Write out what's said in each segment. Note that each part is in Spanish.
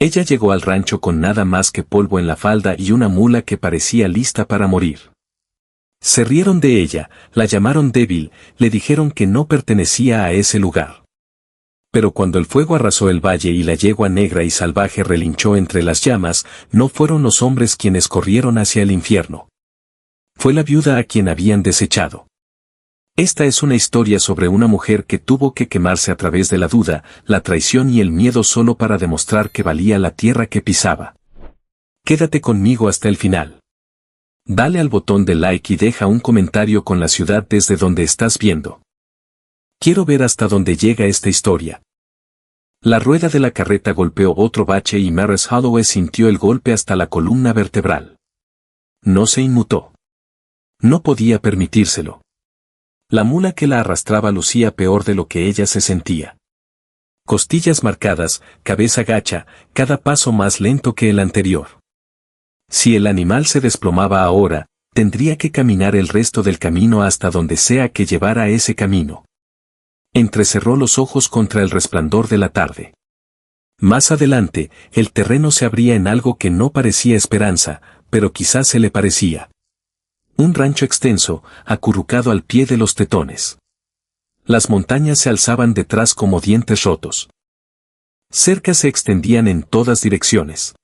Ella llegó al rancho con nada más que polvo en la falda y una mula que parecía lista para morir. Se rieron de ella, la llamaron débil, le dijeron que no pertenecía a ese lugar. Pero cuando el fuego arrasó el valle y la yegua negra y salvaje relinchó entre las llamas, no fueron los hombres quienes corrieron hacia el infierno. Fue la viuda a quien habían desechado. Esta es una historia sobre una mujer que tuvo que quemarse a través de la duda, la traición y el miedo solo para demostrar que valía la tierra que pisaba. Quédate conmigo hasta el final. Dale al botón de like y deja un comentario con la ciudad desde donde estás viendo. Quiero ver hasta dónde llega esta historia. La rueda de la carreta golpeó otro bache y Maurice Holloway sintió el golpe hasta la columna vertebral. No se inmutó. No podía permitírselo. La mula que la arrastraba lucía peor de lo que ella se sentía. Costillas marcadas, cabeza gacha, cada paso más lento que el anterior. Si el animal se desplomaba ahora, tendría que caminar el resto del camino hasta donde sea que llevara ese camino. Entrecerró los ojos contra el resplandor de la tarde. Más adelante, el terreno se abría en algo que no parecía esperanza, pero quizás se le parecía. Un rancho extenso, acurrucado al pie de los tetones. Las montañas se alzaban detrás como dientes rotos. Cercas se extendían en todas direcciones.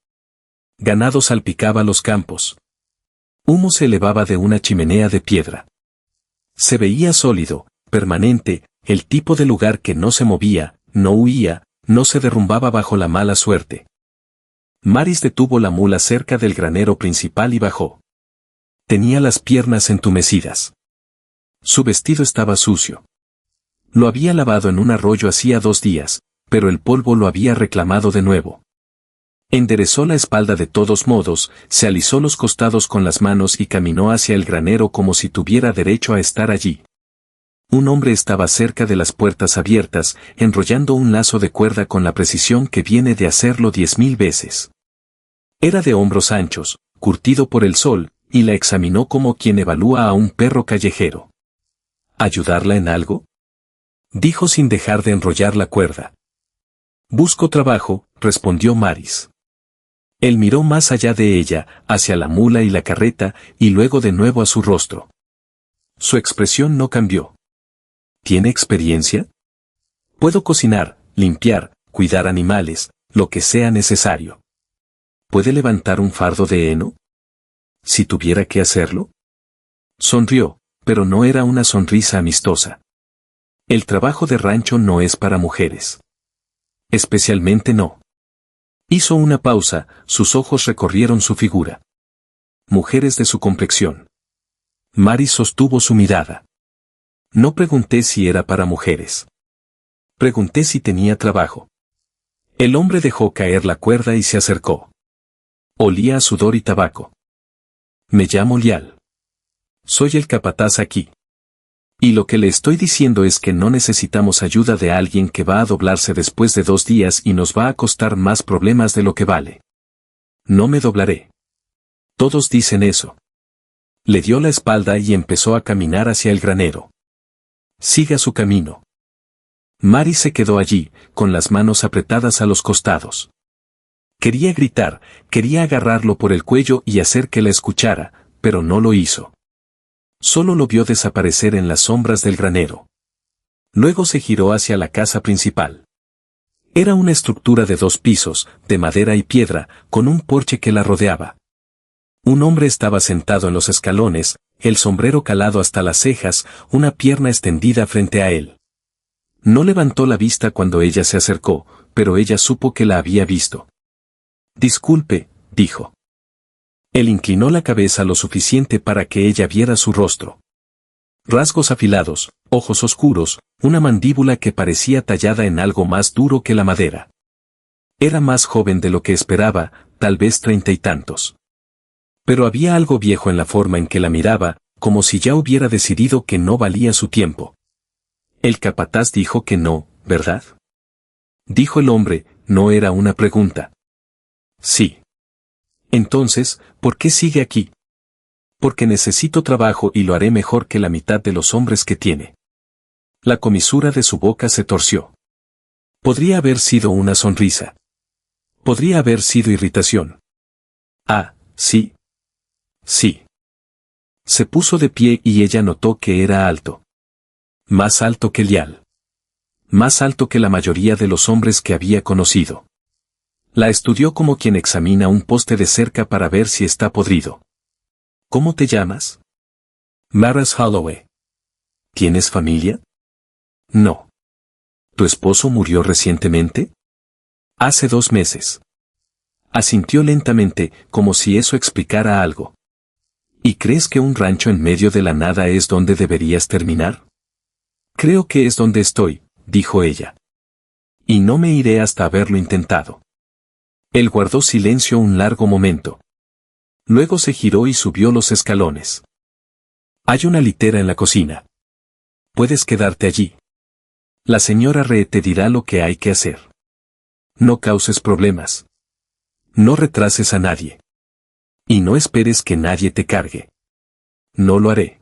Ganado salpicaba los campos. Humo se elevaba de una chimenea de piedra. Se veía sólido, permanente, el tipo de lugar que no se movía, no huía, no se derrumbaba bajo la mala suerte. Maurice detuvo la mula cerca del granero principal y bajó. Tenía las piernas entumecidas. Su vestido estaba sucio. Lo había lavado en un arroyo hacía 2 días, pero el polvo lo había reclamado de nuevo. Enderezó la espalda de todos modos, se alisó los costados con las manos y caminó hacia el granero como si tuviera derecho a estar allí. Un hombre estaba cerca de las puertas abiertas, enrollando un lazo de cuerda con la precisión que viene de hacerlo 10.000 veces. Era de hombros anchos, curtido por el sol, y la examinó como quien evalúa a un perro callejero. ¿Ayudarla en algo?, dijo sin dejar de enrollar la cuerda. Busco trabajo, respondió Maurice. Él miró más allá de ella, hacia la mula y la carreta, y luego de nuevo a su rostro. Su expresión no cambió. ¿Tiene experiencia? Puedo cocinar, limpiar, cuidar animales, lo que sea necesario. ¿Puede levantar un fardo de heno? Si tuviera que hacerlo. Sonrió, pero no era una sonrisa amistosa. El trabajo de rancho no es para mujeres. Especialmente no. Hizo una pausa, sus ojos recorrieron su figura. Mujeres de su complexión. Maurice sostuvo su mirada. No pregunté si era para mujeres. Pregunté si tenía trabajo. El hombre dejó caer la cuerda y se acercó. Olía a sudor y tabaco. Me llamo Lial. Soy el capataz aquí. Y lo que le estoy diciendo es que no necesitamos ayuda de alguien que va a doblarse después de 2 días y nos va a costar más problemas de lo que vale. No me doblaré. Todos dicen eso. Le dio la espalda y empezó a caminar hacia el granero. Siga su camino. Maurice se quedó allí, con las manos apretadas a los costados. Quería gritar, quería agarrarlo por el cuello y hacer que la escuchara, pero no lo hizo. Solo lo vio desaparecer en las sombras del granero. Luego se giró hacia la casa principal. Era una estructura de 2 pisos, de madera y piedra, con un porche que la rodeaba. Un hombre estaba sentado en los escalones, el sombrero calado hasta las cejas, una pierna extendida frente a él. No levantó la vista cuando ella se acercó, pero ella supo que la había visto. Disculpe, dijo. Él inclinó la cabeza lo suficiente para que ella viera su rostro. Rasgos afilados, ojos oscuros, una mandíbula que parecía tallada en algo más duro que la madera. Era más joven de lo que esperaba, tal vez 30 y tantos. Pero había algo viejo en la forma en que la miraba, como si ya hubiera decidido que no valía su tiempo. El capataz dijo que no, ¿verdad? Dijo el hombre, no era una pregunta. Sí. Entonces, ¿por qué sigue aquí? Porque necesito trabajo y lo haré mejor que la mitad de los hombres que tiene. La comisura de su boca se torció. Podría haber sido una sonrisa. Podría haber sido irritación. Ah, sí. Sí. Se puso de pie y ella notó que era alto. Más alto que Lial. Más alto que la mayoría de los hombres que había conocido. La estudió como quien examina un poste de cerca para ver si está podrido. ¿Cómo te llamas? Maris Holloway. ¿Tienes familia? No. ¿Tu esposo murió recientemente? Hace 2 meses. Asintió lentamente, como si eso explicara algo. ¿Y crees que un rancho en medio de la nada es donde deberías terminar? Creo que es donde estoy, dijo ella. Y no me iré hasta haberlo intentado. Él guardó silencio un largo momento. Luego se giró y subió los escalones. Hay una litera en la cocina. Puedes quedarte allí. La señora Ree te dirá lo que hay que hacer. No causes problemas. No retrases a nadie. Y no esperes que nadie te cargue. No lo haré.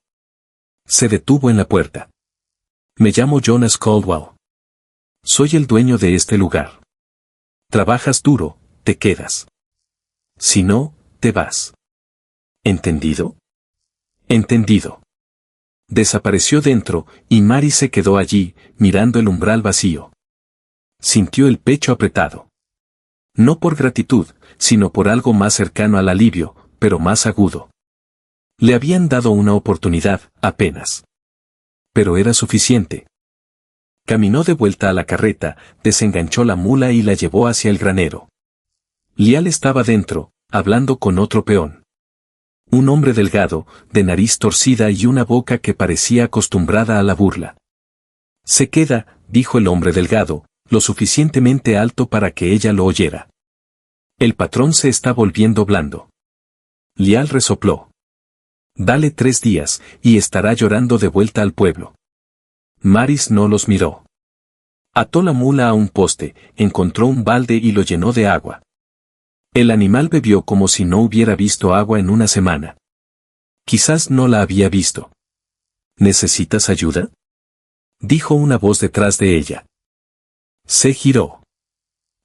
Se detuvo en la puerta. Me llamo Jonas Caldwell. Soy el dueño de este lugar. Trabajas duro, te quedas. Si no, te vas. ¿Entendido? Entendido. Desapareció dentro, y Mary se quedó allí, mirando el umbral vacío. Sintió el pecho apretado. No por gratitud, sino por algo más cercano al alivio, pero más agudo. Le habían dado una oportunidad, apenas. Pero era suficiente. Caminó de vuelta a la carreta, desenganchó la mula y la llevó hacia el granero. Lial estaba dentro, hablando con otro peón. Un hombre delgado, de nariz torcida y una boca que parecía acostumbrada a la burla. Se queda, dijo el hombre delgado, lo suficientemente alto para que ella lo oyera. El patrón se está volviendo blando. Lial resopló. Dale 3 días, y estará llorando de vuelta al pueblo. Maris no los miró. Ató la mula a un poste, encontró un balde y lo llenó de agua. El animal bebió como si no hubiera visto agua en una semana. Quizás no la había visto. ¿Necesitas ayuda?, dijo una voz detrás de ella. Se giró.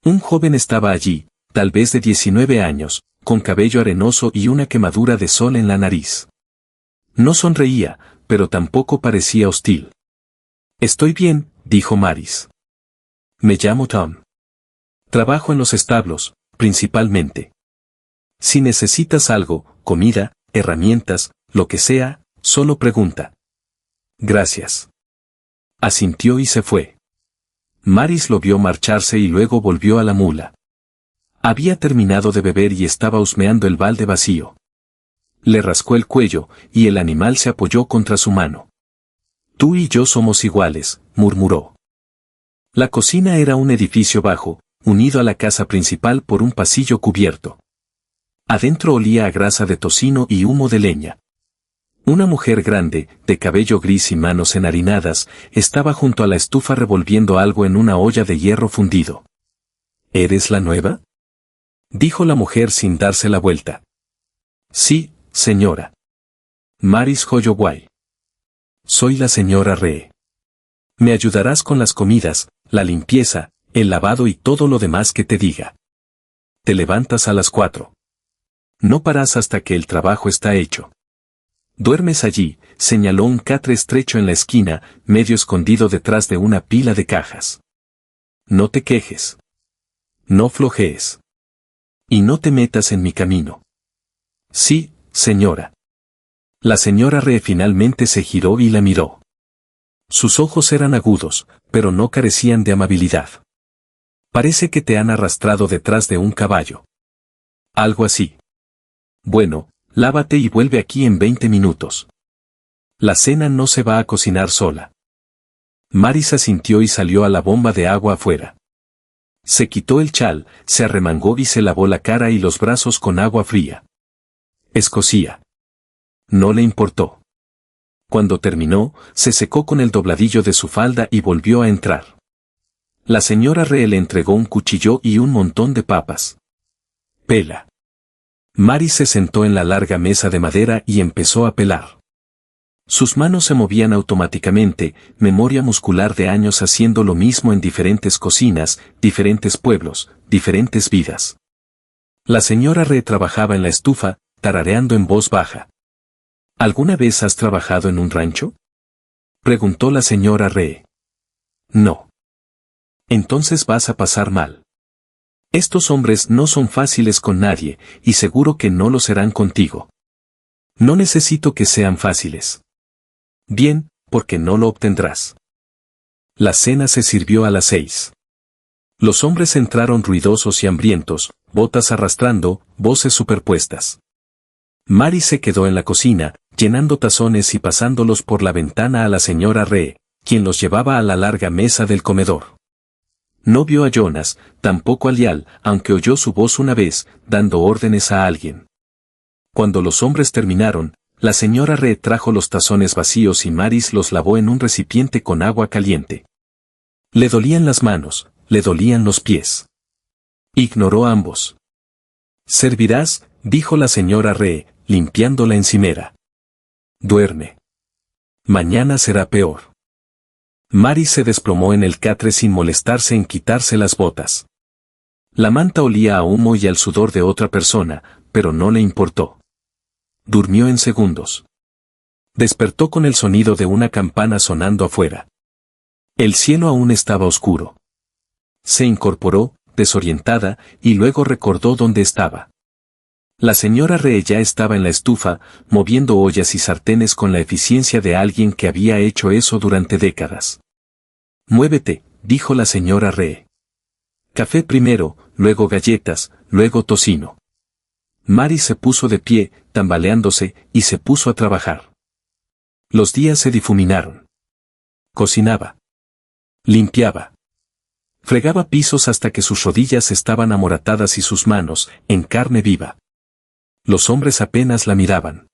Un joven estaba allí, tal vez de 19 años, con cabello arenoso y una quemadura de sol en la nariz. No sonreía, pero tampoco parecía hostil. Estoy bien, dijo Maris. Me llamo Tom. Trabajo en los establos, principalmente. Si necesitas algo, comida, herramientas, lo que sea, solo pregunta. Gracias. Asintió y se fue. Maris lo vio marcharse y luego volvió a la mula. Había terminado de beber y estaba husmeando el balde vacío. Le rascó el cuello, y el animal se apoyó contra su mano. Tú y yo somos iguales, murmuró. La cocina era un edificio bajo, unido a la casa principal por un pasillo cubierto. Adentro olía a grasa de tocino y humo de leña. Una mujer grande, de cabello gris y manos enharinadas, estaba junto a la estufa revolviendo algo en una olla de hierro fundido. ¿Eres la nueva?, dijo la mujer sin darse la vuelta. Sí, señora. Maris Holloway. Soy la señora Ree. Me ayudarás con las comidas, la limpieza, el lavado y todo lo demás que te diga. Te levantas a las 4. No paras hasta que el trabajo está hecho. Duermes allí, señaló un catre estrecho en la esquina, medio escondido detrás de una pila de cajas. No te quejes. No flojees. Y no te metas en mi camino. Sí, señora. La señora Ree finalmente se giró y la miró. Sus ojos eran agudos, pero no carecían de amabilidad. Parece que te han arrastrado detrás de un caballo. Algo así. Bueno, lávate y vuelve aquí en 20 minutos. La cena no se va a cocinar sola. Maris asintió y salió a la bomba de agua afuera. Se quitó el chal, se arremangó y se lavó la cara y los brazos con agua fría. Escocía. No le importó. Cuando terminó, se secó con el dobladillo de su falda y volvió a entrar. La señora Ree le entregó un cuchillo y un montón de papas. Pela. Maris se sentó en la larga mesa de madera y empezó a pelar. Sus manos se movían automáticamente, memoria muscular de años haciendo lo mismo en diferentes cocinas, diferentes pueblos, diferentes vidas. La señora Re trabajaba en la estufa, tarareando en voz baja. ¿Alguna vez has trabajado en un rancho? Preguntó la señora Re. No. Entonces vas a pasar mal. Estos hombres no son fáciles con nadie, y seguro que no lo serán contigo. No necesito que sean fáciles. Bien, porque no lo obtendrás. La cena se sirvió a las 6. Los hombres entraron ruidosos y hambrientos, botas arrastrando, voces superpuestas. Mary se quedó en la cocina, llenando tazones y pasándolos por la ventana a la señora Re, quien los llevaba a la larga mesa del comedor. No vio a Jonas, tampoco a Lial, aunque oyó su voz una vez, dando órdenes a alguien. Cuando los hombres terminaron, la señora Re trajo los tazones vacíos y Maris los lavó en un recipiente con agua caliente. Le dolían las manos, le dolían los pies. Ignoró a ambos. «Servirás», dijo la señora Re, limpiando la encimera. «Duerme. Mañana será peor». Maris se desplomó en el catre sin molestarse en quitarse las botas. La manta olía a humo y al sudor de otra persona, pero no le importó. Durmió en segundos. Despertó con el sonido de una campana sonando afuera. El cielo aún estaba oscuro. Se incorporó, desorientada, y luego recordó dónde estaba. La señora Re ya estaba en la estufa, moviendo ollas y sartenes con la eficiencia de alguien que había hecho eso durante décadas. «Muévete», dijo la señora Re. «Café primero, luego galletas, luego tocino». Mary se puso de pie, tambaleándose, y se puso a trabajar. Los días se difuminaron. Cocinaba. Limpiaba. Fregaba pisos hasta que sus rodillas estaban amoratadas y sus manos, en carne viva. Los hombres apenas la miraban.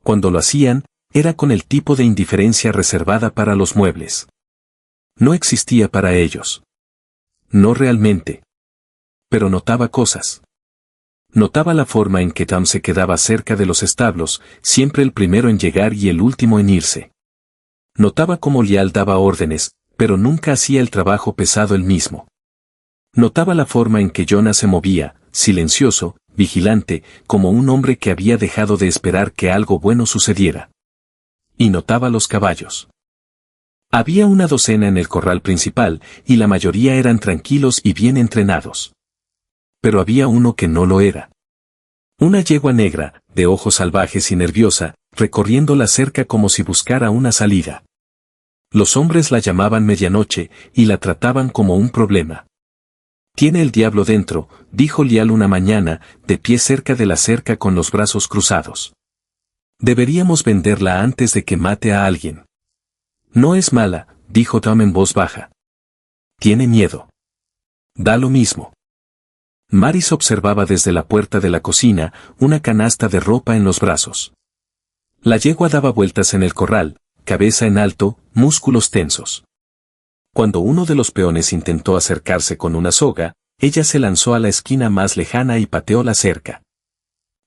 Cuando lo hacían, era con el tipo de indiferencia reservada para los muebles. No existía para ellos. No realmente. Pero notaba cosas. Notaba la forma en que Tom se quedaba cerca de los establos, siempre el primero en llegar y el último en irse. Notaba cómo Lial daba órdenes, pero nunca hacía el trabajo pesado él mismo. Notaba la forma en que Jonas se movía, silencioso, vigilante, como un hombre que había dejado de esperar que algo bueno sucediera. Y notaba los caballos. Había una docena en el corral principal, y la mayoría eran tranquilos y bien entrenados. Pero había uno que no lo era. Una yegua negra, de ojos salvajes y nerviosa, recorriendo la cerca como si buscara una salida. Los hombres la llamaban medianoche, y la trataban como un problema. «Tiene el diablo dentro», dijo Lial una mañana, de pie cerca de la cerca con los brazos cruzados. «Deberíamos venderla antes de que mate a alguien». «No es mala», dijo Tom en voz baja. «Tiene miedo». «Da lo mismo». Maris observaba desde la puerta de la cocina, una canasta de ropa en los brazos. La yegua daba vueltas en el corral, cabeza en alto, músculos tensos. Cuando uno de los peones intentó acercarse con una soga, ella se lanzó a la esquina más lejana y pateó la cerca.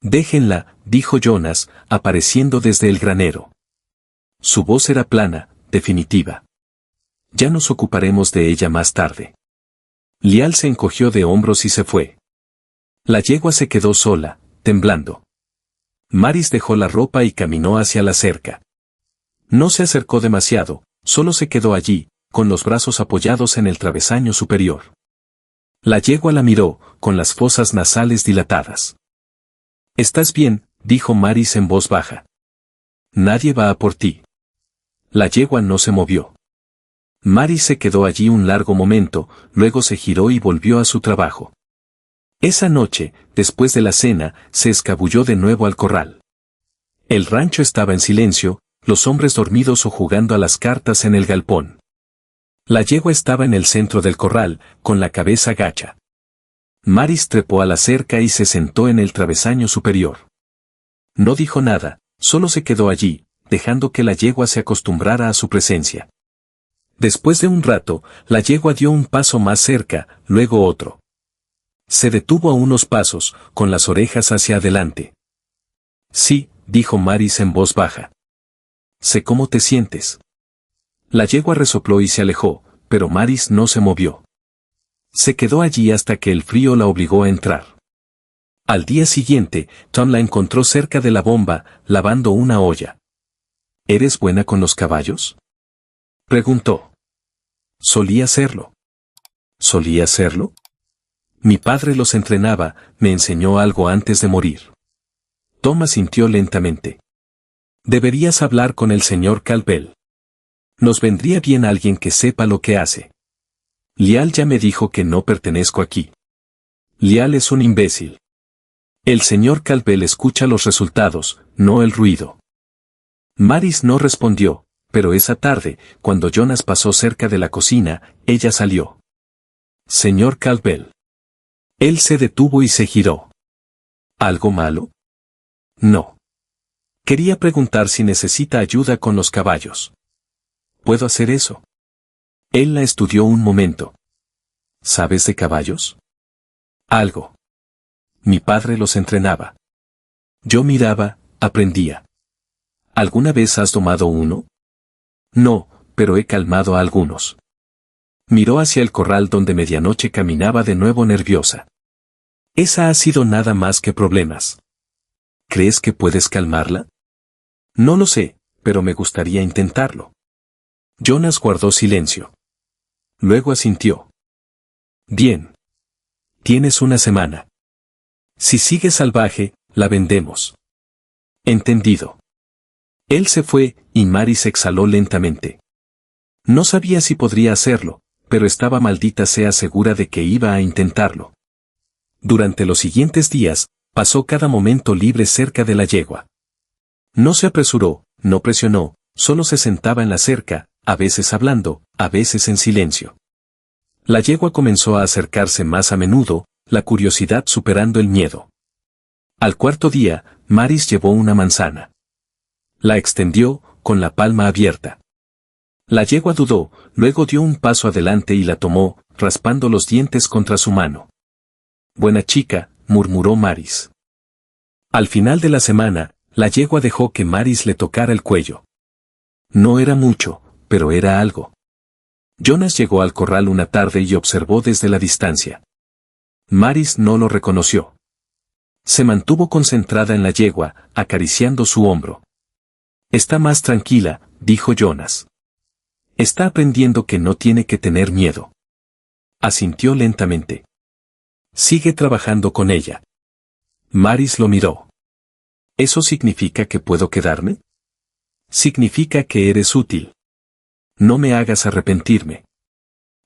«Déjenla», dijo Jonas, apareciendo desde el granero. Su voz era plana, definitiva. «Ya nos ocuparemos de ella más tarde». Lial se encogió de hombros y se fue. La yegua se quedó sola, temblando. Maris dejó la ropa y caminó hacia la cerca. No se acercó demasiado, solo se quedó allí, con los brazos apoyados en el travesaño superior. La yegua la miró, con las fosas nasales dilatadas. «¿Estás bien?», dijo Maris en voz baja. «Nadie va a por ti». La yegua no se movió. Maris se quedó allí un largo momento, luego se giró y volvió a su trabajo. Esa noche, después de la cena, se escabulló de nuevo al corral. El rancho estaba en silencio, los hombres dormidos o jugando a las cartas en el galpón. La yegua estaba en el centro del corral, con la cabeza gacha. Maris trepó a la cerca y se sentó en el travesaño superior. No dijo nada, solo se quedó allí, dejando que la yegua se acostumbrara a su presencia. Después de un rato, la yegua dio un paso más cerca, luego otro. Se detuvo a unos pasos, con las orejas hacia adelante. «Sí», dijo Maris en voz baja. «Sé cómo te sientes». La yegua resopló y se alejó, pero Maris no se movió. Se quedó allí hasta que el frío la obligó a entrar. Al día siguiente, Tom la encontró cerca de la bomba, lavando una olla. ¿Eres buena con los caballos?, preguntó. Solía serlo. ¿Solía serlo? Mi padre los entrenaba, me enseñó algo antes de morir. Tom asintió lentamente. Deberías hablar con el señor Caldwell. Nos vendría bien alguien que sepa lo que hace. Lial ya me dijo que no pertenezco aquí. Lial es un imbécil. El señor Caldwell escucha los resultados, no el ruido. Maris no respondió, pero esa tarde, cuando Jonas pasó cerca de la cocina, ella salió. Señor Caldwell. Él se detuvo y se giró. ¿Algo malo? No. Quería preguntar si necesita ayuda con los caballos. ¿Puedo hacer eso? Él la estudió un momento. ¿Sabes de caballos? Algo. Mi padre los entrenaba. Yo miraba, aprendía. ¿Alguna vez has domado uno? No, pero he calmado a algunos. Miró hacia el corral donde Medianoche caminaba de nuevo nerviosa. Esa ha sido nada más que problemas. ¿Crees que puedes calmarla? No lo sé, pero me gustaría intentarlo. Jonas guardó silencio. Luego asintió. Bien. Tienes una semana. Si sigue salvaje, la vendemos. Entendido. Él se fue, y Maris exhaló lentamente. No sabía si podría hacerlo, pero estaba maldita sea segura de que iba a intentarlo. Durante los siguientes días, pasó cada momento libre cerca de la yegua. No se apresuró, no presionó, solo se sentaba en la cerca, a veces hablando, a veces en silencio. La yegua comenzó a acercarse más a menudo, la curiosidad superando el miedo. Al cuarto día, Maris llevó una manzana. La extendió, con la palma abierta. La yegua dudó, luego dio un paso adelante y la tomó, raspando los dientes contra su mano. Buena chica, murmuró Maris. Al final de la semana, la yegua dejó que Maris le tocara el cuello. No era mucho, pero era algo. Jonas llegó al corral una tarde y observó desde la distancia. Maris no lo reconoció. Se mantuvo concentrada en la yegua, acariciando su hombro. Está más tranquila, dijo Jonas. Está aprendiendo que no tiene que tener miedo. Asintió lentamente. Sigue trabajando con ella. Maris lo miró. ¿Eso significa que puedo quedarme? Significa que eres útil. No me hagas arrepentirme.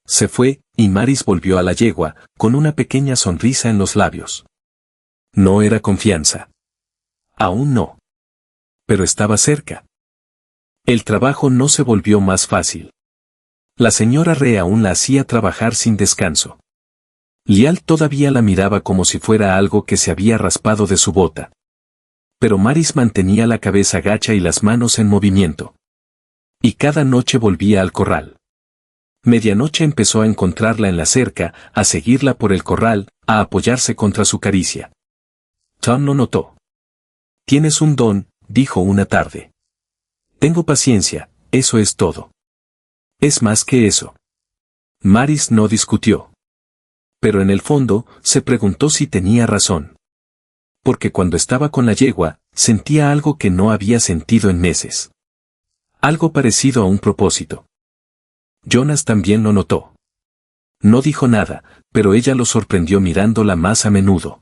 Se fue, y Maris volvió a la yegua, con una pequeña sonrisa en los labios. No era confianza. Aún no. Pero estaba cerca. El trabajo no se volvió más fácil. La señora Rhea aún la hacía trabajar sin descanso. Lial todavía la miraba como si fuera algo que se había raspado de su bota. Pero Maris mantenía la cabeza gacha y las manos en movimiento. Y cada noche volvía al corral. Medianoche empezó a encontrarla en la cerca, a seguirla por el corral, a apoyarse contra su caricia. Tom lo notó. Tienes un don, dijo una tarde. Tengo paciencia, eso es todo. Es más que eso. Maris no discutió. Pero en el fondo, se preguntó si tenía razón. Porque cuando estaba con la yegua, sentía algo que no había sentido en meses. Algo parecido a un propósito. Jonas también lo notó. No dijo nada, pero ella lo sorprendió mirándola más a menudo.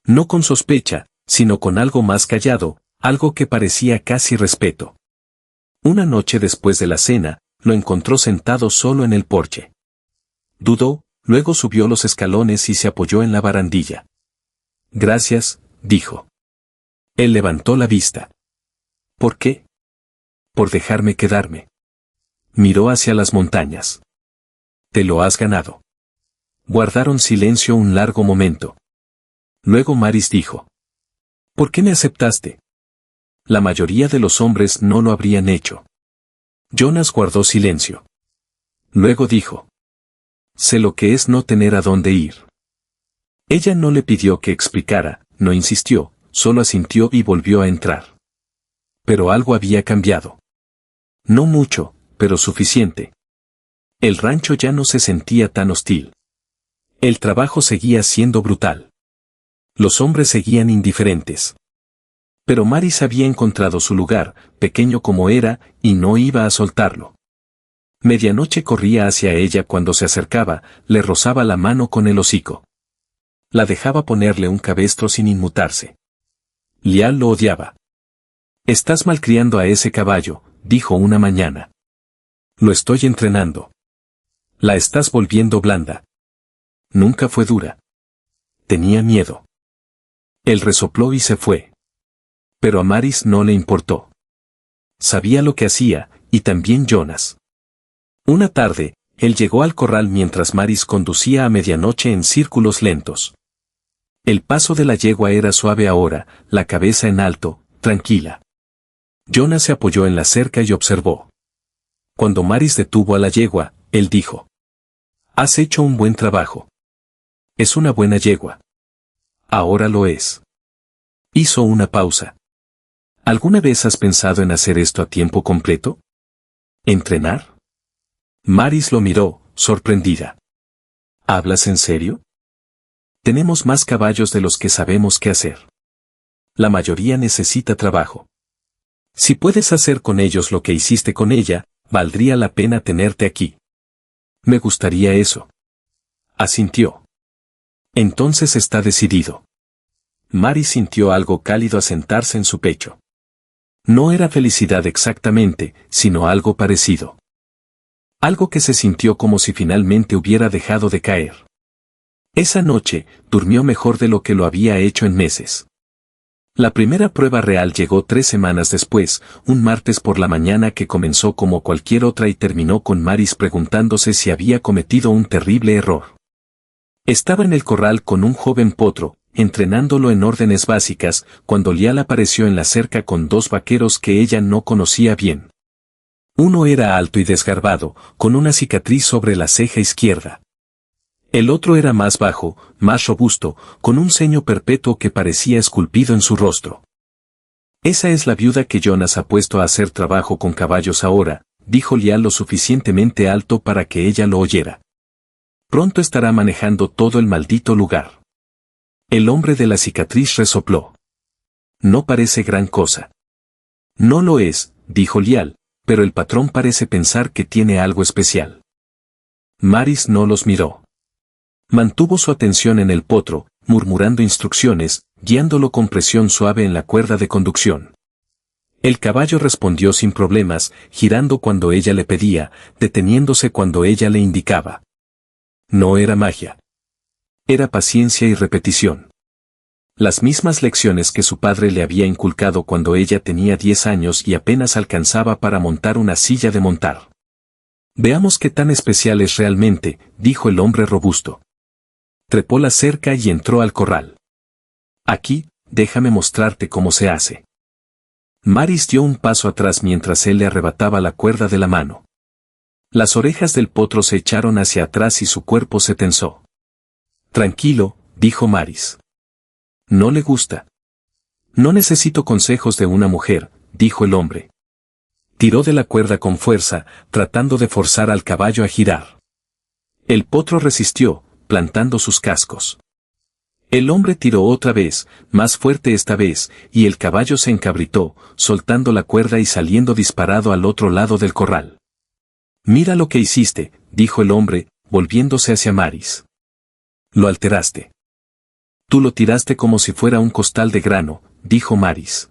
No con sospecha, sino con algo más callado, algo que parecía casi respeto. Una noche después de la cena, lo encontró sentado solo en el porche. Dudó, luego subió los escalones y se apoyó en la barandilla. Gracias, dijo. Él levantó la vista. ¿Por qué? Por dejarme quedarme. Miró hacia las montañas. Te lo has ganado. Guardaron silencio un largo momento. Luego Maris dijo. ¿Por qué me aceptaste? La mayoría de los hombres no lo habrían hecho. Jonas guardó silencio. Luego dijo. Sé lo que es no tener a dónde ir. Ella no le pidió que explicara, no insistió, solo asintió y volvió a entrar. Pero algo había cambiado. No mucho, pero suficiente. El rancho ya no se sentía tan hostil. El trabajo seguía siendo brutal. Los hombres seguían indiferentes. Pero Maris había encontrado su lugar, pequeño como era, y no iba a soltarlo. Medianoche corría hacia ella cuando se acercaba, le rozaba la mano con el hocico. La dejaba ponerle un cabestro sin inmutarse. Lial lo odiaba. «Estás malcriando a ese caballo», dijo una mañana. «Lo estoy entrenando. La estás volviendo blanda». Nunca fue dura. Tenía miedo. Él resopló y se fue. Pero a Maris no le importó. Sabía lo que hacía, y también Jonas. Una tarde, él llegó al corral mientras Maris conducía a medianoche en círculos lentos. El paso de la yegua era suave ahora, la cabeza en alto, tranquila. Jonas se apoyó en la cerca y observó. Cuando Maris detuvo a la yegua, él dijo: «Has hecho un buen trabajo. Es una buena yegua. Ahora lo es». Hizo una pausa. ¿Alguna vez has pensado en hacer esto a tiempo completo? ¿Entrenar? Maris lo miró, sorprendida. ¿Hablas en serio? Tenemos más caballos de los que sabemos qué hacer. La mayoría necesita trabajo. Si puedes hacer con ellos lo que hiciste con ella, valdría la pena tenerte aquí. Me gustaría eso. Asintió. Entonces está decidido. Maris sintió algo cálido asentarse en su pecho. No era felicidad exactamente, sino algo parecido. Algo que se sintió como si finalmente hubiera dejado de caer. Esa noche, durmió mejor de lo que lo había hecho en meses. La primera prueba real llegó 3 semanas después, un martes por la mañana que comenzó como cualquier otra y terminó con Maris preguntándose si había cometido un terrible error. Estaba en el corral con un joven potro, entrenándolo en órdenes básicas, cuando Lial apareció en la cerca con 2 vaqueros que ella no conocía bien. Uno era alto y desgarbado, con una cicatriz sobre la ceja izquierda. El otro era más bajo, más robusto, con un ceño perpetuo que parecía esculpido en su rostro. «Esa es la viuda que Jonas ha puesto a hacer trabajo con caballos ahora», dijo Lial lo suficientemente alto para que ella lo oyera. «Pronto estará manejando todo el maldito lugar». El hombre de la cicatriz resopló. «No parece gran cosa». «No lo es», dijo Lial, «pero el patrón parece pensar que tiene algo especial». Maris no los miró. Mantuvo su atención en el potro, murmurando instrucciones, guiándolo con presión suave en la cuerda de conducción. El caballo respondió sin problemas, girando cuando ella le pedía, deteniéndose cuando ella le indicaba. No era magia. Era paciencia y repetición. Las mismas lecciones que su padre le había inculcado cuando ella tenía 10 años y apenas alcanzaba para montar una silla de montar. «Veamos qué tan especial es realmente», dijo el hombre robusto. Trepó la cerca y entró al corral. «Aquí, déjame mostrarte cómo se hace». Maris dio un paso atrás mientras él le arrebataba la cuerda de la mano. Las orejas del potro se echaron hacia atrás y su cuerpo se tensó. «Tranquilo», dijo Maris. «No le gusta». «No necesito consejos de una mujer», dijo el hombre. Tiró de la cuerda con fuerza, tratando de forzar al caballo a girar. El potro resistió, plantando sus cascos. El hombre tiró otra vez, más fuerte esta vez, y el caballo se encabritó, soltando la cuerda y saliendo disparado al otro lado del corral. «Mira lo que hiciste», dijo el hombre, volviéndose hacia Maris. «Lo alteraste. Tú lo tiraste como si fuera un costal de grano», dijo Maris.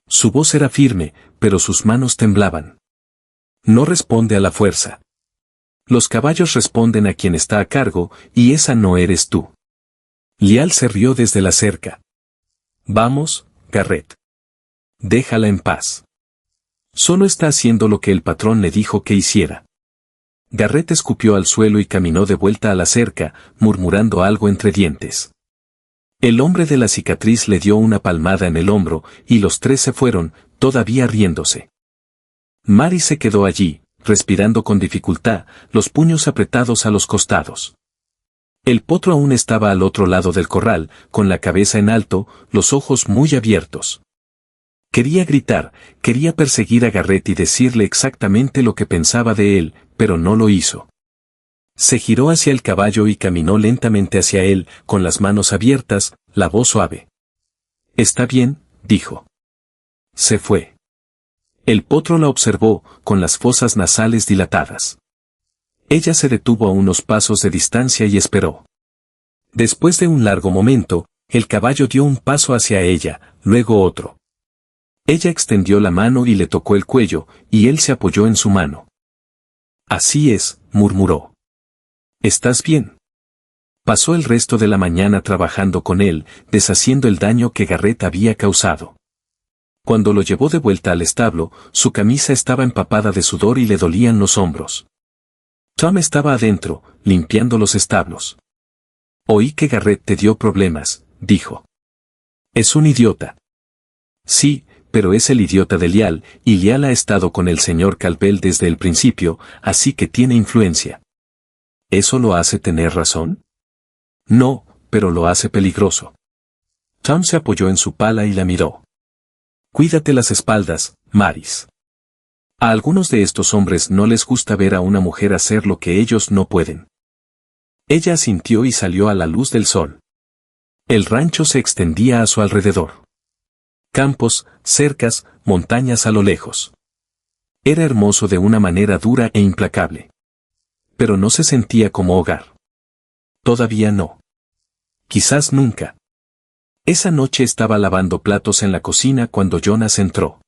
Su voz era firme, pero sus manos temblaban. «No responde a la fuerza. Los caballos responden a quien está a cargo, y esa no eres tú». Lial se rió desde la cerca. «Vamos, Garrett. Déjala en paz. Solo está haciendo lo que el patrón le dijo que hiciera». Garrett escupió al suelo y caminó de vuelta a la cerca, murmurando algo entre dientes. El hombre de la cicatriz le dio una palmada en el hombro, y los 3 se fueron, todavía riéndose. Maris se quedó allí, respirando con dificultad, los puños apretados a los costados. El potro aún estaba al otro lado del corral, con la cabeza en alto, los ojos muy abiertos. Quería gritar, quería perseguir a Garrett y decirle exactamente lo que pensaba de él, pero no lo hizo. Se giró hacia el caballo y caminó lentamente hacia él, con las manos abiertas, la voz suave. «Está bien», dijo. Se fue. El potro la observó, con las fosas nasales dilatadas. Ella se detuvo a unos pasos de distancia y esperó. Después de un largo momento, el caballo dio un paso hacia ella, luego otro. Ella extendió la mano y le tocó el cuello, y él se apoyó en su mano. «Así es», murmuró. «¿Estás bien?». Pasó el resto de la mañana trabajando con él, deshaciendo el daño que Garrett había causado. Cuando lo llevó de vuelta al establo, su camisa estaba empapada de sudor y le dolían los hombros. Tom estaba adentro, limpiando los establos. «Oí que Garrett te dio problemas», dijo. «Es un idiota». «Sí, pero es el idiota de Lial, y Lial ha estado con el señor Calvel desde el principio, así que tiene influencia». ¿Eso lo hace tener razón? No, pero lo hace peligroso. Tom se apoyó en su pala y la miró. «Cuídate las espaldas, Maris. A algunos de estos hombres no les gusta ver a una mujer hacer lo que ellos no pueden». Ella asintió y salió a la luz del sol. El rancho se extendía a su alrededor. Campos, cercas, montañas a lo lejos. Era hermoso de una manera dura e implacable. Pero no se sentía como hogar. Todavía no. Quizás nunca. Esa noche estaba lavando platos en la cocina cuando Jonas entró.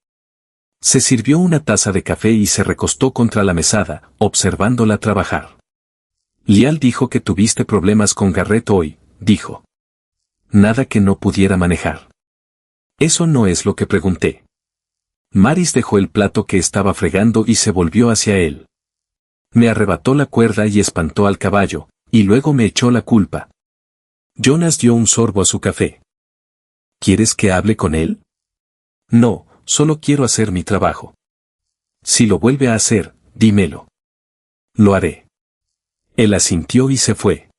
Se sirvió una taza de café y se recostó contra la mesada, observándola trabajar. «Lial dijo que tuviste problemas con Garrett hoy», dijo. «Nada que no pudiera manejar». «Eso no es lo que pregunté». Maris dejó el plato que estaba fregando y se volvió hacia él. «Me arrebató la cuerda y espantó al caballo, y luego me echó la culpa». Jonas dio un sorbo a su café. «¿Quieres que hable con él?» «No, solo quiero hacer mi trabajo». «Si lo vuelve a hacer, dímelo». «Lo haré». Él asintió y se fue.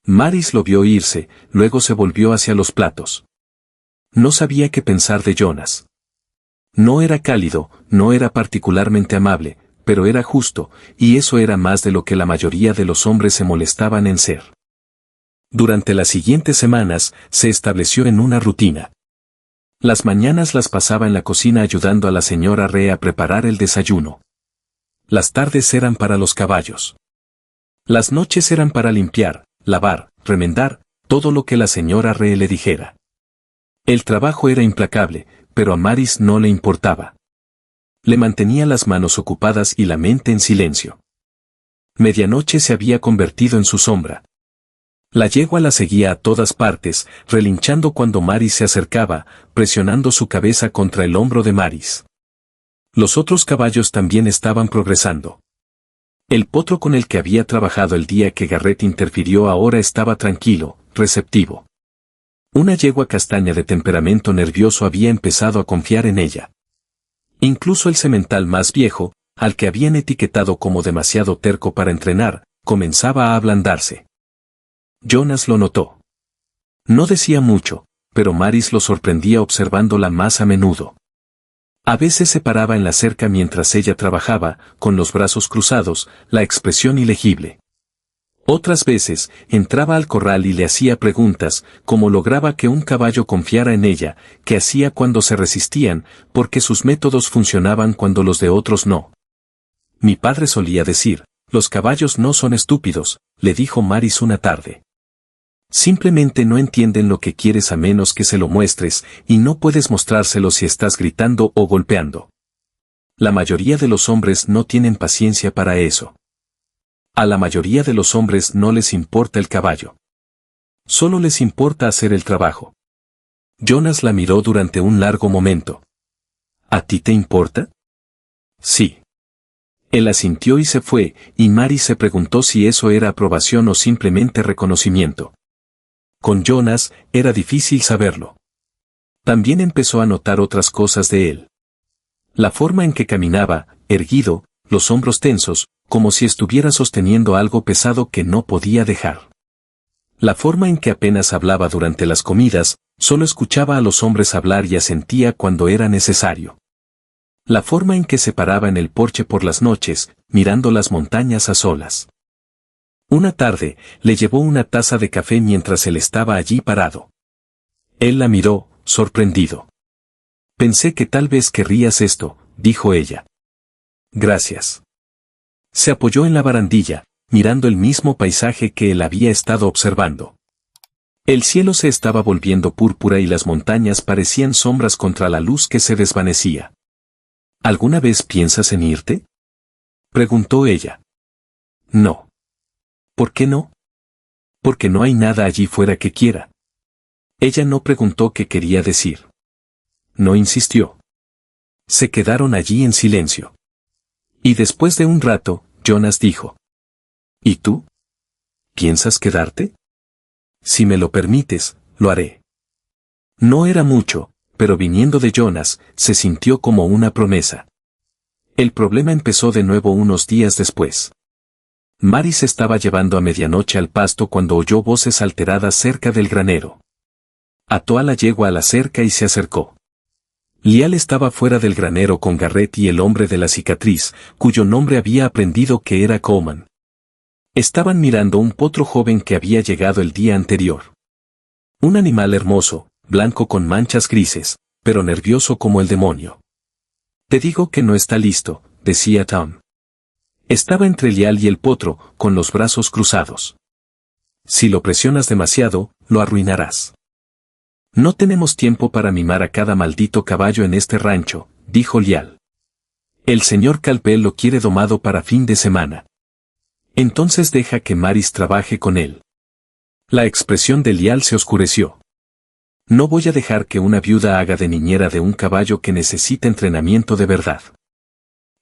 Maris lo vio irse, luego se volvió hacia los platos. No sabía qué pensar de Jonas. No era cálido, no era particularmente amable, pero era justo, y eso era más de lo que la mayoría de los hombres se molestaban en ser. Durante las siguientes semanas, se estableció en una rutina. Las mañanas las pasaba en la cocina ayudando a la señora Rhea a preparar el desayuno. Las tardes eran para los caballos. Las noches eran para limpiar, lavar, remendar, todo lo que la señora Rhea le dijera. El trabajo era implacable, pero a Maris no le importaba. Le mantenía las manos ocupadas y la mente en silencio. Medianoche se había convertido en su sombra. La yegua la seguía a todas partes, relinchando cuando Maris se acercaba, presionando su cabeza contra el hombro de Maris. Los otros caballos también estaban progresando. El potro con el que había trabajado el día que Garrett interfirió ahora estaba tranquilo, receptivo. Una yegua castaña de temperamento nervioso había empezado a confiar en ella. Incluso el semental más viejo, al que habían etiquetado como demasiado terco para entrenar, comenzaba a ablandarse. Jonas lo notó. No decía mucho, pero Maris lo sorprendía observándola más a menudo. A veces se paraba en la cerca mientras ella trabajaba, con los brazos cruzados, la expresión ilegible. Otras veces, entraba al corral y le hacía preguntas, como lograba que un caballo confiara en ella, qué hacía cuando se resistían, porque sus métodos funcionaban cuando los de otros no. Mi padre solía decir, los caballos no son estúpidos, le dijo Maris una tarde. Simplemente no entienden lo que quieres a menos que se lo muestres, y no puedes mostrárselo si estás gritando o golpeando. La mayoría de los hombres no tienen paciencia para eso. A la mayoría de los hombres no les importa el caballo. Solo les importa hacer el trabajo. Jonas la miró durante un largo momento. ¿A ti te importa? Sí. Él asintió y se fue, y Maris se preguntó si eso era aprobación o simplemente reconocimiento. Con Jonas, era difícil saberlo. También empezó a notar otras cosas de él. La forma en que caminaba, erguido, los hombros tensos, como si estuviera sosteniendo algo pesado que no podía dejar. La forma en que apenas hablaba durante las comidas, solo escuchaba a los hombres hablar y asentía cuando era necesario. La forma en que se paraba en el porche por las noches, mirando las montañas a solas. Una tarde, le llevó una taza de café mientras él estaba allí parado. Él la miró, sorprendido. Pensé que tal vez querrías esto, dijo ella. Gracias. Se apoyó en la barandilla, mirando el mismo paisaje que él había estado observando. El cielo se estaba volviendo púrpura y las montañas parecían sombras contra la luz que se desvanecía. ¿Alguna vez piensas en irte?, preguntó ella. No. ¿Por qué no? Porque no hay nada allí fuera que quiera. Ella no preguntó qué quería decir. No insistió. Se quedaron allí en silencio. Y después de un rato, Jonas dijo: ¿Y tú? ¿Piensas quedarte? Si me lo permites, lo haré. No era mucho, pero viniendo de Jonas, se sintió como una promesa. El problema empezó de nuevo unos días después. Mary se estaba llevando a medianoche al pasto cuando oyó voces alteradas cerca del granero. Ató a la yegua a la cerca y se acercó. Lial estaba fuera del granero con Garrett y el hombre de la cicatriz, cuyo nombre había aprendido que era Coleman. Estaban mirando un potro joven que había llegado el día anterior. Un animal hermoso, blanco con manchas grises, pero nervioso como el demonio. Te digo que no está listo, decía Tom. Estaba entre Lial y el potro, con los brazos cruzados. Si lo presionas demasiado, lo arruinarás. No tenemos tiempo para mimar a cada maldito caballo en este rancho, dijo Lial. El señor Calpel lo quiere domado para fin de semana. Entonces deja que Maris trabaje con él. La expresión de Lial se oscureció. No voy a dejar que una viuda haga de niñera de un caballo que necesita entrenamiento de verdad.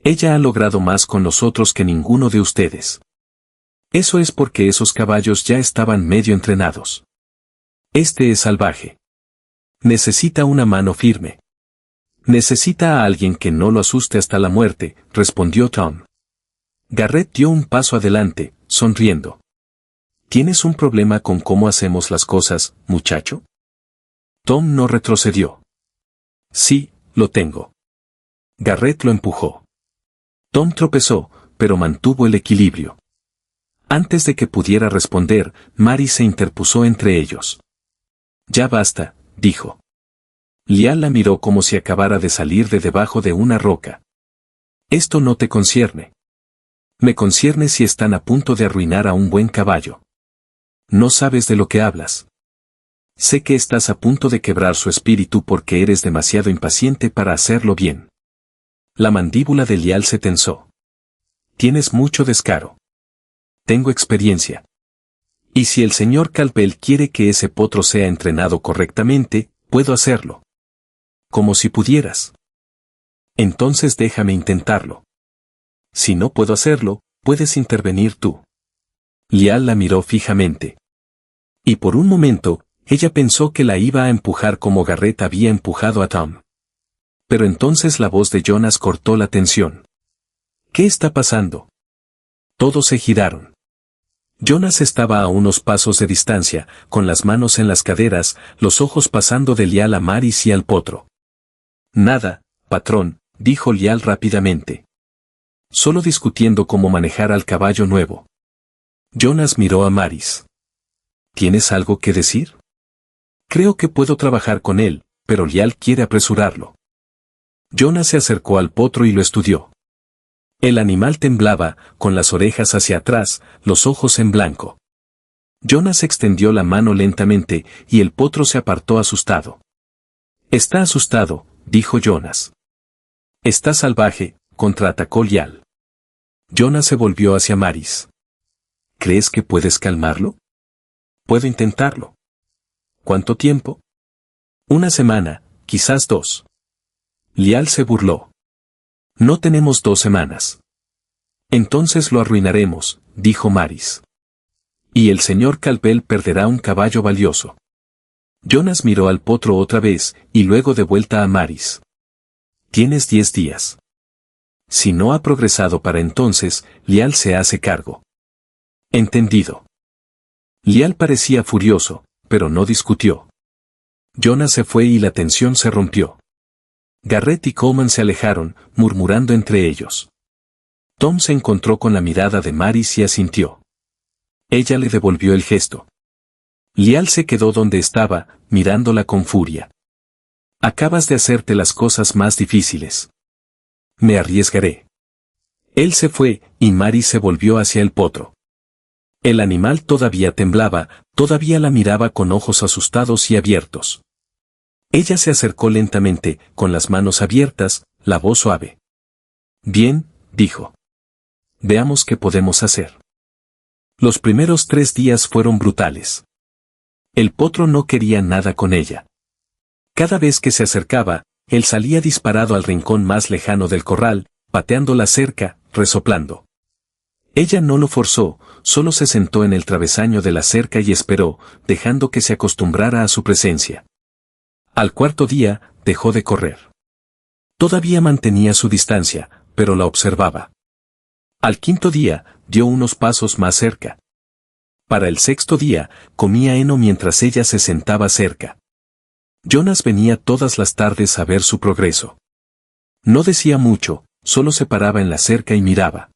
Ella ha logrado más con nosotros que ninguno de ustedes. Eso es porque esos caballos ya estaban medio entrenados. Este es salvaje. Necesita una mano firme. Necesita a alguien que no lo asuste hasta la muerte, respondió Tom. Garrett dio un paso adelante, sonriendo. ¿Tienes un problema con cómo hacemos las cosas, muchacho? Tom no retrocedió. Sí, lo tengo. Garrett lo empujó. Tom tropezó, pero mantuvo el equilibrio. Antes de que pudiera responder, Mary se interpuso entre ellos. Ya basta, dijo. Lial la miró como si acabara de salir de debajo de una roca. Esto no te concierne. Me concierne si están a punto de arruinar a un buen caballo. No sabes de lo que hablas. Sé que estás a punto de quebrar su espíritu porque eres demasiado impaciente para hacerlo bien. La mandíbula de Lial se tensó. Tienes mucho descaro. Tengo experiencia. Y si el señor Calpel quiere que ese potro sea entrenado correctamente, puedo hacerlo. Como si pudieras. Entonces déjame intentarlo. Si no puedo hacerlo, puedes intervenir tú. Lial la miró fijamente. Y por un momento, ella pensó que la iba a empujar como Garrett había empujado a Tom. Pero entonces la voz de Jonas cortó la tensión. ¿Qué está pasando? Todos se giraron. Jonas estaba a unos pasos de distancia, con las manos en las caderas, los ojos pasando de Lial a Maris y al potro. Nada, patrón, dijo Lial rápidamente. Solo discutiendo cómo manejar al caballo nuevo. Jonas miró a Maris. ¿Tienes algo que decir? Creo que puedo trabajar con él, pero Lial quiere apresurarlo. Jonas se acercó al potro y lo estudió. El animal temblaba, con las orejas hacia atrás, los ojos en blanco. Jonas extendió la mano lentamente, y el potro se apartó asustado. Está asustado, dijo Jonas. Está salvaje, contraatacó Lial. Jonas se volvió hacia Maris. ¿Crees que puedes calmarlo? Puedo intentarlo. ¿Cuánto tiempo? Una semana, quizás 2. Lial se burló. No tenemos 2 semanas. Entonces lo arruinaremos, dijo Maris. Y el señor Calpel perderá un caballo valioso. Jonas miró al potro otra vez, y luego de vuelta a Maris. Tienes 10 días. Si no ha progresado para entonces, Lial se hace cargo. Entendido. Lial parecía furioso, pero no discutió. Jonas se fue y la tensión se rompió. Garrett y Coleman se alejaron, murmurando entre ellos. Tom se encontró con la mirada de Maris y asintió. Ella le devolvió el gesto. Lial se quedó donde estaba, mirándola con furia. Acabas de hacerte las cosas más difíciles. Me arriesgaré. Él se fue, y Mari se volvió hacia el potro. El animal todavía temblaba, todavía la miraba con ojos asustados y abiertos. Ella se acercó lentamente, con las manos abiertas, la voz suave. Bien, dijo. Veamos qué podemos hacer. Los primeros 3 días fueron brutales. El potro no quería nada con ella. Cada vez que se acercaba, él salía disparado al rincón más lejano del corral, pateando la cerca, resoplando. Ella no lo forzó, solo se sentó en el travesaño de la cerca y esperó, dejando que se acostumbrara a su presencia. Al 4.º día, dejó de correr. Todavía mantenía su distancia, pero la observaba. Al 5.º día, dio unos pasos más cerca. Para el 6.º día, comía heno mientras ella se sentaba cerca. Jonas venía todas las tardes a ver su progreso. No decía mucho, solo se paraba en la cerca y miraba.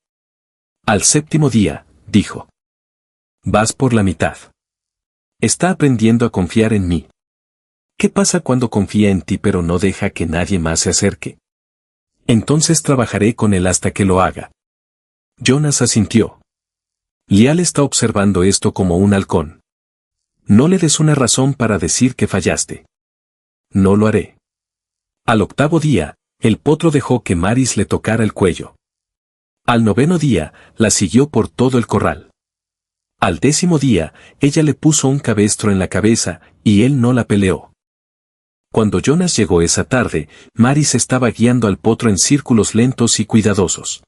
Al 7.º día, dijo. Vas por la mitad. Está aprendiendo a confiar en mí. ¿Qué pasa cuando confía en ti pero no deja que nadie más se acerque? Entonces trabajaré con él hasta que lo haga. Jonas asintió. Lial está observando esto como un halcón. No le des una razón para decir que fallaste. No lo haré. Al 8.º día, el potro dejó que Maris le tocara el cuello. Al 9.º día, la siguió por todo el corral. Al 10.º día, ella le puso un cabestro en la cabeza, y él no la peleó. Cuando Jonas llegó esa tarde, Maris estaba guiando al potro en círculos lentos y cuidadosos.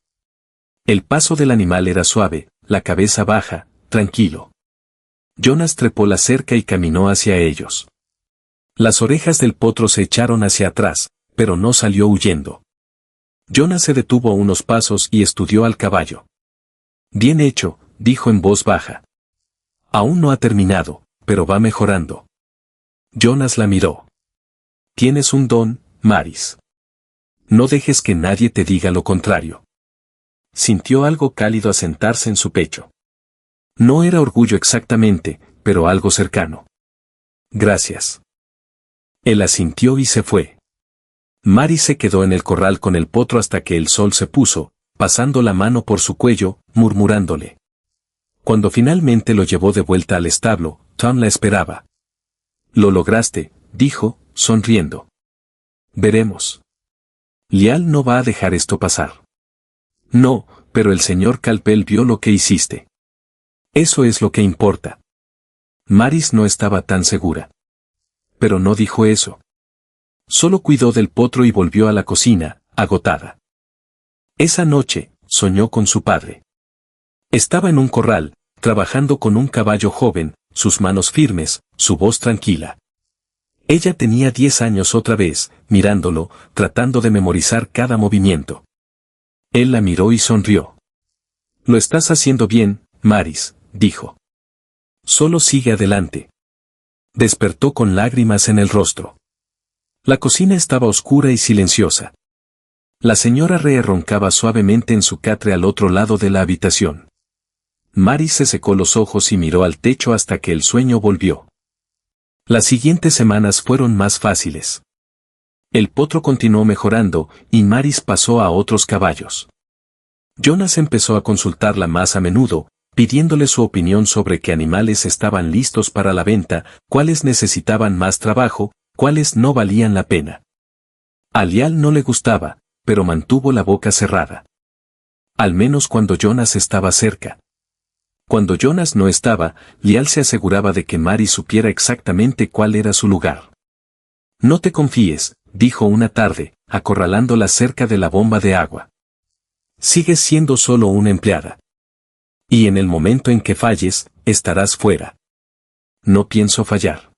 El paso del animal era suave, la cabeza baja, tranquilo. Jonas trepó la cerca y caminó hacia ellos. Las orejas del potro se echaron hacia atrás, pero no salió huyendo. Jonas se detuvo a unos pasos y estudió al caballo. Bien hecho, dijo en voz baja. Aún no ha terminado, pero va mejorando. Jonas la miró. Tienes un don, Maris. No dejes que nadie te diga lo contrario. Sintió algo cálido asentarse en su pecho. No era orgullo exactamente, pero algo cercano. Gracias. Él asintió y se fue. Maris se quedó en el corral con el potro hasta que el sol se puso, pasando la mano por su cuello, murmurándole. Cuando finalmente lo llevó de vuelta al establo, Tom la esperaba. Lo lograste, dijo, sonriendo. Veremos. Lial no va a dejar esto pasar. No, pero el señor Calpel vio lo que hiciste. Eso es lo que importa. Maris no estaba tan segura. Pero no dijo eso. Solo cuidó del potro y volvió a la cocina, agotada. Esa noche, soñó con su padre. Estaba en un corral, trabajando con un caballo joven, sus manos firmes, su voz tranquila. Ella tenía 10 años otra vez, mirándolo, tratando de memorizar cada movimiento. Él la miró y sonrió. Lo estás haciendo bien, Maris, dijo. Solo sigue adelante. Despertó con lágrimas en el rostro. La cocina estaba oscura y silenciosa. La señora Ree roncaba suavemente en su catre al otro lado de la habitación. Maris se secó los ojos y miró al techo hasta que el sueño volvió. Las siguientes semanas fueron más fáciles. El potro continuó mejorando, y Maris pasó a otros caballos. Jonas empezó a consultarla más a menudo, pidiéndole su opinión sobre qué animales estaban listos para la venta, cuáles necesitaban más trabajo, cuáles no valían la pena. A Lial no le gustaba, pero mantuvo la boca cerrada. Al menos cuando Jonas estaba cerca. Cuando Jonas no estaba, Lial se aseguraba de que Maris supiera exactamente cuál era su lugar. No te confíes, dijo una tarde, acorralándola cerca de la bomba de agua. Sigues siendo solo una empleada. Y en el momento en que falles, estarás fuera. No pienso fallar.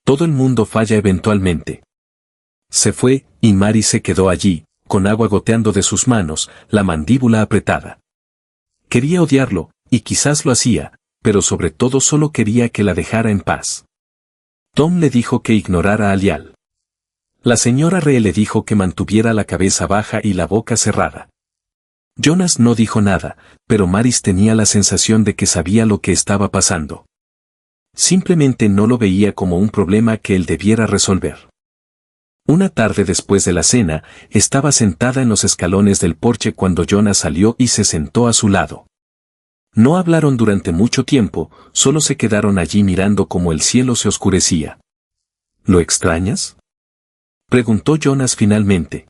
Todo el mundo falla eventualmente. Se fue, y Maris se quedó allí, con agua goteando de sus manos, la mandíbula apretada. Quería odiarlo, y quizás lo hacía, pero sobre todo solo quería que la dejara en paz. Tom le dijo que ignorara a Lial. La señora Ree le dijo que mantuviera la cabeza baja y la boca cerrada. Jonas no dijo nada, pero Maris tenía la sensación de que sabía lo que estaba pasando. Simplemente no lo veía como un problema que él debiera resolver. Una tarde después de la cena, estaba sentada en los escalones del porche cuando Jonas salió y se sentó a su lado. No hablaron durante mucho tiempo, solo se quedaron allí mirando cómo el cielo se oscurecía. ¿Lo extrañas?, preguntó Jonas finalmente.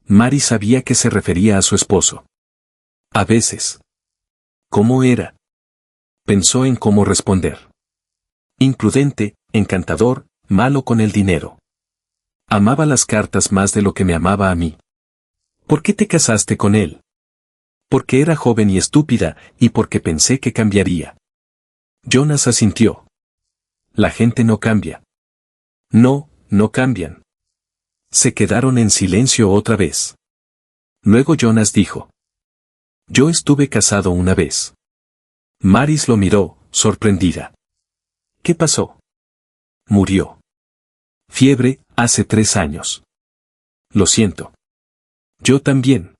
Maris sabía que se refería a su esposo. A veces. ¿Cómo era? Pensó en cómo responder. Imprudente, encantador, malo con el dinero. Amaba las cartas más de lo que me amaba a mí. ¿Por qué te casaste con él? Porque era joven y estúpida, y porque pensé que cambiaría. Jonas asintió. La gente no cambia. No, no cambian. Se quedaron en silencio otra vez. Luego Jonas dijo. Yo estuve casado una vez. Maris lo miró, sorprendida. ¿Qué pasó? Murió. Fiebre, hace 3 años. Lo siento. Yo también.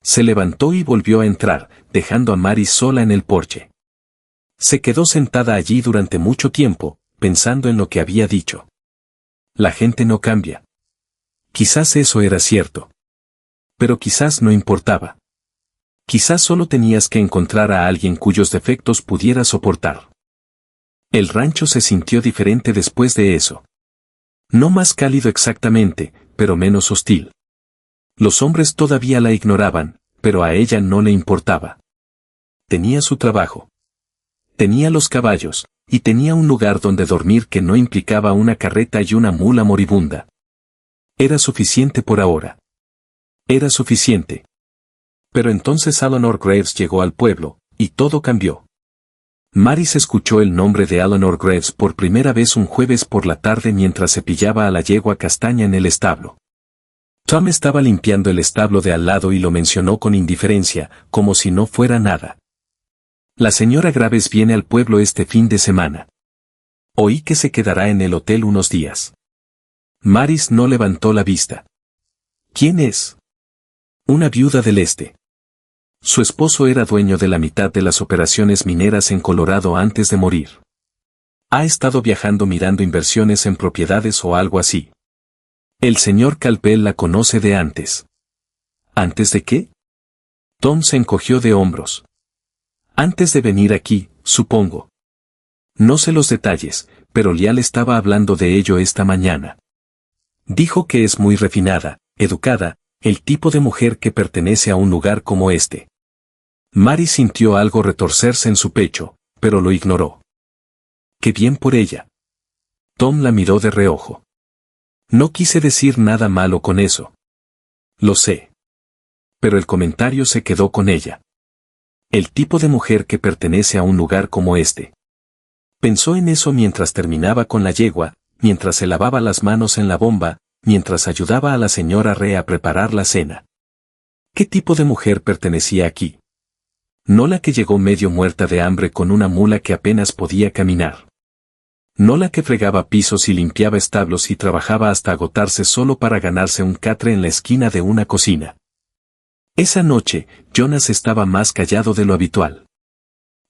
Se levantó y volvió a entrar, dejando a Maris sola en el porche. Se quedó sentada allí durante mucho tiempo, pensando en lo que había dicho. La gente no cambia. Quizás eso era cierto. Pero quizás no importaba. Quizás solo tenías que encontrar a alguien cuyos defectos pudieras soportar. El rancho se sintió diferente después de eso. No más cálido exactamente, pero menos hostil. Los hombres todavía la ignoraban, pero a ella no le importaba. Tenía su trabajo. Tenía los caballos, y tenía un lugar donde dormir que no implicaba una carreta y una mula moribunda. Era suficiente por ahora. Era suficiente. Pero entonces Eleanor Graves llegó al pueblo, y todo cambió. Maris escuchó el nombre de Eleanor Graves por primera vez un jueves por la tarde mientras cepillaba a la yegua castaña en el establo. Tom estaba limpiando el establo de al lado y lo mencionó con indiferencia, como si no fuera nada. La señora Graves viene al pueblo este fin de semana. Oí que se quedará en el hotel unos días. Maris no levantó la vista. ¿Quién es? Una viuda del este. Su esposo era dueño de la mitad de las operaciones mineras en Colorado antes de morir. Ha estado viajando mirando inversiones en propiedades o algo así. El señor Calpel la conoce de antes. ¿Antes de qué? Tom se encogió de hombros. Antes de venir aquí, supongo. No sé los detalles, pero Lial estaba hablando de ello esta mañana. Dijo que es muy refinada, educada, el tipo de mujer que pertenece a un lugar como este. Maris sintió algo retorcerse en su pecho, pero lo ignoró. ¡Qué bien por ella! Tom la miró de reojo. No quise decir nada malo con eso. Lo sé. Pero el comentario se quedó con ella. El tipo de mujer que pertenece a un lugar como este. Pensó en eso mientras terminaba con la yegua, mientras se lavaba las manos en la bomba, mientras ayudaba a la señora Rhea a preparar la cena. ¿Qué tipo de mujer pertenecía aquí? No la que llegó medio muerta de hambre con una mula que apenas podía caminar. No la que fregaba pisos y limpiaba establos y trabajaba hasta agotarse solo para ganarse un catre en la esquina de una cocina. Esa noche, Jonas estaba más callado de lo habitual.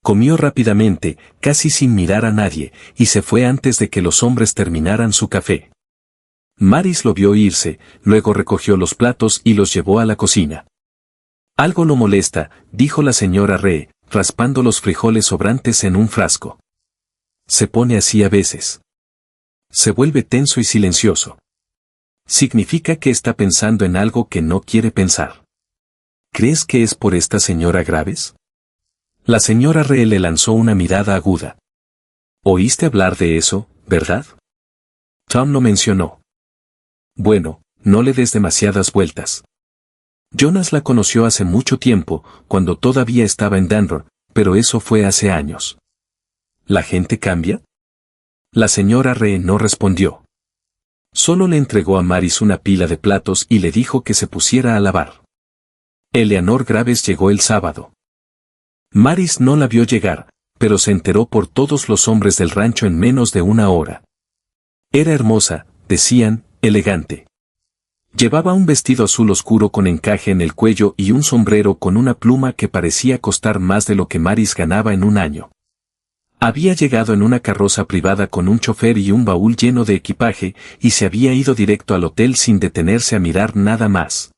Comió rápidamente, casi sin mirar a nadie, y se fue antes de que los hombres terminaran su café. Maris lo vio irse, luego recogió los platos y los llevó a la cocina. Algo lo molesta, dijo la señora Rhea, raspando los frijoles sobrantes en un frasco. Se pone así a veces. Se vuelve tenso y silencioso. Significa que está pensando en algo que no quiere pensar. ¿Crees que es por esta señora Graves? La señora Rhea le lanzó una mirada aguda. ¿Oíste hablar de eso, verdad? Tom lo mencionó. Bueno, no le des demasiadas vueltas. Jonas la conoció hace mucho tiempo, cuando todavía estaba en Denver, pero eso fue hace años. ¿La gente cambia? La señora Rhea no respondió. Solo le entregó a Maris una pila de platos y le dijo que se pusiera a lavar. Eleanor Graves llegó el sábado. Maris no la vio llegar, pero se enteró por todos los hombres del rancho en menos de una hora. Era hermosa, decían, elegante. Llevaba un vestido azul oscuro con encaje en el cuello y un sombrero con una pluma que parecía costar más de lo que Maris ganaba en un año. Había llegado en una carroza privada con un chofer y un baúl lleno de equipaje, y se había ido directo al hotel sin detenerse a mirar nada más.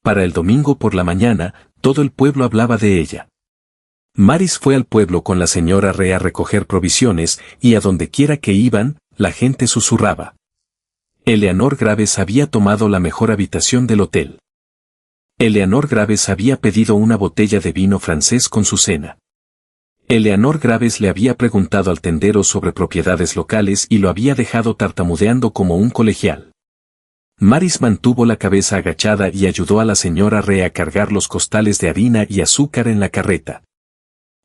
Para el domingo por la mañana, todo el pueblo hablaba de ella. Maris fue al pueblo con la señora Rhea a recoger provisiones, y a donde quiera que iban, la gente susurraba. Eleanor Graves había tomado la mejor habitación del hotel. Eleanor Graves había pedido una botella de vino francés con su cena. Eleanor Graves le había preguntado al tendero sobre propiedades locales y lo había dejado tartamudeando como un colegial. Maris mantuvo la cabeza agachada y ayudó a la señora Rhea a cargar los costales de harina y azúcar en la carreta.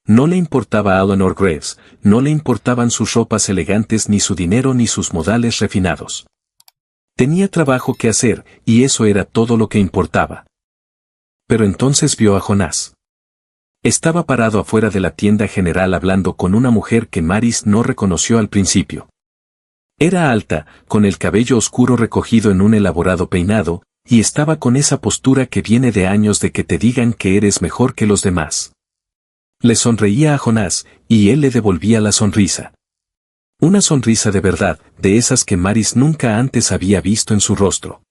No le importaba a Eleanor Graves, no le importaban sus ropas elegantes ni su dinero ni sus modales refinados. Tenía trabajo que hacer, y eso era todo lo que importaba. Pero entonces vio a Jonás. Estaba parado afuera de la tienda general hablando con una mujer que Maris no reconoció al principio. Era alta, con el cabello oscuro recogido en un elaborado peinado, y estaba con esa postura que viene de años de que te digan que eres mejor que los demás. Le sonreía a Jonás, y él le devolvía la sonrisa. Una sonrisa de verdad, de esas que Maris nunca antes había visto en su rostro.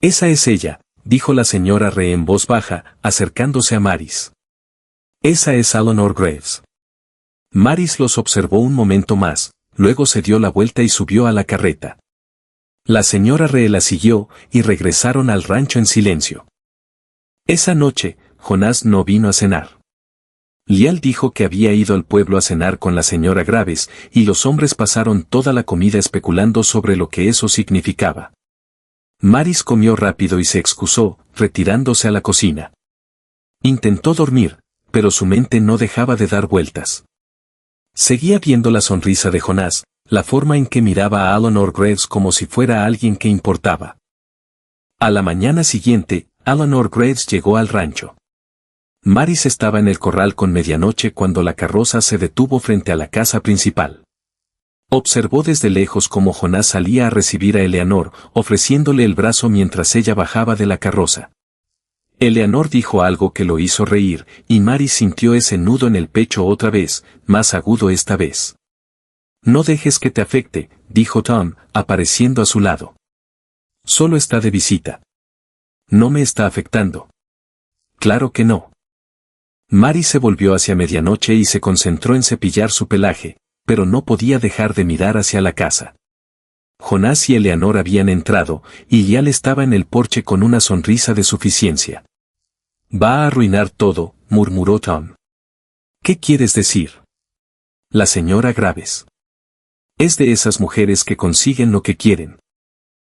Esa es ella, dijo la señora Rhea en voz baja, acercándose a Maris. Esa es Eleanor Graves. Maris los observó un momento más, luego se dio la vuelta y subió a la carreta. La señora Rhea la siguió, y regresaron al rancho en silencio. Esa noche, Jonás no vino a cenar. Lial dijo que había ido al pueblo a cenar con la señora Graves, y los hombres pasaron toda la comida especulando sobre lo que eso significaba. Maris comió rápido y se excusó, retirándose a la cocina. Intentó dormir, pero su mente no dejaba de dar vueltas. Seguía viendo la sonrisa de Jonás, la forma en que miraba a Eleanor Graves como si fuera alguien que importaba. A la mañana siguiente, Eleanor Graves llegó al rancho. Maris estaba en el corral con medianoche cuando la carroza se detuvo frente a la casa principal. Observó desde lejos cómo Jonás salía a recibir a Eleanor, ofreciéndole el brazo mientras ella bajaba de la carroza. Eleanor dijo algo que lo hizo reír, y Maris sintió ese nudo en el pecho otra vez, más agudo esta vez. No dejes que te afecte, dijo Tom, apareciendo a su lado. Solo está de visita. No me está afectando. Claro que no. Maris se volvió hacia medianoche y se concentró en cepillar su pelaje, pero no podía dejar de mirar hacia la casa. Jonás y Eleanor habían entrado, y Lial estaba en el porche con una sonrisa de suficiencia. Va a arruinar todo, murmuró Tom. ¿Qué quieres decir? La señora Graves. Es de esas mujeres que consiguen lo que quieren.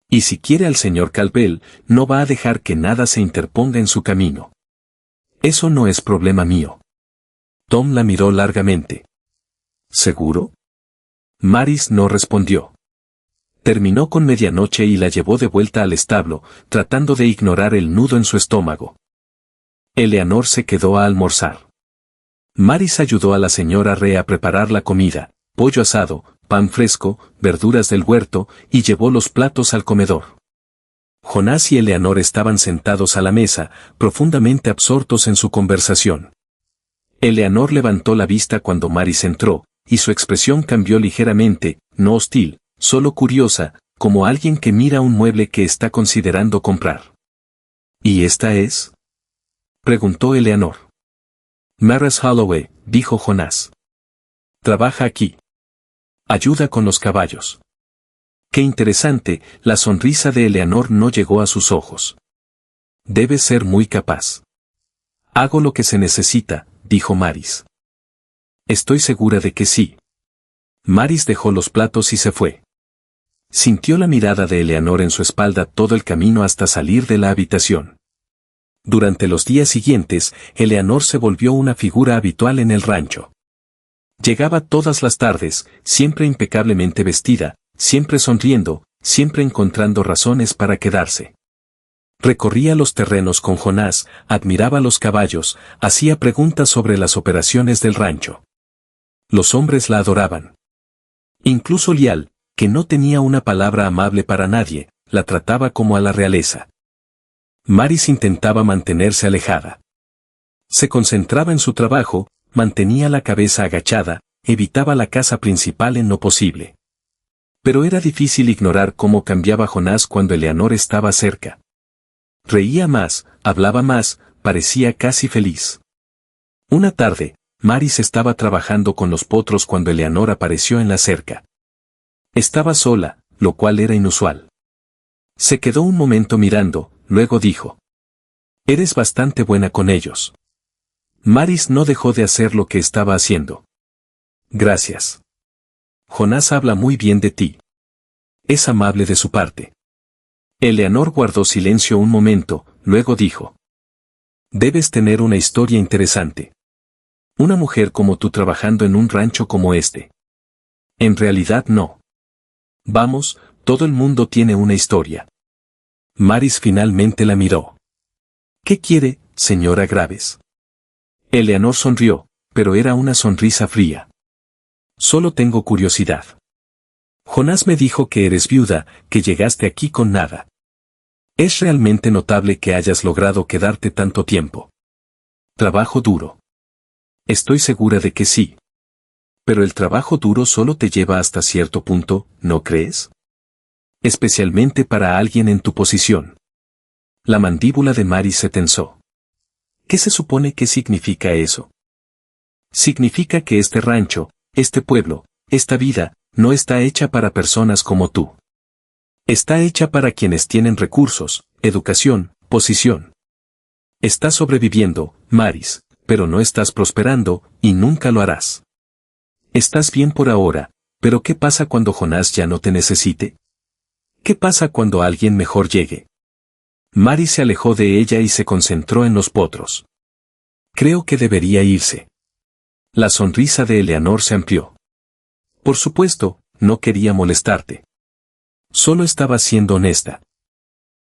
Y si quiere al señor Calvel, no va a dejar que nada se interponga en su camino. Eso no es problema mío. Tom la miró largamente. ¿Seguro? Maris no respondió. Terminó con medianoche y la llevó de vuelta al establo, tratando de ignorar el nudo en su estómago. Eleanor se quedó a almorzar. Maris ayudó a la señora Rhea a preparar la comida, pollo asado, pan fresco, verduras del huerto, y llevó los platos al comedor. Jonás y Eleanor estaban sentados a la mesa, profundamente absortos en su conversación. Eleanor levantó la vista cuando Maris entró, y su expresión cambió ligeramente, no hostil, solo curiosa, como alguien que mira un mueble que está considerando comprar. ¿Y esta es? Preguntó Eleanor. Maris Holloway, dijo Jonás. Trabaja aquí. Ayuda con los caballos. Qué interesante, la sonrisa de Eleanor no llegó a sus ojos. Debe ser muy capaz. Hago lo que se necesita, dijo Maris. Estoy segura de que sí. Maris dejó los platos y se fue. Sintió la mirada de Eleanor en su espalda todo el camino hasta salir de la habitación. Durante los días siguientes, Eleanor se volvió una figura habitual en el rancho. Llegaba todas las tardes, siempre impecablemente vestida, siempre sonriendo, siempre encontrando razones para quedarse. Recorría los terrenos con Jonás, admiraba los caballos, hacía preguntas sobre las operaciones del rancho. Los hombres la adoraban. Incluso Lial, que no tenía una palabra amable para nadie, la trataba como a la realeza. Maris intentaba mantenerse alejada. Se concentraba en su trabajo, mantenía la cabeza agachada, evitaba la casa principal en lo posible. Pero era difícil ignorar cómo cambiaba Jonás cuando Eleanor estaba cerca. Reía más, hablaba más, parecía casi feliz. Una tarde, Maris estaba trabajando con los potros cuando Eleanor apareció en la cerca. Estaba sola, lo cual era inusual. Se quedó un momento mirando, luego dijo: «Eres bastante buena con ellos». Maris no dejó de hacer lo que estaba haciendo. «Gracias. Jonás habla muy bien de ti. Es amable de su parte». Eleanor guardó silencio un momento, luego dijo: «Debes tener una historia interesante. Una mujer como tú trabajando en un rancho como este». «En realidad no. Vamos, todo el mundo tiene una historia». Maris finalmente la miró. «¿Qué quiere, señora Graves?» Eleanor sonrió, pero era una sonrisa fría. «Solo tengo curiosidad. Jonás me dijo que eres viuda, que llegaste aquí con nada. Es realmente notable que hayas logrado quedarte tanto tiempo. Trabajo duro». «Estoy segura de que sí. Pero el trabajo duro solo te lleva hasta cierto punto, ¿no crees? Especialmente para alguien en tu posición». La mandíbula de Maris se tensó. ¿Qué se supone que significa eso? Significa que este rancho, este pueblo, esta vida, no está hecha para personas como tú. Está hecha para quienes tienen recursos, educación, posición. Estás sobreviviendo, Maris, pero no estás prosperando, y nunca lo harás. Estás bien por ahora, pero ¿qué pasa cuando Jonás ya no te necesite? ¿Qué pasa cuando alguien mejor llegue? Maris se alejó de ella y se concentró en los potros. «Creo que debería irse». La sonrisa de Eleanor se amplió. «Por supuesto, no quería molestarte. Solo estaba siendo honesta».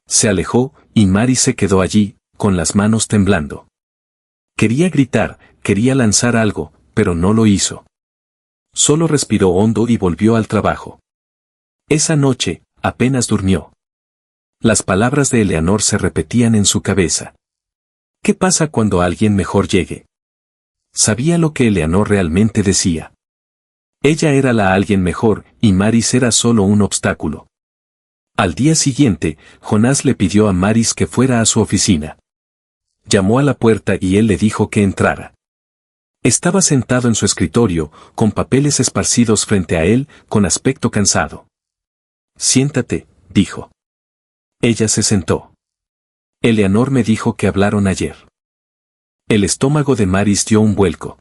Se alejó, y Maris se quedó allí, con las manos temblando. Quería gritar, quería lanzar algo, pero no lo hizo. Solo respiró hondo y volvió al trabajo. Esa noche, apenas durmió. Las palabras de Eleanor se repetían en su cabeza. ¿Qué pasa cuando alguien mejor llegue? Sabía lo que Eleanor realmente decía. Ella era la alguien mejor, y Maris era solo un obstáculo. Al día siguiente, Jonás le pidió a Maris que fuera a su oficina. Llamó a la puerta y él le dijo que entrara. Estaba sentado en su escritorio, con papeles esparcidos frente a él, con aspecto cansado. «Siéntate», dijo. Ella se sentó. «Eleanor me dijo que hablaron ayer». El estómago de Maris dio un vuelco.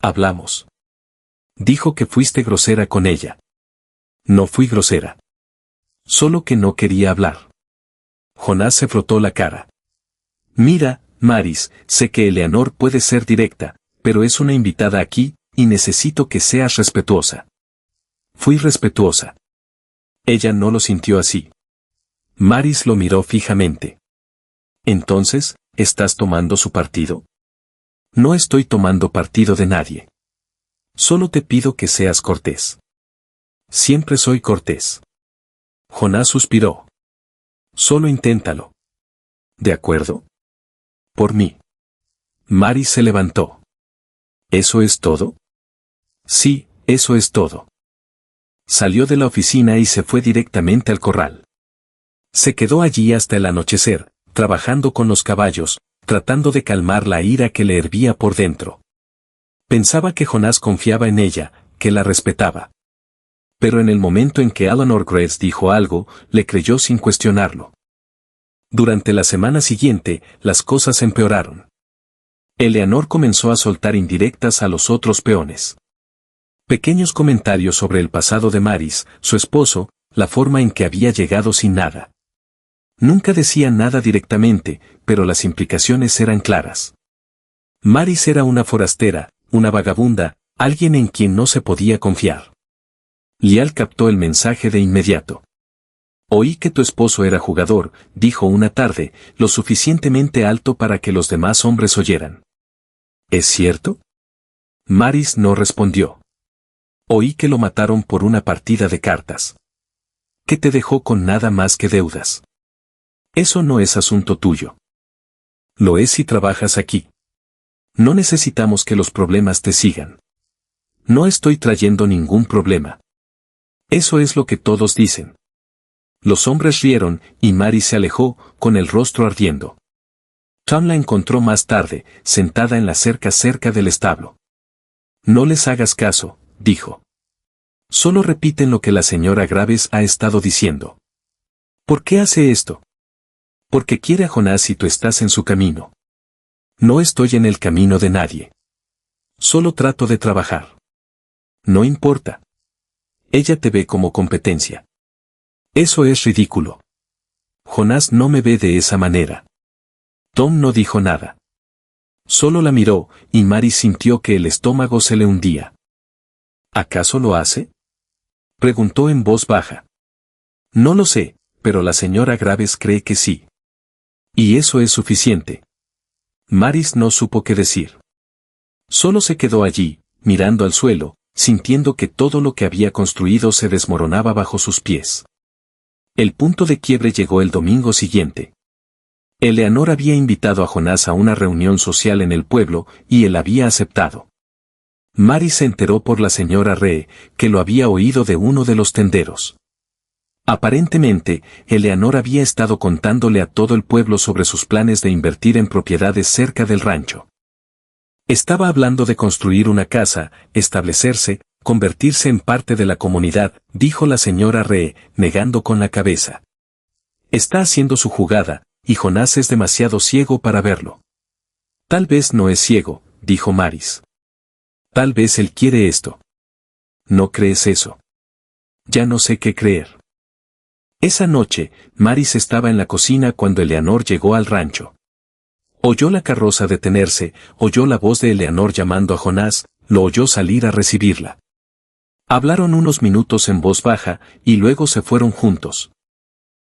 «Hablamos». «Dijo que fuiste grosera con ella». «No fui grosera. Solo que no quería hablar». Jonás se frotó la cara. «Mira, Maris, sé que Eleanor puede ser directa, pero es una invitada aquí, y necesito que seas respetuosa». «Fui respetuosa». Ella no lo sintió así. Maris lo miró fijamente. «Entonces, ¿estás tomando su partido?» «No estoy tomando partido de nadie. Solo te pido que seas cortés». «Siempre soy cortés». Jonás suspiró. «Solo inténtalo». «¿De acuerdo?» «Por mí». Maris se levantó. «¿Eso es todo?» «Sí, eso es todo». Salió de la oficina y se fue directamente al corral. Se quedó allí hasta el anochecer, trabajando con los caballos, tratando de calmar la ira que le hervía por dentro. Pensaba que Jonás confiaba en ella, que la respetaba. Pero en el momento en que Eleanor Graves dijo algo, le creyó sin cuestionarlo. Durante la semana siguiente, las cosas empeoraron. Eleanor comenzó a soltar indirectas a los otros peones. Pequeños comentarios sobre el pasado de Maris, su esposo, la forma en que había llegado sin nada. Nunca decía nada directamente, pero las implicaciones eran claras. Maris era una forastera, una vagabunda, alguien en quien no se podía confiar. Lial captó el mensaje de inmediato. «Oí que tu esposo era jugador», dijo una tarde, lo suficientemente alto para que los demás hombres oyeran. «¿Es cierto?» Maris no respondió. «Oí que lo mataron por una partida de cartas». que te dejó con nada más que deudas. Eso no es asunto tuyo. Lo es si trabajas aquí. No necesitamos que los problemas te sigan. No estoy trayendo ningún problema. Eso es lo que todos dicen. Los hombres rieron y Mary se alejó, con el rostro ardiendo. Tom la encontró más tarde, sentada en la cerca cerca del establo. No les hagas caso, dijo. Solo repiten lo que la señora Graves ha estado diciendo. ¿Por qué hace esto? Porque quiere a Jonás y tú estás en su camino. No estoy en el camino de nadie. Solo trato de trabajar. No importa. Ella te ve como competencia. Eso es ridículo. Jonás no me ve de esa manera. Tom no dijo nada. Solo la miró, y Mary sintió que el estómago se le hundía. ¿Acaso lo hace? Preguntó en voz baja. No lo sé, pero la señora Graves cree que sí. Y eso es suficiente. Maris no supo qué decir. Solo se quedó allí, mirando al suelo, sintiendo que todo lo que había construido se desmoronaba bajo sus pies. El punto de quiebre llegó el domingo siguiente. Eleanor había invitado a Jonás a una reunión social en el pueblo, y él había aceptado. Mary se enteró por la señora Ree, que lo había oído de uno de los tenderos. Aparentemente, Eleanor había estado contándole a todo el pueblo sobre sus planes de invertir en propiedades cerca del rancho. Estaba hablando de construir una casa, establecerse, convertirse en parte de la comunidad, dijo la señora Ree, negando con la cabeza. Está haciendo su jugada, y Jonás es demasiado ciego para verlo. Tal vez no es ciego, dijo Maris. Tal vez él quiere esto. ¿No crees eso? Ya no sé qué creer. Esa noche, Maris estaba en la cocina cuando Eleanor llegó al rancho. Oyó la carroza detenerse, oyó la voz de Eleanor llamando a Jonás, lo oyó salir a recibirla. Hablaron unos minutos en voz baja, y luego se fueron juntos.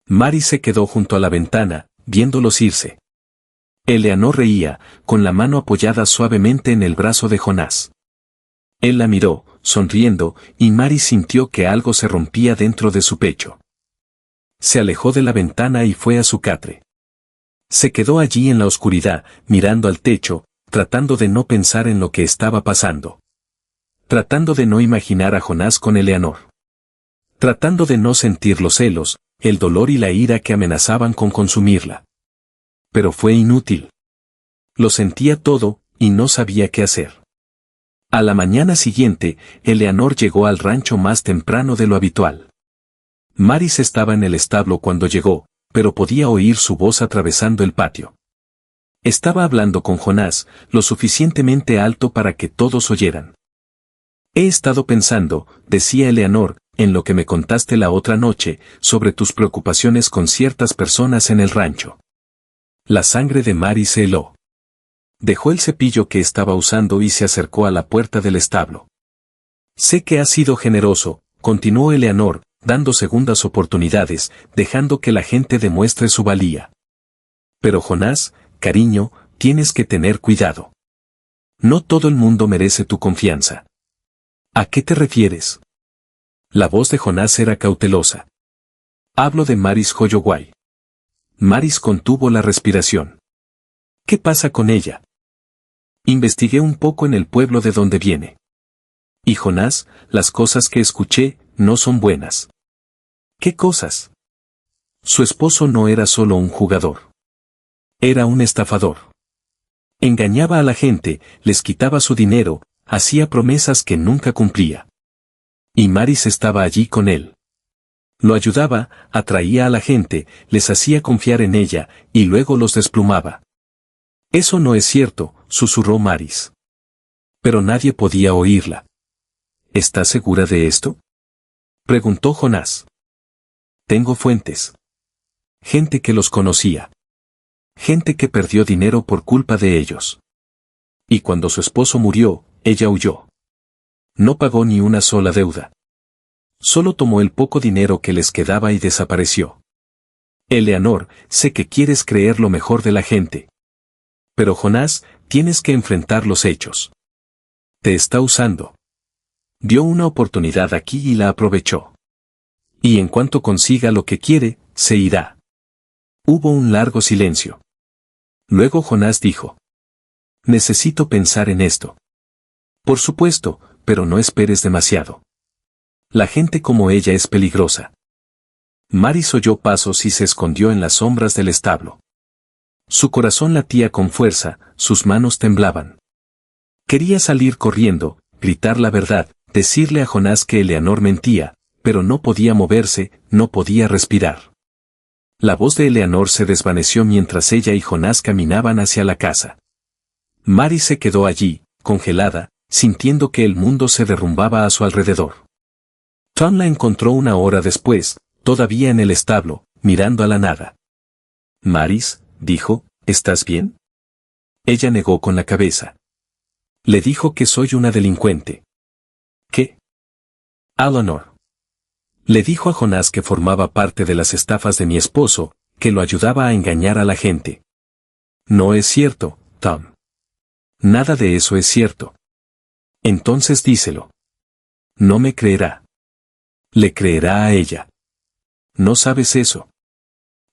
Maris se quedó junto a la ventana, viéndolos irse. Eleanor reía, con la mano apoyada suavemente en el brazo de Jonás. Él la miró, sonriendo, y Maris sintió que algo se rompía dentro de su pecho. Se alejó de la ventana y fue a su catre. Se quedó allí en la oscuridad, mirando al techo, tratando de no pensar en lo que estaba pasando. Tratando de no imaginar a Jonás con Eleanor. Tratando de no sentir los celos, el dolor y la ira que amenazaban con consumirla. Pero fue inútil. Lo sentía todo, y no sabía qué hacer. A la mañana siguiente, Eleanor llegó al rancho más temprano de lo habitual. Maris estaba en el establo cuando llegó, pero podía oír su voz atravesando el patio. Estaba hablando con Jonás, lo suficientemente alto para que todos oyeran. He estado pensando, decía Eleanor, en lo que me contaste la otra noche, sobre tus preocupaciones con ciertas personas en el rancho. La sangre de Maris se heló. Dejó el cepillo que estaba usando y se acercó a la puerta del establo. Sé que has sido generoso, continuó Eleanor, dando segundas oportunidades, dejando que la gente demuestre su valía. Pero Jonás, cariño, tienes que tener cuidado. No todo el mundo merece tu confianza. ¿A qué te refieres? La voz de Jonás era cautelosa. Hablo de Maris Holloway. Maris contuvo la respiración. ¿Qué pasa con ella? Investigué un poco en el pueblo de donde viene. Y Jonás, las cosas que escuché, no son buenas. ¿Qué cosas? Su esposo no era solo un jugador. Era un estafador. Engañaba a la gente, les quitaba su dinero, hacía promesas que nunca cumplía. Y Maris estaba allí con él. Lo ayudaba, atraía a la gente, les hacía confiar en ella, y luego los desplumaba. Eso no es cierto, susurró Maris. Pero nadie podía oírla. ¿Estás segura de esto? Preguntó Jonás. Tengo fuentes. Gente que los conocía. Gente que perdió dinero por culpa de ellos. Y cuando su esposo murió, ella huyó. No pagó ni una sola deuda. Solo tomó el poco dinero que les quedaba y desapareció. Eleanor, sé que quieres creer lo mejor de la gente. Pero Jonás, tienes que enfrentar los hechos. Te está usando. Dio una oportunidad aquí y la aprovechó. Y en cuanto consiga lo que quiere, se irá. Hubo un largo silencio. Luego Jonás dijo: necesito pensar en esto. Por supuesto, pero no esperes demasiado. La gente como ella es peligrosa. Maris oyó pasos y se escondió en las sombras del establo. Su corazón latía con fuerza, sus manos temblaban. Quería salir corriendo, gritar la verdad, decirle a Jonás que Eleanor mentía, pero no podía moverse, no podía respirar. La voz de Eleanor se desvaneció mientras ella y Jonás caminaban hacia la casa. Maris se quedó allí, congelada, sintiendo que el mundo se derrumbaba a su alrededor. Tom la encontró una hora después, todavía en el establo, mirando a la nada. Maris, dijo, ¿estás bien? Ella negó con la cabeza. Le dijo que soy una delincuente. ¿Qué? Eleanor. Le dijo a Jonás que formaba parte de las estafas de mi esposo, que lo ayudaba a engañar a la gente. No es cierto, Tom. Nada de eso es cierto. Entonces díselo. No me creerá. Le creerá a ella. No sabes eso.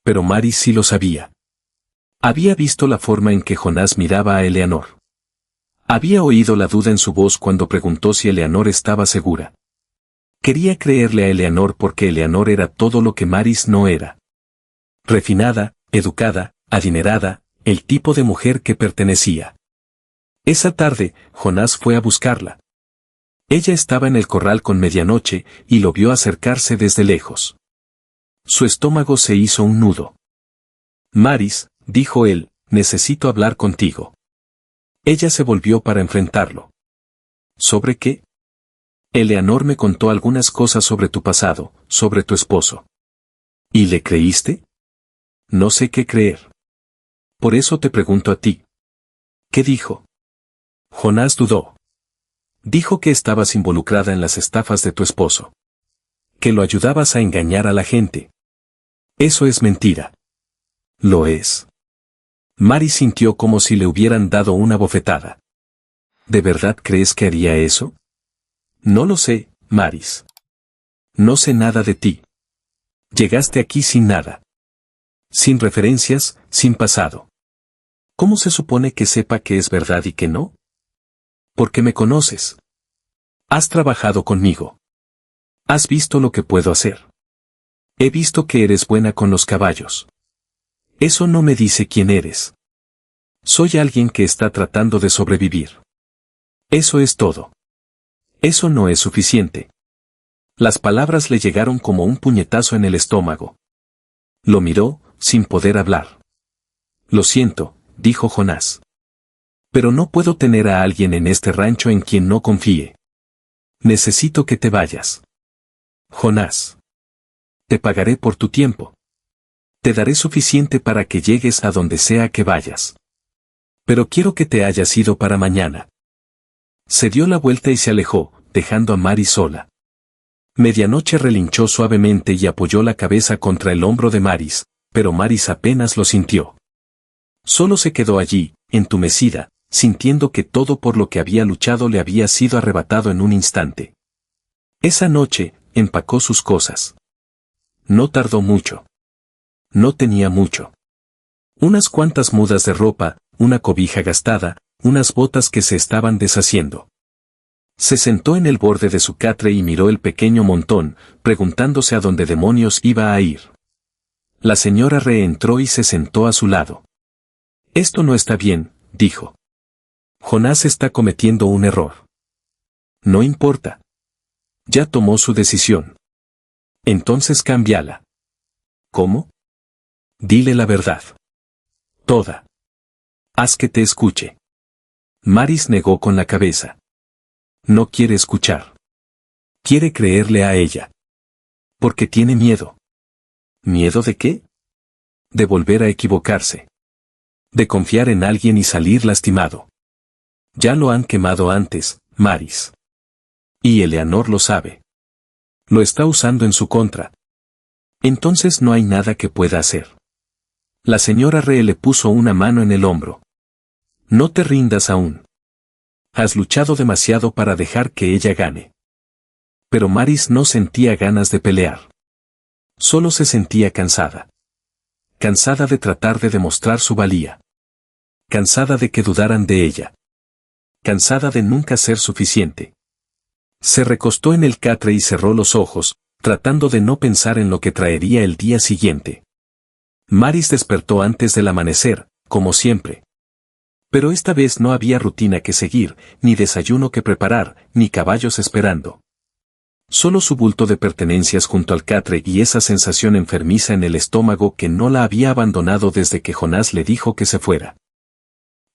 Pero Maris sí lo sabía. Había visto la forma en que Jonás miraba a Eleanor. Había oído la duda en su voz cuando preguntó si Eleanor estaba segura. Quería creerle a Eleanor porque Eleanor era todo lo que Maris no era. Refinada, educada, adinerada, el tipo de mujer que pertenecía. Esa tarde, Jonás fue a buscarla. Ella estaba en el corral con medianoche y lo vio acercarse desde lejos. Su estómago se hizo un nudo. Maris, dijo él, necesito hablar contigo. Ella se volvió para enfrentarlo. ¿Sobre qué? Eleanor me contó algunas cosas sobre tu pasado, sobre tu esposo. ¿Y le creíste? No sé qué creer. Por eso te pregunto a ti. ¿Qué dijo? Jonás dudó. Dijo que estabas involucrada en las estafas de tu esposo. Que lo ayudabas a engañar a la gente. Eso es mentira. Lo es. Maris sintió como si le hubieran dado una bofetada. ¿De verdad crees que haría eso? No lo sé, Maris. No sé nada de ti. Llegaste aquí sin nada. Sin referencias, sin pasado. ¿Cómo se supone que sepa que es verdad y que no? Porque me conoces. Has trabajado conmigo. Has visto lo que puedo hacer. He visto que eres buena con los caballos. Eso no me dice quién eres. Soy alguien que está tratando de sobrevivir. Eso es todo. Eso no es suficiente. Las palabras le llegaron como un puñetazo en el estómago. Lo miró, sin poder hablar. Lo siento, dijo Jonás. Pero no puedo tener a alguien en este rancho en quien no confíe. Necesito que te vayas. Jonás. Te pagaré por tu tiempo. Te daré suficiente para que llegues a donde sea que vayas. Pero quiero que te hayas ido para mañana. Se dio la vuelta y se alejó, dejando a Maris sola. Medianoche relinchó suavemente y apoyó la cabeza contra el hombro de Maris, pero Maris apenas lo sintió. Solo se quedó allí, entumecida, sintiendo que todo por lo que había luchado le había sido arrebatado en un instante. Esa noche, empacó sus cosas. No tardó mucho. No tenía mucho. Unas cuantas mudas de ropa, una cobija gastada, unas botas que se estaban deshaciendo. Se sentó en el borde de su catre y miró el pequeño montón, preguntándose a dónde demonios iba a ir. La señora reentró y se sentó a su lado. Esto no está bien, dijo. Jonás está cometiendo un error. No importa. Ya tomó su decisión. Entonces cámbiala. ¿Cómo? Dile la verdad. Toda. Haz que te escuche. Maris negó con la cabeza. No quiere escuchar. Quiere creerle a ella. Porque tiene miedo. ¿Miedo de qué? De volver a equivocarse. De confiar en alguien y salir lastimado. Ya lo han quemado antes, Maris. Y Eleanor lo sabe. Lo está usando en su contra. Entonces no hay nada que pueda hacer. La señora Ree le puso una mano en el hombro. No te rindas aún. Has luchado demasiado para dejar que ella gane. Pero Maris no sentía ganas de pelear. Solo se sentía cansada. Cansada de tratar de demostrar su valía. Cansada de que dudaran de ella. Cansada de nunca ser suficiente. Se recostó en el catre y cerró los ojos, tratando de no pensar en lo que traería el día siguiente. Maris despertó antes del amanecer, como siempre. Pero esta vez no había rutina que seguir, ni desayuno que preparar, ni caballos esperando. Solo su bulto de pertenencias junto al catre y esa sensación enfermiza en el estómago que no la había abandonado desde que Jonás le dijo que se fuera.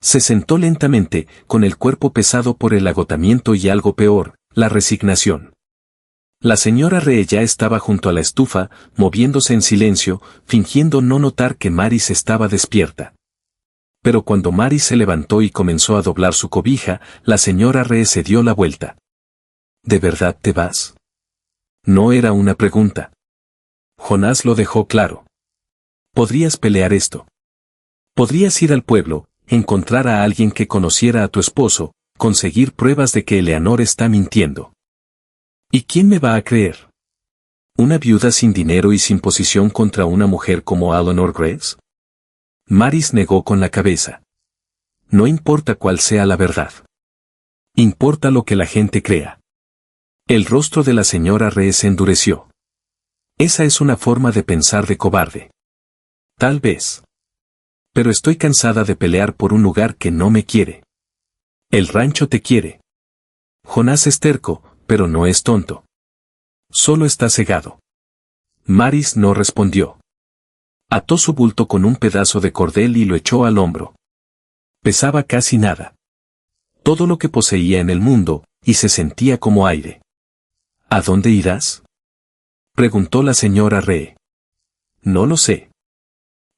Se sentó lentamente, con el cuerpo pesado por el agotamiento y algo peor, la resignación. La señora Ree ya estaba junto a la estufa, moviéndose en silencio, fingiendo no notar que Maris estaba despierta. Pero cuando Maris se levantó y comenzó a doblar su cobija, la señora Ree se dio la vuelta. ¿De verdad te vas? No era una pregunta. Jonás lo dejó claro. Podrías pelear esto. Podrías ir al pueblo, encontrar a alguien que conociera a tu esposo, conseguir pruebas de que Eleanor está mintiendo. ¿Y quién me va a creer? ¿Una viuda sin dinero y sin posición contra una mujer como Eleanor Graves? Maris negó con la cabeza. No importa cuál sea la verdad. Importa lo que la gente crea. El rostro de la señora Ree se endureció. Esa es una forma de pensar de cobarde. Tal vez. Pero estoy cansada de pelear por un lugar que no me quiere. El rancho te quiere. Jonás es terco, pero no es tonto. Solo está cegado. Maris no respondió. Ató su bulto con un pedazo de cordel y lo echó al hombro. Pesaba casi nada. Todo lo que poseía en el mundo, y se sentía como aire. ¿A dónde irás? Preguntó la señora Ree. No lo sé.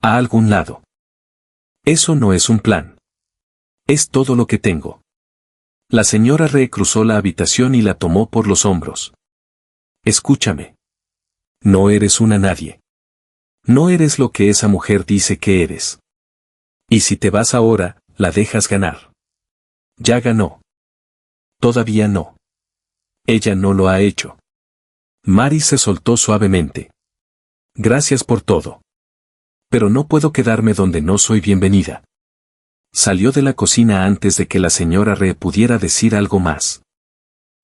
A algún lado. Eso no es un plan. Es todo lo que tengo. La señora Ree cruzó la habitación y la tomó por los hombros. Escúchame. No eres una nadie. No eres lo que esa mujer dice que eres. Y si te vas ahora, la dejas ganar. Ya ganó. Todavía no. Ella no lo ha hecho. Maris se soltó suavemente. Gracias por todo. Pero no puedo quedarme donde no soy bienvenida. Salió de la cocina antes de que la señora Ree pudiera decir algo más.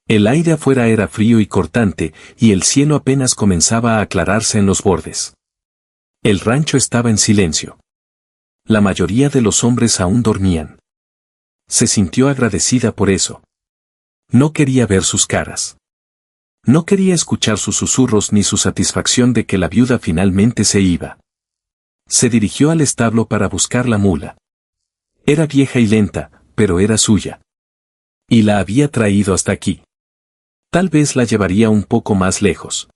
El aire afuera era frío y cortante, y el cielo apenas comenzaba a aclararse en los bordes. El rancho estaba en silencio. La mayoría de los hombres aún dormían. Se sintió agradecida por eso. No quería ver sus caras. No quería escuchar sus susurros ni su satisfacción de que la viuda finalmente se iba. Se dirigió al establo para buscar la mula. Era vieja y lenta, pero era suya. Y la había traído hasta aquí. Tal vez la llevaría un poco más lejos.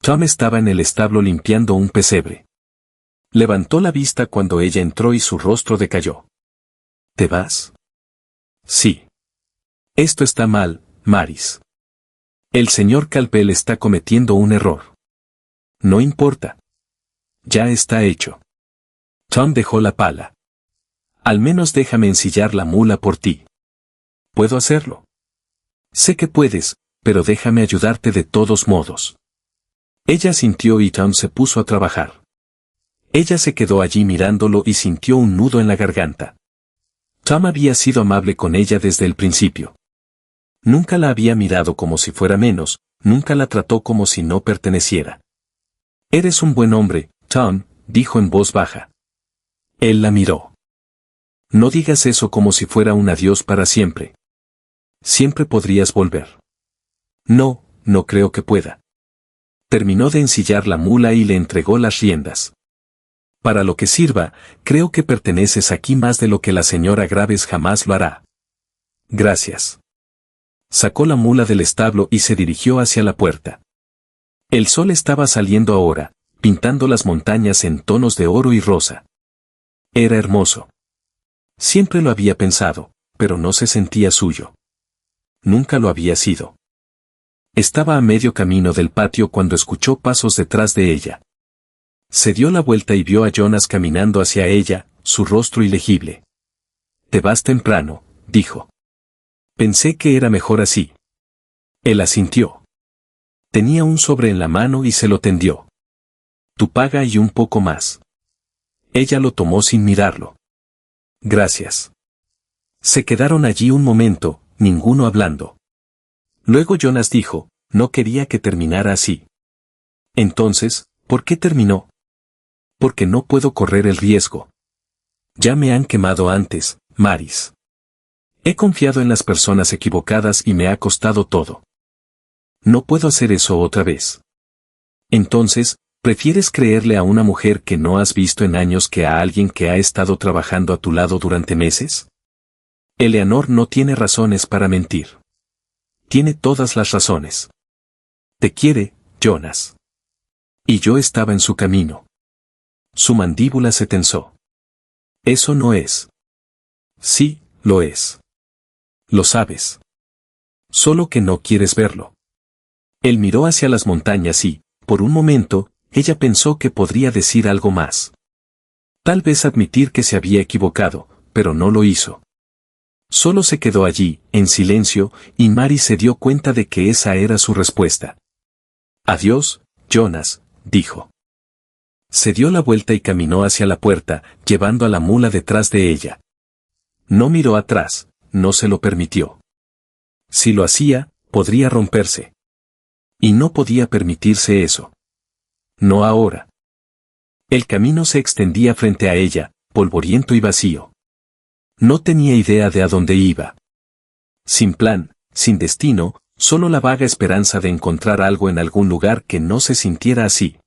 Tom estaba en el establo limpiando un pesebre. Levantó la vista cuando ella entró y su rostro decayó. ¿Te vas? Sí. Esto está mal, Maris. El señor Calpel está cometiendo un error. No importa. Ya está hecho. Tom dejó la pala. Al menos déjame ensillar la mula por ti. ¿Puedo hacerlo? Sé que puedes, pero déjame ayudarte de todos modos. Ella sintió y Tom se puso a trabajar. Ella se quedó allí mirándolo y sintió un nudo en la garganta. Tom había sido amable con ella desde el principio. Nunca la había mirado como si fuera menos, nunca la trató como si no perteneciera. Eres un buen hombre, Tom, dijo en voz baja. Él la miró. No digas eso como si fuera un adiós para siempre. Siempre podrías volver. No, no creo que pueda. Terminó de ensillar la mula y le entregó las riendas. Para lo que sirva, creo que perteneces aquí más de lo que la señora Graves jamás lo hará. Gracias. Sacó la mula del establo y se dirigió hacia la puerta. El sol estaba saliendo ahora, pintando las montañas en tonos de oro y rosa. Era hermoso. Siempre lo había pensado, pero no se sentía suyo. Nunca lo había sido. Estaba a medio camino del patio cuando escuchó pasos detrás de ella. Se dio la vuelta y vio a Jonas caminando hacia ella, su rostro ilegible. «Te vas temprano», dijo. «Pensé que era mejor así». Él asintió. Tenía un sobre en la mano y se lo tendió. Tu paga y un poco más. Ella lo tomó sin mirarlo. Gracias. Se quedaron allí un momento, ninguno hablando. Luego Jonas dijo, no quería que terminara así. Entonces, ¿por qué terminó? Porque no puedo correr el riesgo. Ya me han quemado antes, Maris. He confiado en las personas equivocadas y me ha costado todo. No puedo hacer eso otra vez. Entonces, ¿prefieres creerle a una mujer que no has visto en años que a alguien que ha estado trabajando a tu lado durante meses? Eleanor no tiene razones para mentir. Tiene todas las razones. Te quiere, Jonas. Y yo estaba en su camino. Su mandíbula se tensó. Eso no es. Sí, lo es. Lo sabes. Solo que no quieres verlo. Él miró hacia las montañas y, por un momento, ella pensó que podría decir algo más. Tal vez admitir que se había equivocado, pero no lo hizo. Solo se quedó allí, en silencio, y Mary se dio cuenta de que esa era su respuesta. Adiós, Jonas, dijo. Se dio la vuelta y caminó hacia la puerta, llevando a la mula detrás de ella. No miró atrás, no se lo permitió. Si lo hacía, podría romperse. Y no podía permitirse eso. No ahora. El camino se extendía frente a ella, polvoriento y vacío. No tenía idea de a dónde iba. Sin plan, sin destino, solo la vaga esperanza de encontrar algo en algún lugar que no se sintiera así.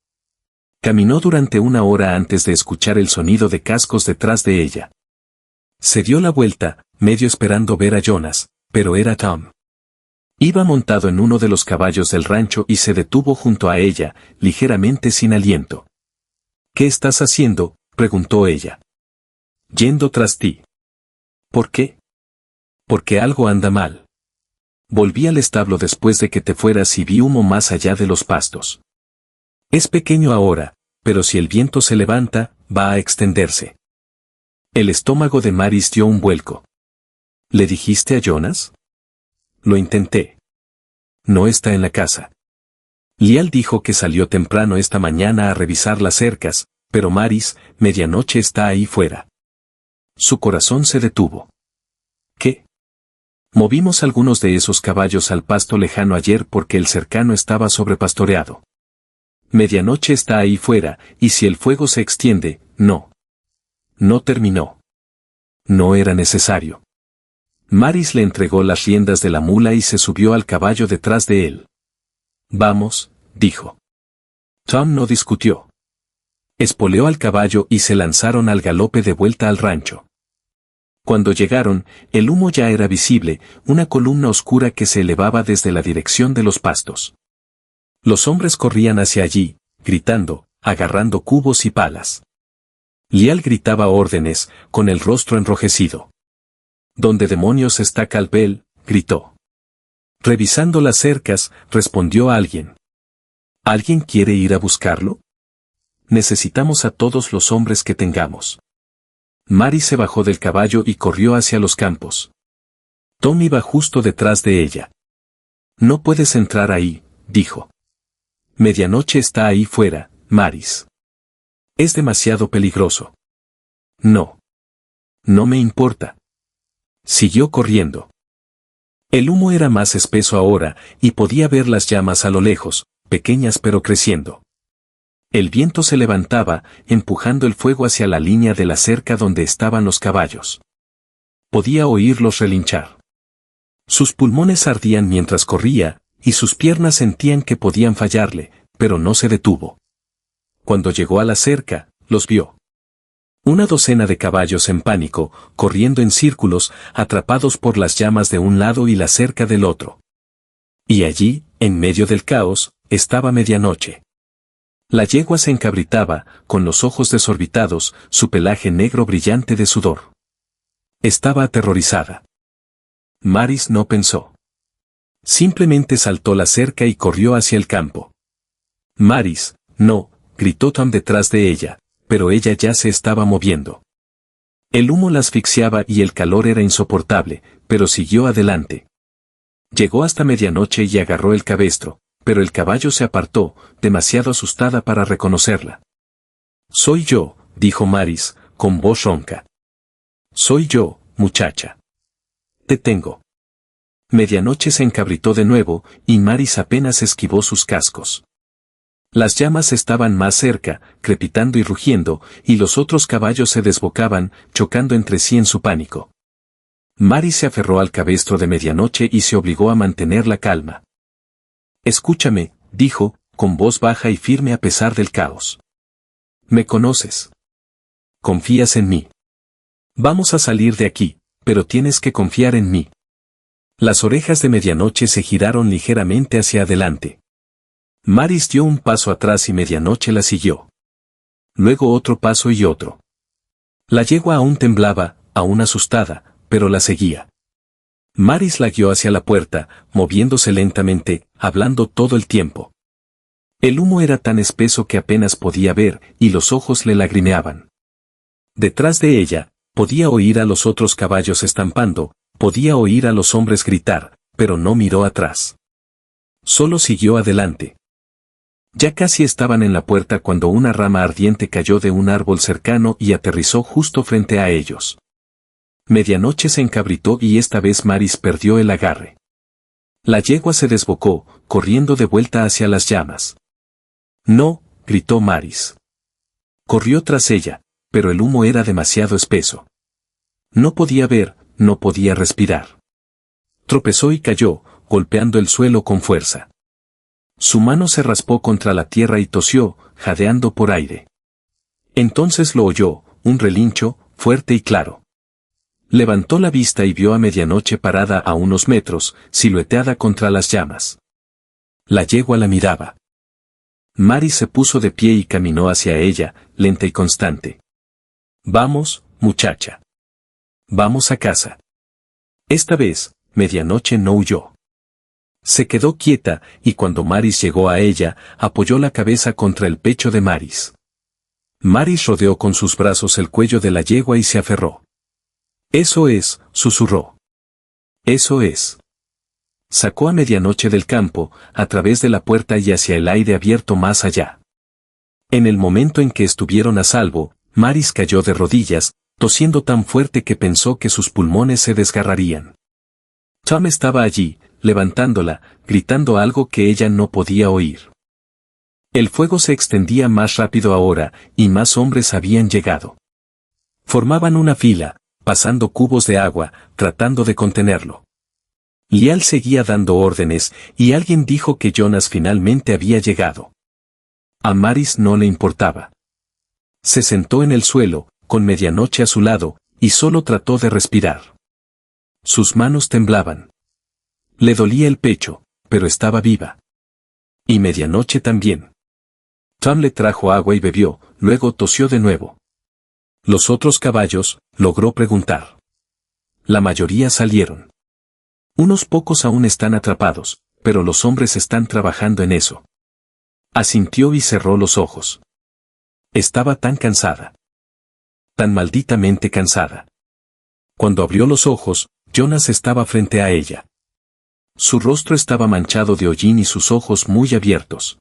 Caminó durante una hora antes de escuchar el sonido de cascos detrás de ella. Se dio la vuelta, medio esperando ver a Jonas, pero era Tom. Iba montado en uno de los caballos del rancho y se detuvo junto a ella, ligeramente sin aliento. ¿Qué estás haciendo?, preguntó ella. Yendo tras ti. ¿Por qué? Porque algo anda mal. Volví al establo después de que te fueras y vi humo más allá de los pastos. Es pequeño ahora, pero si el viento se levanta, va a extenderse. El estómago de Maris dio un vuelco. ¿Le dijiste a Jonas? Lo intenté. No está en la casa. Lial dijo que salió temprano esta mañana a revisar las cercas, pero Maris, medianoche está ahí fuera. Su corazón se detuvo. ¿Qué? Movimos algunos de esos caballos al pasto lejano ayer porque el cercano estaba sobrepastoreado. Medianoche está ahí fuera, y si el fuego se extiende, no. No terminó. No era necesario. Maris le entregó las riendas de la mula y se subió al caballo detrás de él. Vamos, dijo. Tom no discutió. Espoleó al caballo y se lanzaron al galope de vuelta al rancho. Cuando llegaron, el humo ya era visible, una columna oscura que se elevaba desde la dirección de los pastos. Los hombres corrían hacia allí, gritando, agarrando cubos y palas. Lial gritaba órdenes, con el rostro enrojecido. ¿Dónde demonios está Calvel?, gritó. Revisando las cercas, respondió alguien. ¿Alguien quiere ir a buscarlo? Necesitamos a todos los hombres que tengamos. Mary se bajó del caballo y corrió hacia los campos. Tom iba justo detrás de ella. No puedes entrar ahí, dijo. Medianoche está ahí fuera, Maris. Es demasiado peligroso. No. No me importa. Siguió corriendo. El humo era más espeso ahora, y podía ver las llamas a lo lejos, pequeñas pero creciendo. El viento se levantaba, empujando el fuego hacia la línea de la cerca donde estaban los caballos. Podía oírlos relinchar. Sus pulmones ardían mientras corría, y sus piernas sentían que podían fallarle, pero no se detuvo. Cuando llegó a la cerca, los vio. Una docena de caballos en pánico, corriendo en círculos, atrapados por las llamas de un lado y la cerca del otro. Y allí, en medio del caos, estaba Medianoche. La yegua se encabritaba, con los ojos desorbitados, su pelaje negro brillante de sudor. Estaba aterrorizada. Maris no pensó. Simplemente saltó la cerca y corrió hacia el campo. Maris, no, gritó Tom detrás de ella, pero ella ya se estaba moviendo. El humo la asfixiaba y el calor era insoportable, pero siguió adelante. Llegó hasta medianoche y agarró el cabestro, pero el caballo se apartó, demasiado asustada para reconocerla. «Soy yo», dijo Maris, con voz ronca. «Soy yo, muchacha. Te tengo». Medianoche se encabritó de nuevo, y Maris apenas esquivó sus cascos. Las llamas estaban más cerca, crepitando y rugiendo, y los otros caballos se desbocaban, chocando entre sí en su pánico. Maris se aferró al cabestro de Medianoche y se obligó a mantener la calma. «Escúchame», dijo, con voz baja y firme a pesar del caos. «Me conoces. Confías en mí. Vamos a salir de aquí, pero tienes que confiar en mí». Las orejas de Medianoche se giraron ligeramente hacia adelante. Maris dio un paso atrás y Medianoche la siguió. Luego otro paso y otro. La yegua aún temblaba, aún asustada, pero la seguía. Maris la guió hacia la puerta, moviéndose lentamente, hablando todo el tiempo. El humo era tan espeso que apenas podía ver, y los ojos le lagrimeaban. Detrás de ella, podía oír a los otros caballos estampando, podía oír a los hombres gritar, pero no miró atrás. Solo siguió adelante. Ya casi estaban en la puerta cuando una rama ardiente cayó de un árbol cercano y aterrizó justo frente a ellos. Medianoche se encabritó y esta vez Maris perdió el agarre. La yegua se desbocó, corriendo de vuelta hacia las llamas. «No», gritó Maris. Corrió tras ella, pero el humo era demasiado espeso. No podía ver, no podía respirar. Tropezó y cayó, golpeando el suelo con fuerza. Su mano se raspó contra la tierra y tosió, jadeando por aire. Entonces lo oyó, un relincho, fuerte y claro. Levantó la vista y vio a Medianoche parada a unos metros, silueteada contra las llamas. La yegua la miraba. Maris se puso de pie y caminó hacia ella, lenta y constante. «Vamos, muchacha. Vamos a casa». Esta vez, Medianoche no huyó. Se quedó quieta, y cuando Maris llegó a ella, apoyó la cabeza contra el pecho de Maris. Maris rodeó con sus brazos el cuello de la yegua y se aferró. «Eso es», susurró. «Eso es». Sacó a Medianoche del campo, a través de la puerta y hacia el aire abierto más allá. En el momento en que estuvieron a salvo, Maris cayó de rodillas, tosiendo tan fuerte que pensó que sus pulmones se desgarrarían. Tom estaba allí, levantándola, gritando algo que ella no podía oír. El fuego se extendía más rápido ahora, y más hombres habían llegado. Formaban una fila, pasando cubos de agua, tratando de contenerlo. Lial seguía dando órdenes, y alguien dijo que Jonas finalmente había llegado. A Maris no le importaba. Se sentó en el suelo, con Medianoche a su lado, y solo trató de respirar. Sus manos temblaban. Le dolía el pecho, pero estaba viva. Y Medianoche también. Tom le trajo agua y bebió, luego tosió de nuevo. Los otros caballos, logró preguntar. La mayoría salieron. Unos pocos aún están atrapados, pero los hombres están trabajando en eso. Asintió y cerró los ojos. Estaba tan cansada. Tan malditamente cansada. Cuando abrió los ojos, Jonas estaba frente a ella. Su rostro estaba manchado de hollín y sus ojos muy abiertos.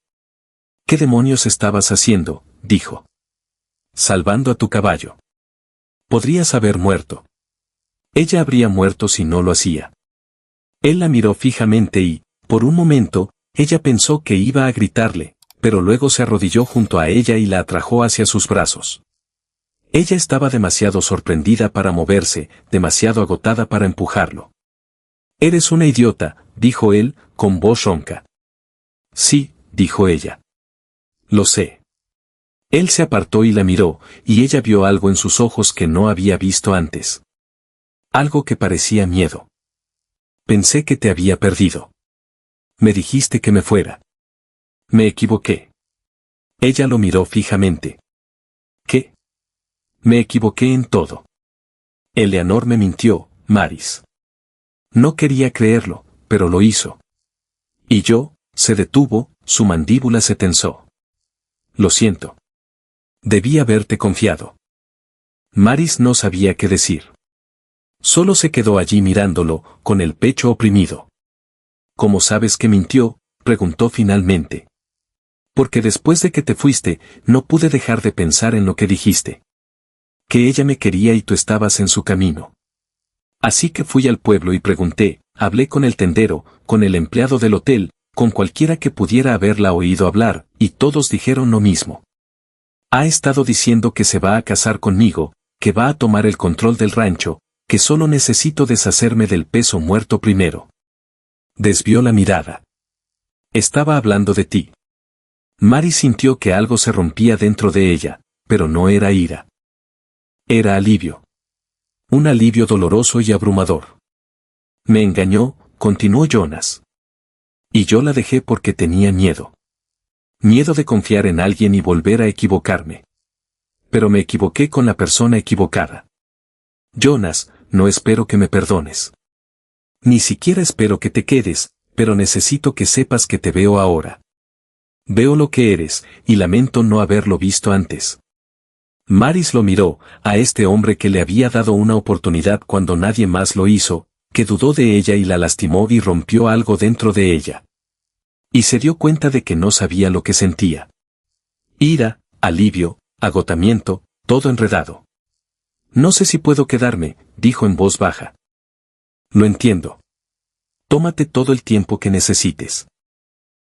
«¿Qué demonios estabas haciendo?», dijo. «Salvando a tu caballo. Podrías haber muerto». Ella habría muerto si no lo hacía. Él la miró fijamente y, por un momento, ella pensó que iba a gritarle, pero luego se arrodilló junto a ella y la atrajo hacia sus brazos. Ella estaba demasiado sorprendida para moverse, demasiado agotada para empujarlo. «Eres una idiota», dijo él, con voz ronca. «Sí», dijo ella. «Lo sé». Él se apartó y la miró, y ella vio algo en sus ojos que no había visto antes. Algo que parecía miedo. «Pensé que te había perdido. Me dijiste que me fuera. Me equivoqué». Ella lo miró fijamente. «¿Qué?» «Me equivoqué en todo. Eleanor me mintió, Maris». No quería creerlo, pero lo hizo. Y yo, se detuvo, su mandíbula se tensó. «Lo siento. Debí haberte confiado». Maris no sabía qué decir. Solo se quedó allí mirándolo, con el pecho oprimido. «¿Cómo sabes que mintió?», preguntó finalmente. Porque después de que te fuiste, no pude dejar de pensar en lo que dijiste. Que ella me quería y tú estabas en su camino. Así que fui al pueblo y pregunté, hablé con el tendero, con el empleado del hotel, con cualquiera que pudiera haberla oído hablar, y todos dijeron lo mismo. Ha estado diciendo que se va a casar conmigo, que va a tomar el control del rancho, que solo necesito deshacerme del peso muerto primero. Desvió la mirada. Estaba hablando de ti. Mary sintió que algo se rompía dentro de ella, pero no era ira. Era alivio. Un alivio doloroso y abrumador. Me engañó, continuó Jonas. Y yo la dejé porque tenía miedo. Miedo de confiar en alguien y volver a equivocarme. Pero me equivoqué con la persona equivocada. Jonas, no espero que me perdones. Ni siquiera espero que te quedes, pero necesito que sepas que te veo ahora. Veo lo que eres, y lamento no haberlo visto antes. Maris lo miró, a este hombre que le había dado una oportunidad cuando nadie más lo hizo, que dudó de ella y la lastimó y rompió algo dentro de ella. Y se dio cuenta de que no sabía lo que sentía. Ira, alivio, agotamiento, todo enredado. No sé si puedo quedarme, dijo en voz baja. Lo entiendo. Tómate todo el tiempo que necesites.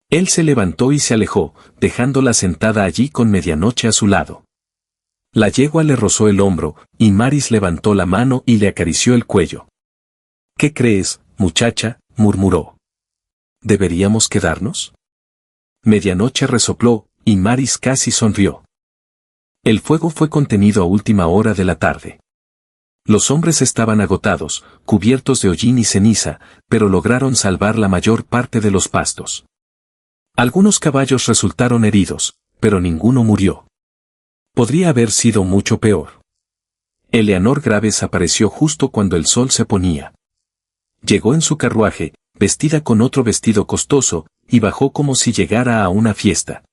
Él se levantó y se alejó, dejándola sentada allí con Medianoche a su lado. La yegua le rozó el hombro, y Maris levantó la mano y le acarició el cuello. ¿Qué crees, muchacha?, murmuró. ¿Deberíamos quedarnos? Medianoche resopló, y Maris casi sonrió. El fuego fue contenido a última hora de la tarde. Los hombres estaban agotados, cubiertos de hollín y ceniza, pero lograron salvar la mayor parte de los pastos. Algunos caballos resultaron heridos, pero ninguno murió. Podría haber sido mucho peor. Eleanor Graves apareció justo cuando el sol se ponía. Llegó en su carruaje, vestida con otro vestido costoso, y bajó como si llegara a una fiesta.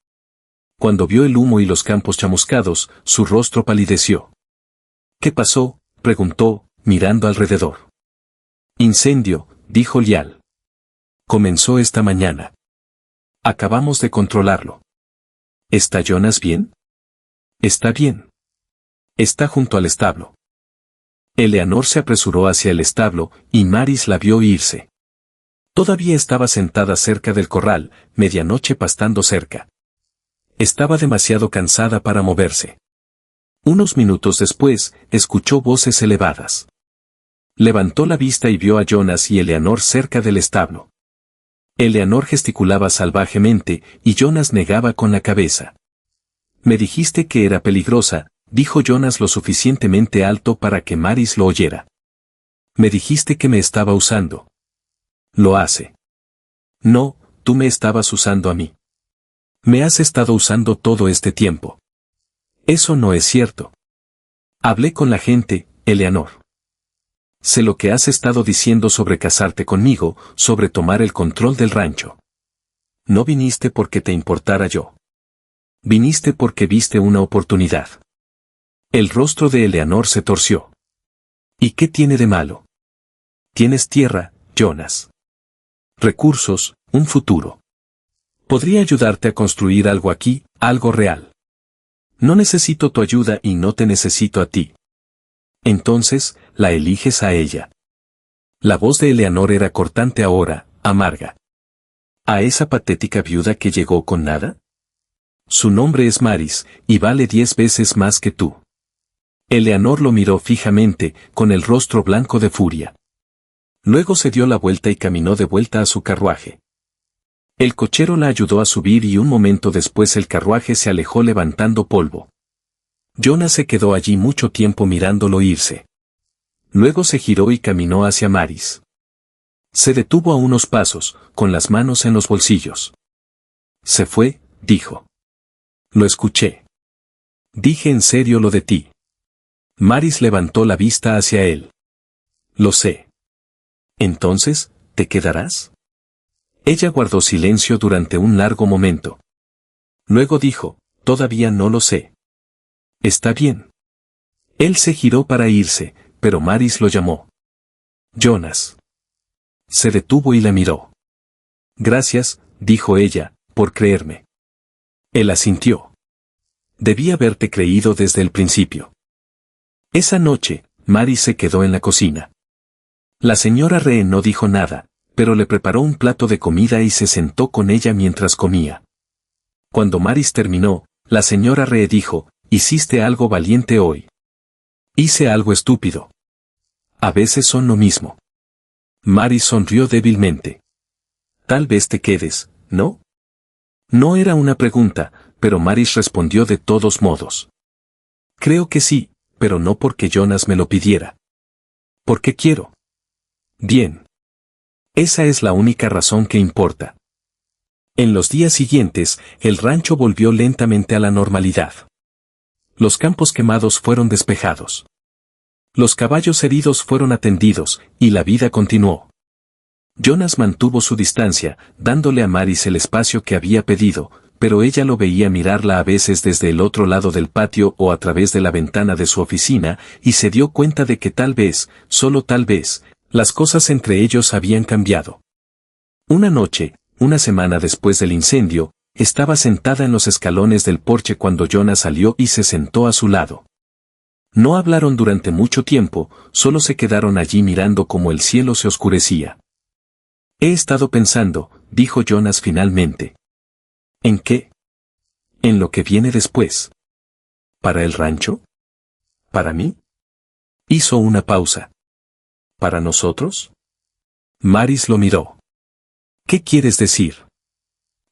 Cuando vio el humo y los campos chamuscados, su rostro palideció. ¿Qué pasó?, preguntó, mirando alrededor. Incendio, dijo Lial. Comenzó esta mañana. Acabamos de controlarlo. ¿Está Jonas bien? Está bien. Está junto al establo. Eleanor se apresuró hacia el establo, y Maris la vio irse. Todavía estaba sentada cerca del corral, Medianoche pastando cerca. Estaba demasiado cansada para moverse. Unos minutos después, escuchó voces elevadas. Levantó la vista y vio a Jonas y Eleanor cerca del establo. Eleanor gesticulaba salvajemente, y Jonas negaba con la cabeza. Me dijiste que era peligrosa, dijo Jonas lo suficientemente alto para que Maris lo oyera. Me dijiste que me estaba usando. Lo hace. No, tú me estabas usando a mí. Me has estado usando todo este tiempo. Eso no es cierto. Hablé con la gente, Eleanor. Sé lo que has estado diciendo sobre casarte conmigo, sobre tomar el control del rancho. No viniste porque te importara yo. Viniste porque viste una oportunidad. El rostro de Eleanor se torció. ¿Y qué tiene de malo? Tienes tierra, Jonas. Recursos, un futuro. Podría ayudarte a construir algo aquí, algo real. No necesito tu ayuda y no te necesito a ti. Entonces, la eliges a ella. La voz de Eleanor era cortante ahora, amarga. ¿A esa patética viuda que llegó con nada? Su nombre es Maris, y vale 10 veces más que tú. Eleanor lo miró fijamente, con el rostro blanco de furia. Luego se dio la vuelta y caminó de vuelta a su carruaje. El cochero la ayudó a subir y un momento después el carruaje se alejó levantando polvo. Jonas se quedó allí mucho tiempo mirándolo irse. Luego se giró y caminó hacia Maris. Se detuvo a unos pasos, con las manos en los bolsillos. Se fue, dijo. Lo escuché. Dije en serio lo de ti. Maris levantó la vista hacia él. Lo sé. Entonces, ¿te quedarás? Ella guardó silencio durante un largo momento. Luego dijo, todavía no lo sé. Está bien. Él se giró para irse, pero Maris lo llamó. Jonas. Se detuvo y la miró. Gracias, dijo ella, por creerme. Él asintió. Debí haberte creído desde el principio. Esa noche, Mary se quedó en la cocina. La señora Ree no dijo nada, pero le preparó un plato de comida y se sentó con ella mientras comía. Cuando Maris terminó, la señora Ree dijo, «Hiciste algo valiente hoy». «Hice algo estúpido». «A veces son lo mismo». Maris sonrió débilmente. «Tal vez te quedes, ¿no?» No era una pregunta, pero Maris respondió de todos modos. «Creo que sí, pero no porque Jonas me lo pidiera. Porque quiero». «Bien. Esa es la única razón que importa». En los días siguientes, el rancho volvió lentamente a la normalidad. Los campos quemados fueron despejados. Los caballos heridos fueron atendidos, y la vida continuó. Jonas mantuvo su distancia, dándole a Maris el espacio que había pedido, pero ella lo veía mirarla a veces desde el otro lado del patio o a través de la ventana de su oficina, y se dio cuenta de que tal vez, solo tal vez, las cosas entre ellos habían cambiado. Una noche, una semana después del incendio, estaba sentada en los escalones del porche cuando Jonas salió y se sentó a su lado. No hablaron durante mucho tiempo, solo se quedaron allí mirando cómo el cielo se oscurecía. «He estado pensando», dijo Jonas finalmente. «¿En qué?» «En lo que viene después». «¿Para el rancho?» «¿Para mí?» Hizo una pausa. «¿Para nosotros?» Maris lo miró. «¿Qué quieres decir?»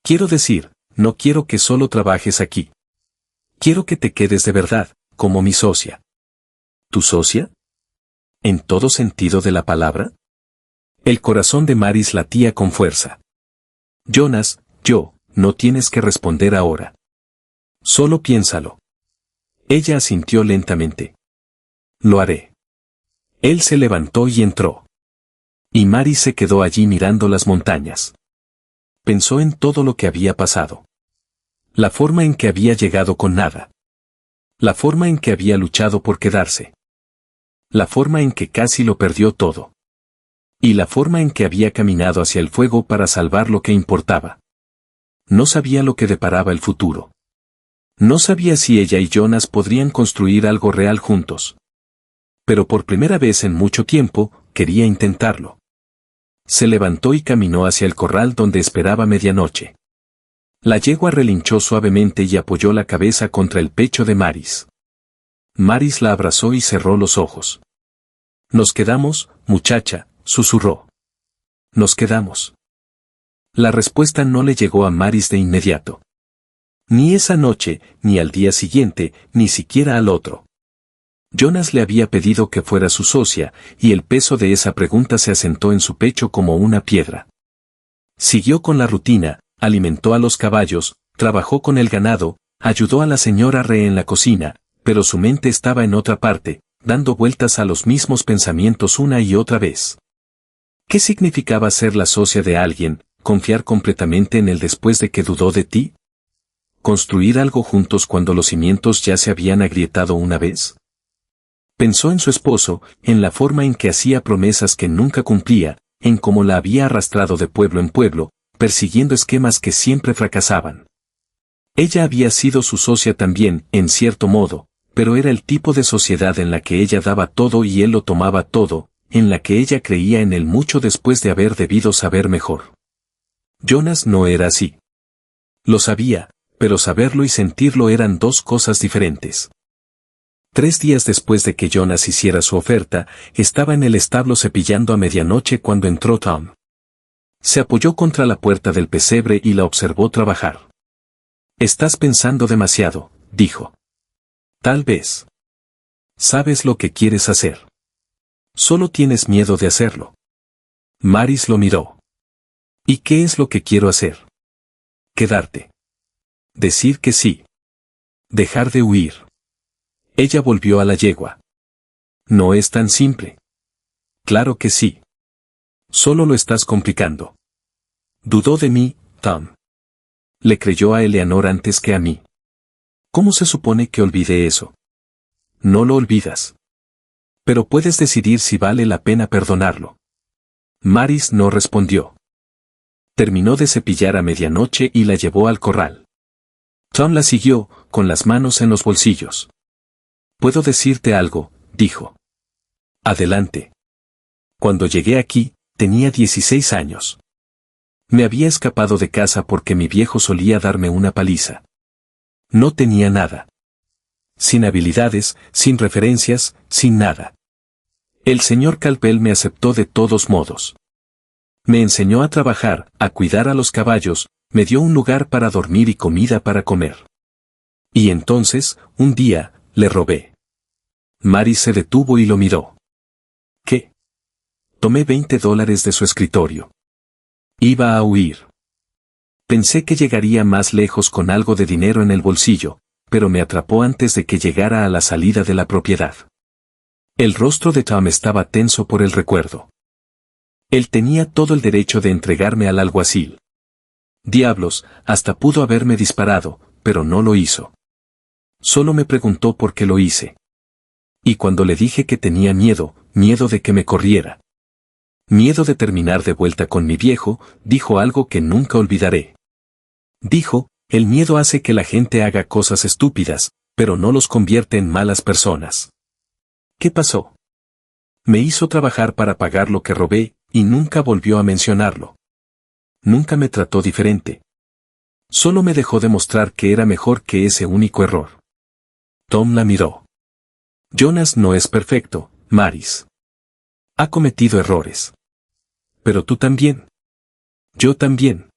«Quiero decir, no quiero que solo trabajes aquí. Quiero que te quedes de verdad, como mi socia». «¿Tu socia?» ¿En todo sentido de la palabra?» El corazón de Maris latía con fuerza. «Jonas, no tienes que responder ahora. Solo piénsalo». Ella asintió lentamente. «Lo haré». Él se levantó y entró. Y Maris se quedó allí mirando las montañas. Pensó en todo lo que había pasado. La forma en que había llegado con nada. La forma en que había luchado por quedarse. La forma en que casi lo perdió todo. Y la forma en que había caminado hacia el fuego para salvar lo que importaba. No sabía lo que deparaba el futuro. No sabía si ella y Jonas podrían construir algo real juntos. Pero por primera vez en mucho tiempo, quería intentarlo. Se levantó y caminó hacia el corral donde esperaba medianoche. La yegua relinchó suavemente y apoyó la cabeza contra el pecho de Maris. Maris la abrazó y cerró los ojos. «Nos quedamos, muchacha», susurró. «Nos quedamos». La respuesta no le llegó a Maris de inmediato. Ni esa noche, ni al día siguiente, ni siquiera al otro. Jonas le había pedido que fuera su socia, y el peso de esa pregunta se asentó en su pecho como una piedra. Siguió con la rutina, alimentó a los caballos, trabajó con el ganado, ayudó a la señora Ree en la cocina, pero su mente estaba en otra parte, dando vueltas a los mismos pensamientos una y otra vez. ¿Qué significaba ser la socia de alguien, confiar completamente en él después de que dudó de ti? ¿Construir algo juntos cuando los cimientos ya se habían agrietado una vez? Pensó en su esposo, en la forma en que hacía promesas que nunca cumplía, en cómo la había arrastrado de pueblo en pueblo, persiguiendo esquemas que siempre fracasaban. Ella había sido su socia también, en cierto modo, pero era el tipo de sociedad en la que ella daba todo y él lo tomaba todo, en la que ella creía en él mucho después de haber debido saber mejor. Jonas no era así. Lo sabía, pero saberlo y sentirlo eran dos cosas diferentes. 3 días después de que Jonas hiciera su oferta, estaba en el establo cepillando a medianoche cuando entró Tom. Se apoyó contra la puerta del pesebre y la observó trabajar. «Estás pensando demasiado», dijo. «Tal vez. Sabes lo que quieres hacer. Solo tienes miedo de hacerlo». Maris lo miró. «¿Y qué es lo que quiero hacer?» «Quedarte. Decir que sí. Dejar de huir». Ella volvió a la yegua. «No es tan simple». «Claro que sí. Solo lo estás complicando». Dudó de mí, Tom. Le creyó a Eleanor antes que a mí. ¿Cómo se supone que olvide eso? No lo olvidas. Pero puedes decidir si vale la pena perdonarlo. Maris no respondió. Terminó de cepillar a medianoche y la llevó al corral. Tom la siguió, con las manos en los bolsillos. «¿Puedo decirte algo?», dijo. «Adelante». Cuando llegué aquí, tenía 16 años. Me había escapado de casa porque mi viejo solía darme una paliza. No tenía nada. Sin habilidades, sin referencias, sin nada. El señor Calpel me aceptó de todos modos. Me enseñó a trabajar, a cuidar a los caballos, me dio un lugar para dormir y comida para comer. Y entonces, un día, le robé. Mary se detuvo y lo miró. ¿Qué? Tomé $20 de su escritorio. Iba a huir. Pensé que llegaría más lejos con algo de dinero en el bolsillo, pero me atrapó antes de que llegara a la salida de la propiedad. El rostro de Tom estaba tenso por el recuerdo. Él tenía todo el derecho de entregarme al alguacil. Diablos, hasta pudo haberme disparado, pero no lo hizo. Solo me preguntó por qué lo hice. Y cuando le dije que tenía miedo de que me corriera. Miedo de terminar de vuelta con mi viejo, dijo algo que nunca olvidaré. Dijo, el miedo hace que la gente haga cosas estúpidas, pero no los convierte en malas personas. ¿Qué pasó? Me hizo trabajar para pagar lo que robé, y nunca volvió a mencionarlo. Nunca me trató diferente. Solo me dejó demostrar que era mejor que ese único error. Tom la miró. Jonas no es perfecto, Maris. Ha cometido errores. Pero tú también. Yo también.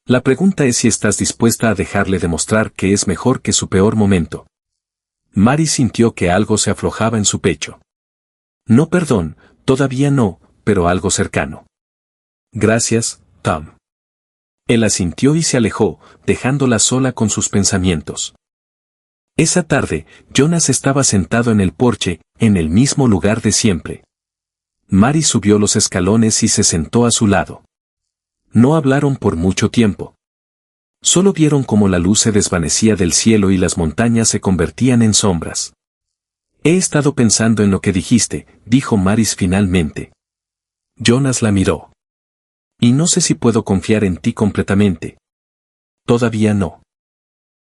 La pregunta es si estás dispuesta a dejarle demostrar que es mejor que su peor momento. Maris sintió que algo se aflojaba en su pecho. No, perdón, todavía no, pero algo cercano. Gracias, Tom. Él asintió y se alejó, dejándola sola con sus pensamientos. Esa tarde, Jonas estaba sentado en el porche, en el mismo lugar de siempre. Mary subió los escalones y se sentó a su lado. No hablaron por mucho tiempo. Solo vieron cómo la luz se desvanecía del cielo y las montañas se convertían en sombras. He estado pensando en lo que dijiste, dijo Maris finalmente. Jonas la miró. Y no sé si puedo confiar en ti completamente. Todavía no.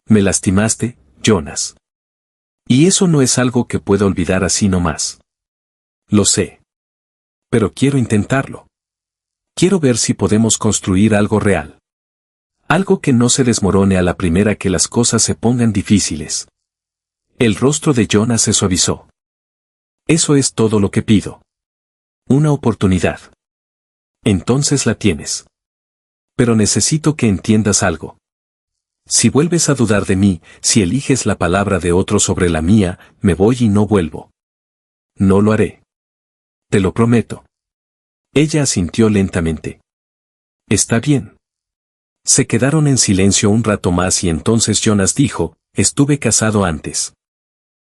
Me lastimaste, Jonas. Y eso no es algo que pueda olvidar así nomás. Lo sé. Pero quiero intentarlo. Quiero ver si podemos construir algo real. Algo que no se desmorone a la primera que las cosas se pongan difíciles. El rostro de Jonas se suavizó. Eso es todo lo que pido. Una oportunidad. Entonces la tienes. Pero necesito que entiendas algo. Si vuelves a dudar de mí, si eliges la palabra de otro sobre la mía, me voy y no vuelvo. No lo haré. Te lo prometo. Ella asintió lentamente. Está bien. Se quedaron en silencio un rato más y entonces Jonas dijo, estuve casado antes.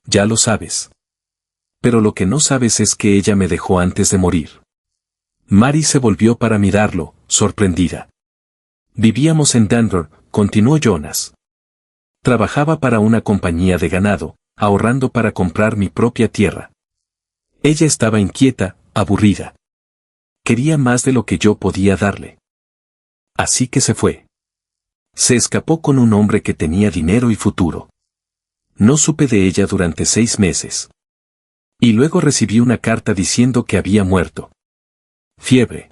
Ya lo sabes. Pero lo que no sabes es que ella me dejó antes de morir. Mary se volvió para mirarlo, sorprendida. Vivíamos en Denver, continuó Jonas. Trabajaba para una compañía de ganado, ahorrando para comprar mi propia tierra. Ella estaba inquieta, aburrida. Quería más de lo que yo podía darle. Así que se fue. Se escapó con un hombre que tenía dinero y futuro. No supe de ella durante 6 meses. Y luego recibí una carta diciendo que había muerto. Fiebre.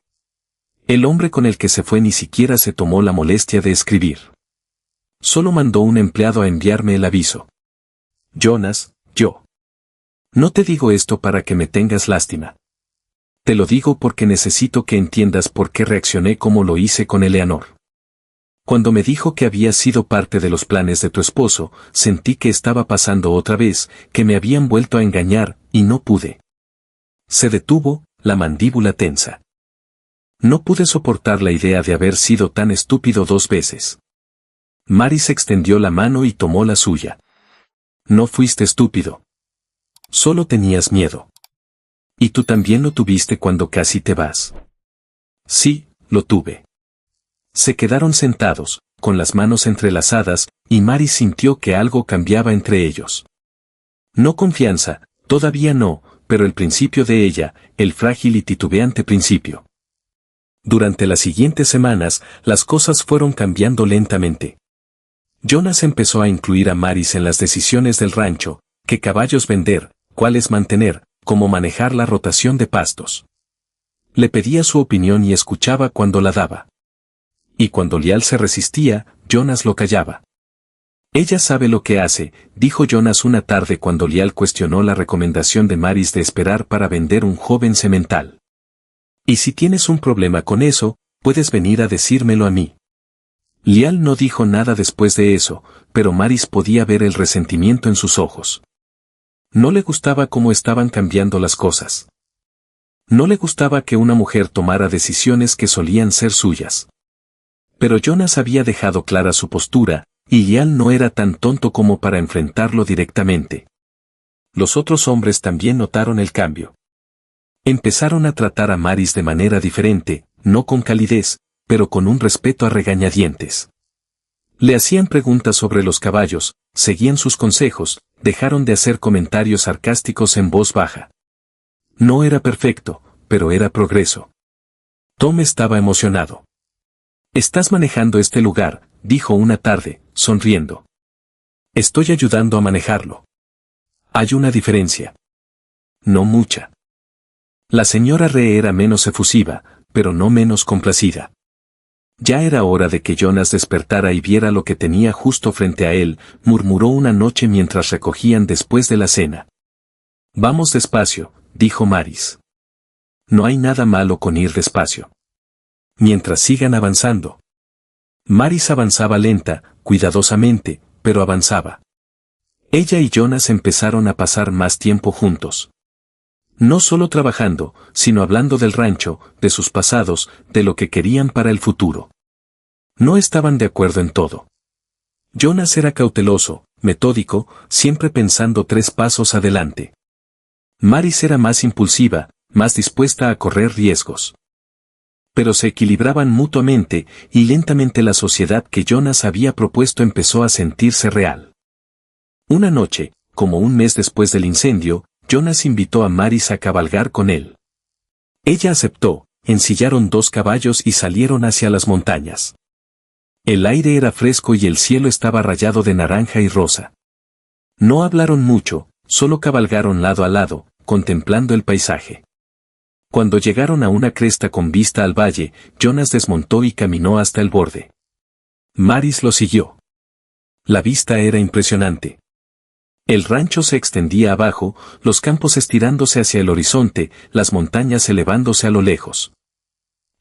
El hombre con el que se fue ni siquiera se tomó la molestia de escribir. Solo mandó un empleado a enviarme el aviso. Jonas, yo. No te digo esto para que me tengas lástima. Te lo digo porque necesito que entiendas por qué reaccioné como lo hice con Eleanor. Cuando me dijo que había sido parte de los planes de tu esposo, sentí que estaba pasando otra vez, que me habían vuelto a engañar, y no pude. Se detuvo, la mandíbula tensa. No pude soportar la idea de haber sido tan estúpido 2 veces. Maris extendió la mano y tomó la suya. No fuiste estúpido. Solo tenías miedo. Y tú también lo tuviste cuando casi te vas. Sí, lo tuve. Se quedaron sentados, con las manos entrelazadas, y Maris sintió que algo cambiaba entre ellos. No confianza, todavía no, pero el principio de ella, el frágil y titubeante principio. Durante las siguientes semanas, las cosas fueron cambiando lentamente. Jonas empezó a incluir a Maris en las decisiones del rancho, qué caballos vender, cuáles mantener, cómo manejar la rotación de pastos. Le pedía su opinión y escuchaba cuando la daba. Y cuando Lial se resistía, Jonas lo callaba. Ella sabe lo que hace, dijo Jonas una tarde cuando Lial cuestionó la recomendación de Maris de esperar para vender un joven semental. Y si tienes un problema con eso, puedes venir a decírmelo a mí. Lial no dijo nada después de eso, pero Maris podía ver el resentimiento en sus ojos. No le gustaba cómo estaban cambiando las cosas. No le gustaba que una mujer tomara decisiones que solían ser suyas. Pero Jonas había dejado clara su postura, y Lial no era tan tonto como para enfrentarlo directamente. Los otros hombres también notaron el cambio. Empezaron a tratar a Maris de manera diferente, no con calidez, pero con un respeto a regañadientes. Le hacían preguntas sobre los caballos, seguían sus consejos, dejaron de hacer comentarios sarcásticos en voz baja. No era perfecto, pero era progreso. Tom estaba emocionado. «Estás manejando este lugar», dijo una tarde, sonriendo. «Estoy ayudando a manejarlo. Hay una diferencia». «No mucha». La señora Ree era menos efusiva, pero no menos complacida. Ya era hora de que Jonas despertara y viera lo que tenía justo frente a él, murmuró una noche mientras recogían después de la cena. «Vamos despacio», dijo Maris. «No hay nada malo con ir despacio. Mientras sigan avanzando». Maris avanzaba lenta, cuidadosamente, pero avanzaba. Ella y Jonas empezaron a pasar más tiempo juntos. No solo trabajando, sino hablando del rancho, de sus pasados, de lo que querían para el futuro. No estaban de acuerdo en todo. Jonas era cauteloso, metódico, siempre pensando 3 pasos adelante. Maris era más impulsiva, más dispuesta a correr riesgos. Pero se equilibraban mutuamente, y lentamente la sociedad que Jonas había propuesto empezó a sentirse real. Una noche, como un mes después del incendio, Jonas invitó a Maris a cabalgar con él. Ella aceptó, ensillaron 2 caballos y salieron hacia las montañas. El aire era fresco y el cielo estaba rayado de naranja y rosa. No hablaron mucho, solo cabalgaron lado a lado, contemplando el paisaje. Cuando llegaron a una cresta con vista al valle, Jonas desmontó y caminó hasta el borde. Maris lo siguió. La vista era impresionante. El rancho se extendía abajo, los campos estirándose hacia el horizonte, las montañas elevándose a lo lejos.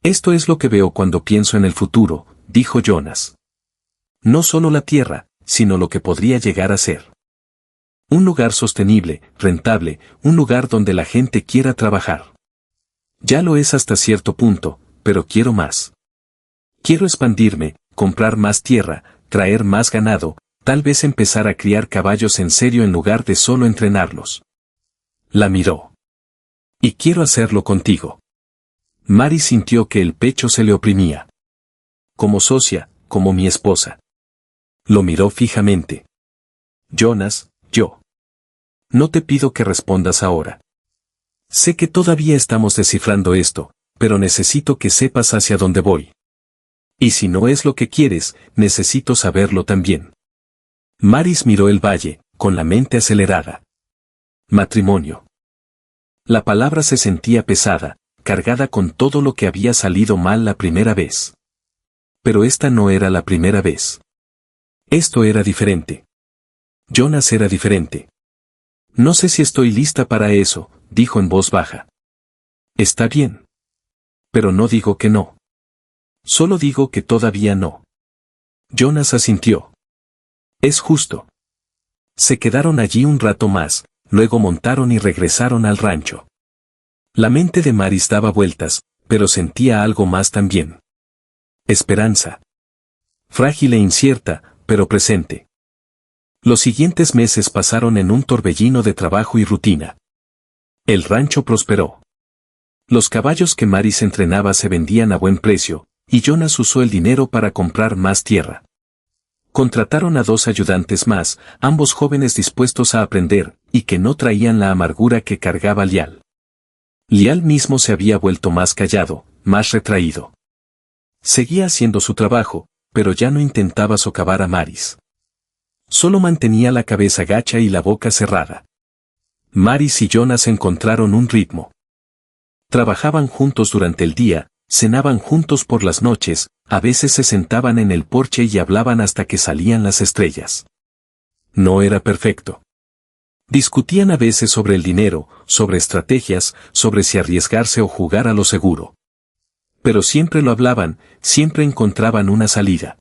«Esto es lo que veo cuando pienso en el futuro», dijo Jonas. «No solo la tierra, sino lo que podría llegar a ser. Un lugar sostenible, rentable, un lugar donde la gente quiera trabajar. Ya lo es hasta cierto punto, pero quiero más. Quiero expandirme, comprar más tierra, traer más ganado, tal vez empezar a criar caballos en serio en lugar de solo entrenarlos». La miró. «Y quiero hacerlo contigo». Maris sintió que el pecho se le oprimía. «Como socia, como mi esposa». Lo miró fijamente. «Jonas, yo. No te pido que respondas ahora. Sé que todavía estamos descifrando esto, pero necesito que sepas hacia dónde voy. Y si no es lo que quieres, necesito saberlo también». Maris miró el valle, con la mente acelerada. Matrimonio. La palabra se sentía pesada, cargada con todo lo que había salido mal la primera vez. Pero esta no era la primera vez. Esto era diferente. Jonas era diferente. «No sé si estoy lista para eso», dijo en voz baja. «Está bien. Pero no digo que no. Solo digo que todavía no». Jonas asintió. «Es justo». Se quedaron allí un rato más, luego montaron y regresaron al rancho. La mente de Maris daba vueltas, pero sentía algo más también. Esperanza. Frágil e incierta, pero presente. Los siguientes meses pasaron en un torbellino de trabajo y rutina. El rancho prosperó. Los caballos que Maris entrenaba se vendían a buen precio, y Jonas usó el dinero para comprar más tierra. Contrataron a 2 ayudantes más, ambos jóvenes dispuestos a aprender, y que no traían la amargura que cargaba Lial. Lial mismo se había vuelto más callado, más retraído. Seguía haciendo su trabajo, pero ya no intentaba socavar a Maris. Solo mantenía la cabeza gacha y la boca cerrada. Maris y Jonas encontraron un ritmo. Trabajaban juntos durante el día, cenaban juntos por las noches, a veces se sentaban en el porche y hablaban hasta que salían las estrellas. No era perfecto. Discutían a veces sobre el dinero, sobre estrategias, sobre si arriesgarse o jugar a lo seguro. Pero siempre lo hablaban, siempre encontraban una salida.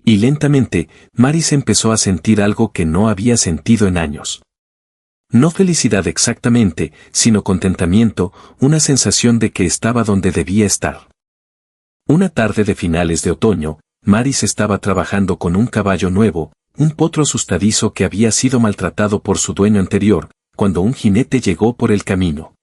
Y lentamente, Maris empezó a sentir algo que no había sentido en años. No felicidad exactamente, sino contentamiento, una sensación de que estaba donde debía estar. Una tarde de finales de otoño, Maris estaba trabajando con un caballo nuevo, un potro asustadizo que había sido maltratado por su dueño anterior, cuando un jinete llegó por el camino.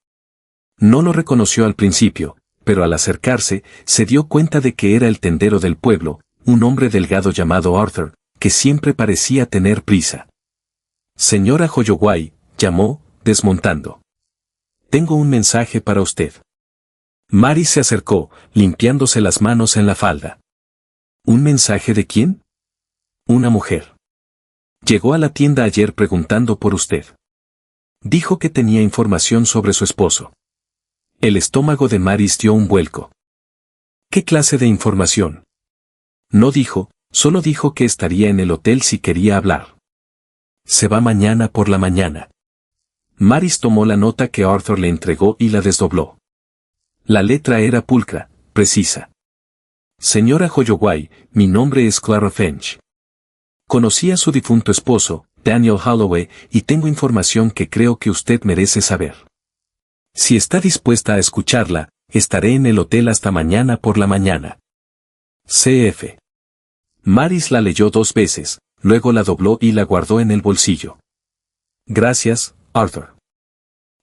No lo reconoció al principio, pero al acercarse, se dio cuenta de que era el tendero del pueblo, un hombre delgado llamado Arthur, que siempre parecía tener prisa. Señora Holloway, llamó, desmontando. Tengo un mensaje para usted. Maris se acercó, limpiándose las manos en la falda. ¿Un mensaje de quién? Una mujer. Llegó a la tienda ayer preguntando por usted. Dijo que tenía información sobre su esposo. El estómago de Maris dio un vuelco. ¿Qué clase de información? No dijo, solo dijo que estaría en el hotel si quería hablar. Se va mañana por la mañana. Maris tomó la nota que Arthur le entregó y la desdobló. La letra era pulcra, precisa. Señora Holloway, mi nombre es Clara Finch. Conocí a su difunto esposo, Daniel Holloway, y tengo información que creo que usted merece saber. Si está dispuesta a escucharla, estaré en el hotel hasta mañana por la mañana. CF. Maris la leyó 2 veces, luego la dobló y la guardó en el bolsillo. Gracias, Arthur.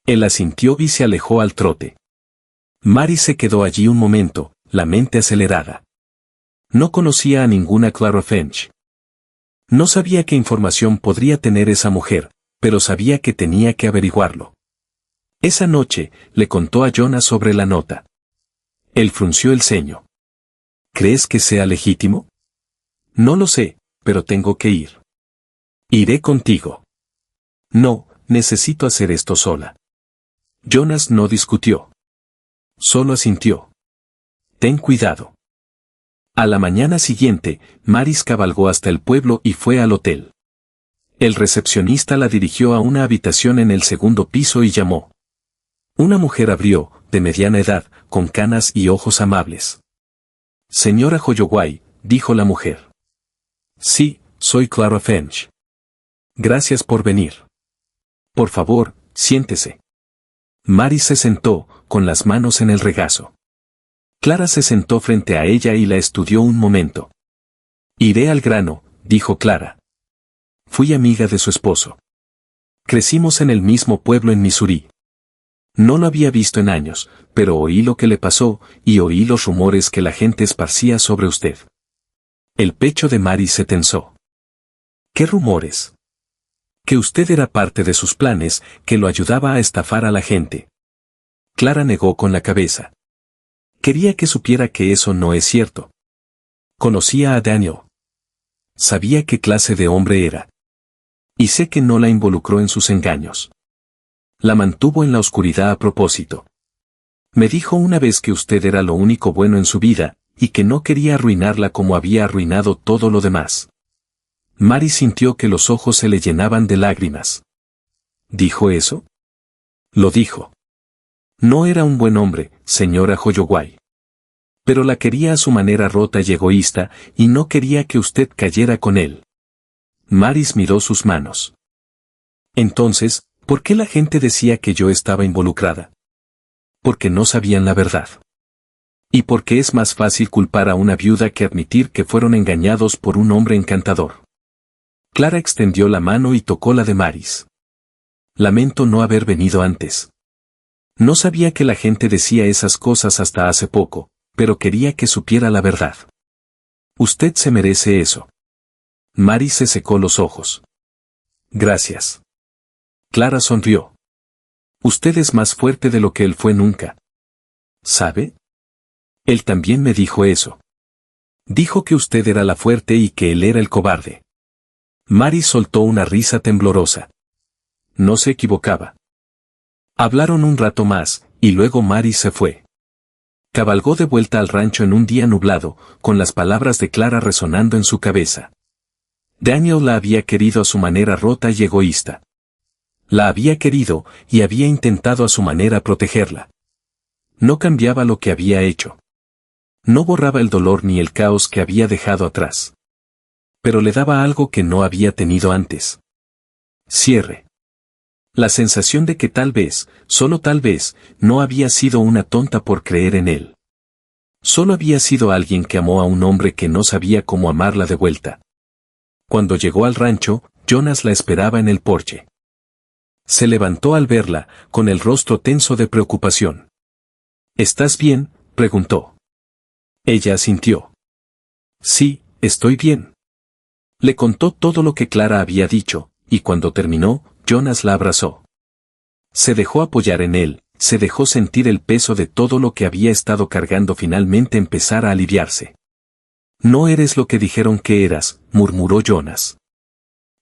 Él asintió y se alejó al trote. Maris se quedó allí un momento, la mente acelerada. No conocía a ninguna Clara Finch. No sabía qué información podría tener esa mujer, pero sabía que tenía que averiguarlo. Esa noche, le contó a Jonas sobre la nota. Él frunció el ceño. ¿Crees que sea legítimo? No lo sé, pero tengo que ir. Iré contigo. No, necesito hacer esto sola. Jonas no discutió. Solo asintió. Ten cuidado. A la mañana siguiente, Maris cabalgó hasta el pueblo y fue al hotel. El recepcionista la dirigió a una habitación en el 2º piso y llamó. Una mujer abrió, de mediana edad, con canas y ojos amables. Señora Holloway, dijo la mujer. Sí, soy Clara Finch. Gracias por venir. Por favor, siéntese. Maris se sentó, con las manos en el regazo. Clara se sentó frente a ella y la estudió un momento. Iré al grano, dijo Clara. Fui amiga de su esposo. Crecimos en el mismo pueblo en Missouri. No lo había visto en años, pero oí lo que le pasó, y oí los rumores que la gente esparcía sobre usted. El pecho de Maris se tensó. ¿Qué rumores? Que usted era parte de sus planes, que lo ayudaba a estafar a la gente. Clara negó con la cabeza. Quería que supiera que eso no es cierto. Conocía a Daniel. Sabía qué clase de hombre era. Y sé que no la involucró en sus engaños. La mantuvo en la oscuridad a propósito. Me dijo una vez que usted era lo único bueno en su vida, y que no quería arruinarla como había arruinado todo lo demás. Maris sintió que los ojos se le llenaban de lágrimas. ¿Dijo eso? Lo dijo. No era un buen hombre, señora Holloway. Pero la quería a su manera rota y egoísta, y no quería que usted cayera con él. Maris miró sus manos. Entonces, ¿por qué la gente decía que yo estaba involucrada? Porque no sabían la verdad. Y porque es más fácil culpar a una viuda que admitir que fueron engañados por un hombre encantador. Clara extendió la mano y tocó la de Maris. Lamento no haber venido antes. No sabía que la gente decía esas cosas hasta hace poco, pero quería que supiera la verdad. Usted se merece eso. Maris se secó los ojos. Gracias. Clara sonrió. Usted es más fuerte de lo que él fue nunca. ¿Sabe? Él también me dijo eso. Dijo que usted era la fuerte y que él era el cobarde. Mary soltó una risa temblorosa. No se equivocaba. Hablaron un rato más, y luego Mary se fue. Cabalgó de vuelta al rancho en un día nublado, con las palabras de Clara resonando en su cabeza. Daniel la había querido a su manera rota y egoísta. La había querido, y había intentado a su manera protegerla. No cambiaba lo que había hecho. No borraba el dolor ni el caos que había dejado atrás. Pero le daba algo que no había tenido antes. Cierre. La sensación de que tal vez, solo tal vez, no había sido una tonta por creer en él. Solo había sido alguien que amó a un hombre que no sabía cómo amarla de vuelta. Cuando llegó al rancho, Jonas la esperaba en el porche. Se levantó al verla, con el rostro tenso de preocupación. ¿Estás bien?, preguntó. Ella asintió. Sí, estoy bien. Le contó todo lo que Clara había dicho, y cuando terminó, Jonas la abrazó. Se dejó apoyar en él, se dejó sentir el peso de todo lo que había estado cargando finalmente empezar a aliviarse. No eres lo que dijeron que eras, murmuró Jonas.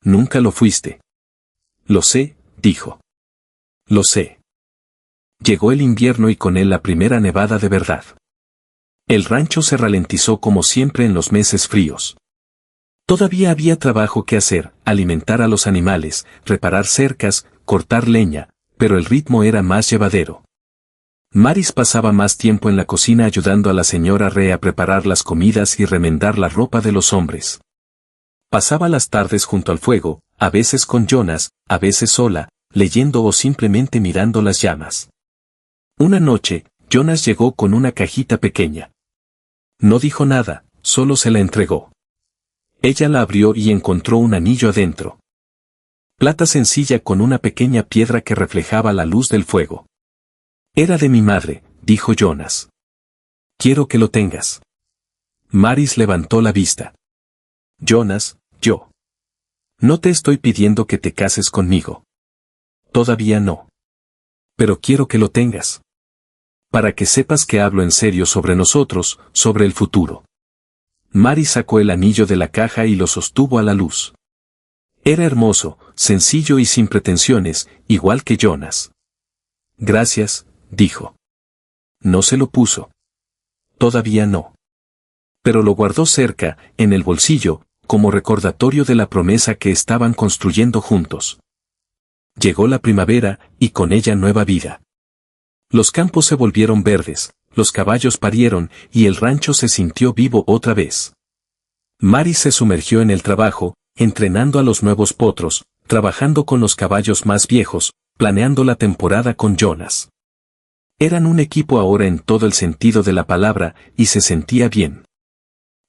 Nunca lo fuiste. Lo sé, dijo. Lo sé. Llegó el invierno y con él la primera nevada de verdad. El rancho se ralentizó como siempre en los meses fríos. Todavía había trabajo que hacer, alimentar a los animales, reparar cercas, cortar leña, pero el ritmo era más llevadero. Maris pasaba más tiempo en la cocina ayudando a la señora Rhea a preparar las comidas y remendar la ropa de los hombres. Pasaba las tardes junto al fuego, a veces con Jonas, a veces sola, leyendo o simplemente mirando las llamas. Una noche, Jonas llegó con una cajita pequeña. No dijo nada, solo se la entregó. Ella la abrió y encontró un anillo adentro. Plata sencilla con una pequeña piedra que reflejaba la luz del fuego. Era de mi madre, dijo Jonas. Quiero que lo tengas. Maris levantó la vista. Jonas, yo. No te estoy pidiendo que te cases conmigo. Todavía no. Pero quiero que lo tengas. Para que sepas que hablo en serio sobre nosotros, sobre el futuro. Mary sacó el anillo de la caja y lo sostuvo a la luz. Era hermoso, sencillo y sin pretensiones, igual que Jonas. Gracias, dijo. No se lo puso. Todavía no. Pero lo guardó cerca, en el bolsillo, como recordatorio de la promesa que estaban construyendo juntos. Llegó la primavera, y con ella nueva vida. Los campos se volvieron verdes, los caballos parieron, y el rancho se sintió vivo otra vez. Mary se sumergió en el trabajo, entrenando a los nuevos potros, trabajando con los caballos más viejos, planeando la temporada con Jonas. Eran un equipo ahora en todo el sentido de la palabra, y se sentía bien.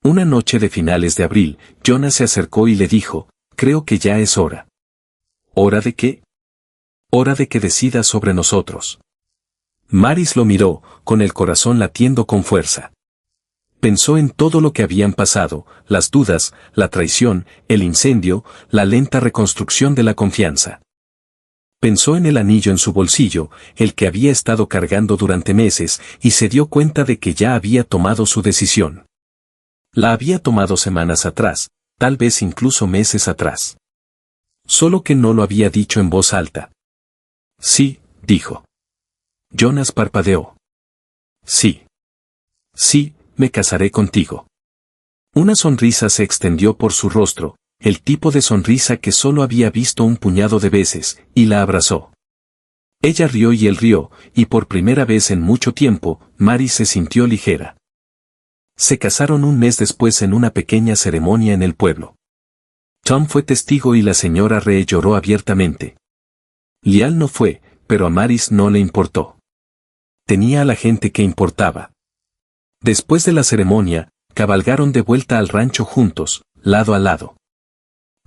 Una noche de finales de abril, Jonas se acercó y le dijo, creo que ya es hora. ¿Hora de qué? Hora de que decidas sobre nosotros. Maris lo miró, con el corazón latiendo con fuerza. Pensó en todo lo que habían pasado, las dudas, la traición, el incendio, la lenta reconstrucción de la confianza. Pensó en el anillo en su bolsillo, el que había estado cargando durante meses, y se dio cuenta de que ya había tomado su decisión. La había tomado semanas atrás, tal vez incluso meses atrás. Solo que no lo había dicho en voz alta. Sí, dijo. Jonas parpadeó. Sí. Sí, me casaré contigo. Una sonrisa se extendió por su rostro, el tipo de sonrisa que solo había visto un puñado de veces, y la abrazó. Ella rió y él rió, y por primera vez en mucho tiempo, Mary se sintió ligera. Se casaron un mes después en una pequeña ceremonia en el pueblo. Tom fue testigo y la señora Rhea lloró abiertamente. Lial no fue, pero a Maris no le importó. Tenía a la gente que importaba. Después de la ceremonia, cabalgaron de vuelta al rancho juntos, lado a lado.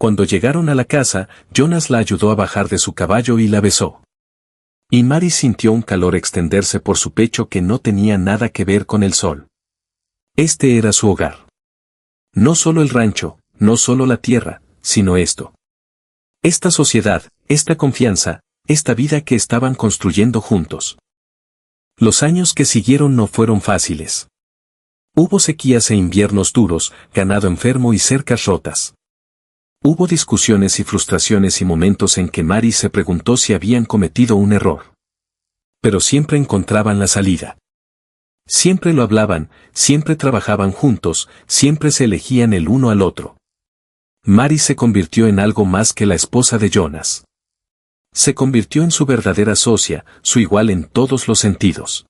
Cuando llegaron a la casa, Jonas la ayudó a bajar de su caballo y la besó. Y Maris sintió un calor extenderse por su pecho que no tenía nada que ver con el sol. Este era su hogar. No solo el rancho, no solo la tierra, sino esto. Esta sociedad, esta confianza, esta vida que estaban construyendo juntos. Los años que siguieron no fueron fáciles. Hubo sequías e inviernos duros, ganado enfermo y cercas rotas. Hubo discusiones y frustraciones y momentos en que Maris se preguntó si habían cometido un error. Pero siempre encontraban la salida. Siempre lo hablaban, siempre trabajaban juntos, siempre se elegían el uno al otro. Maris se convirtió en algo más que la esposa de Jonas. Se convirtió en su verdadera socia, su igual en todos los sentidos.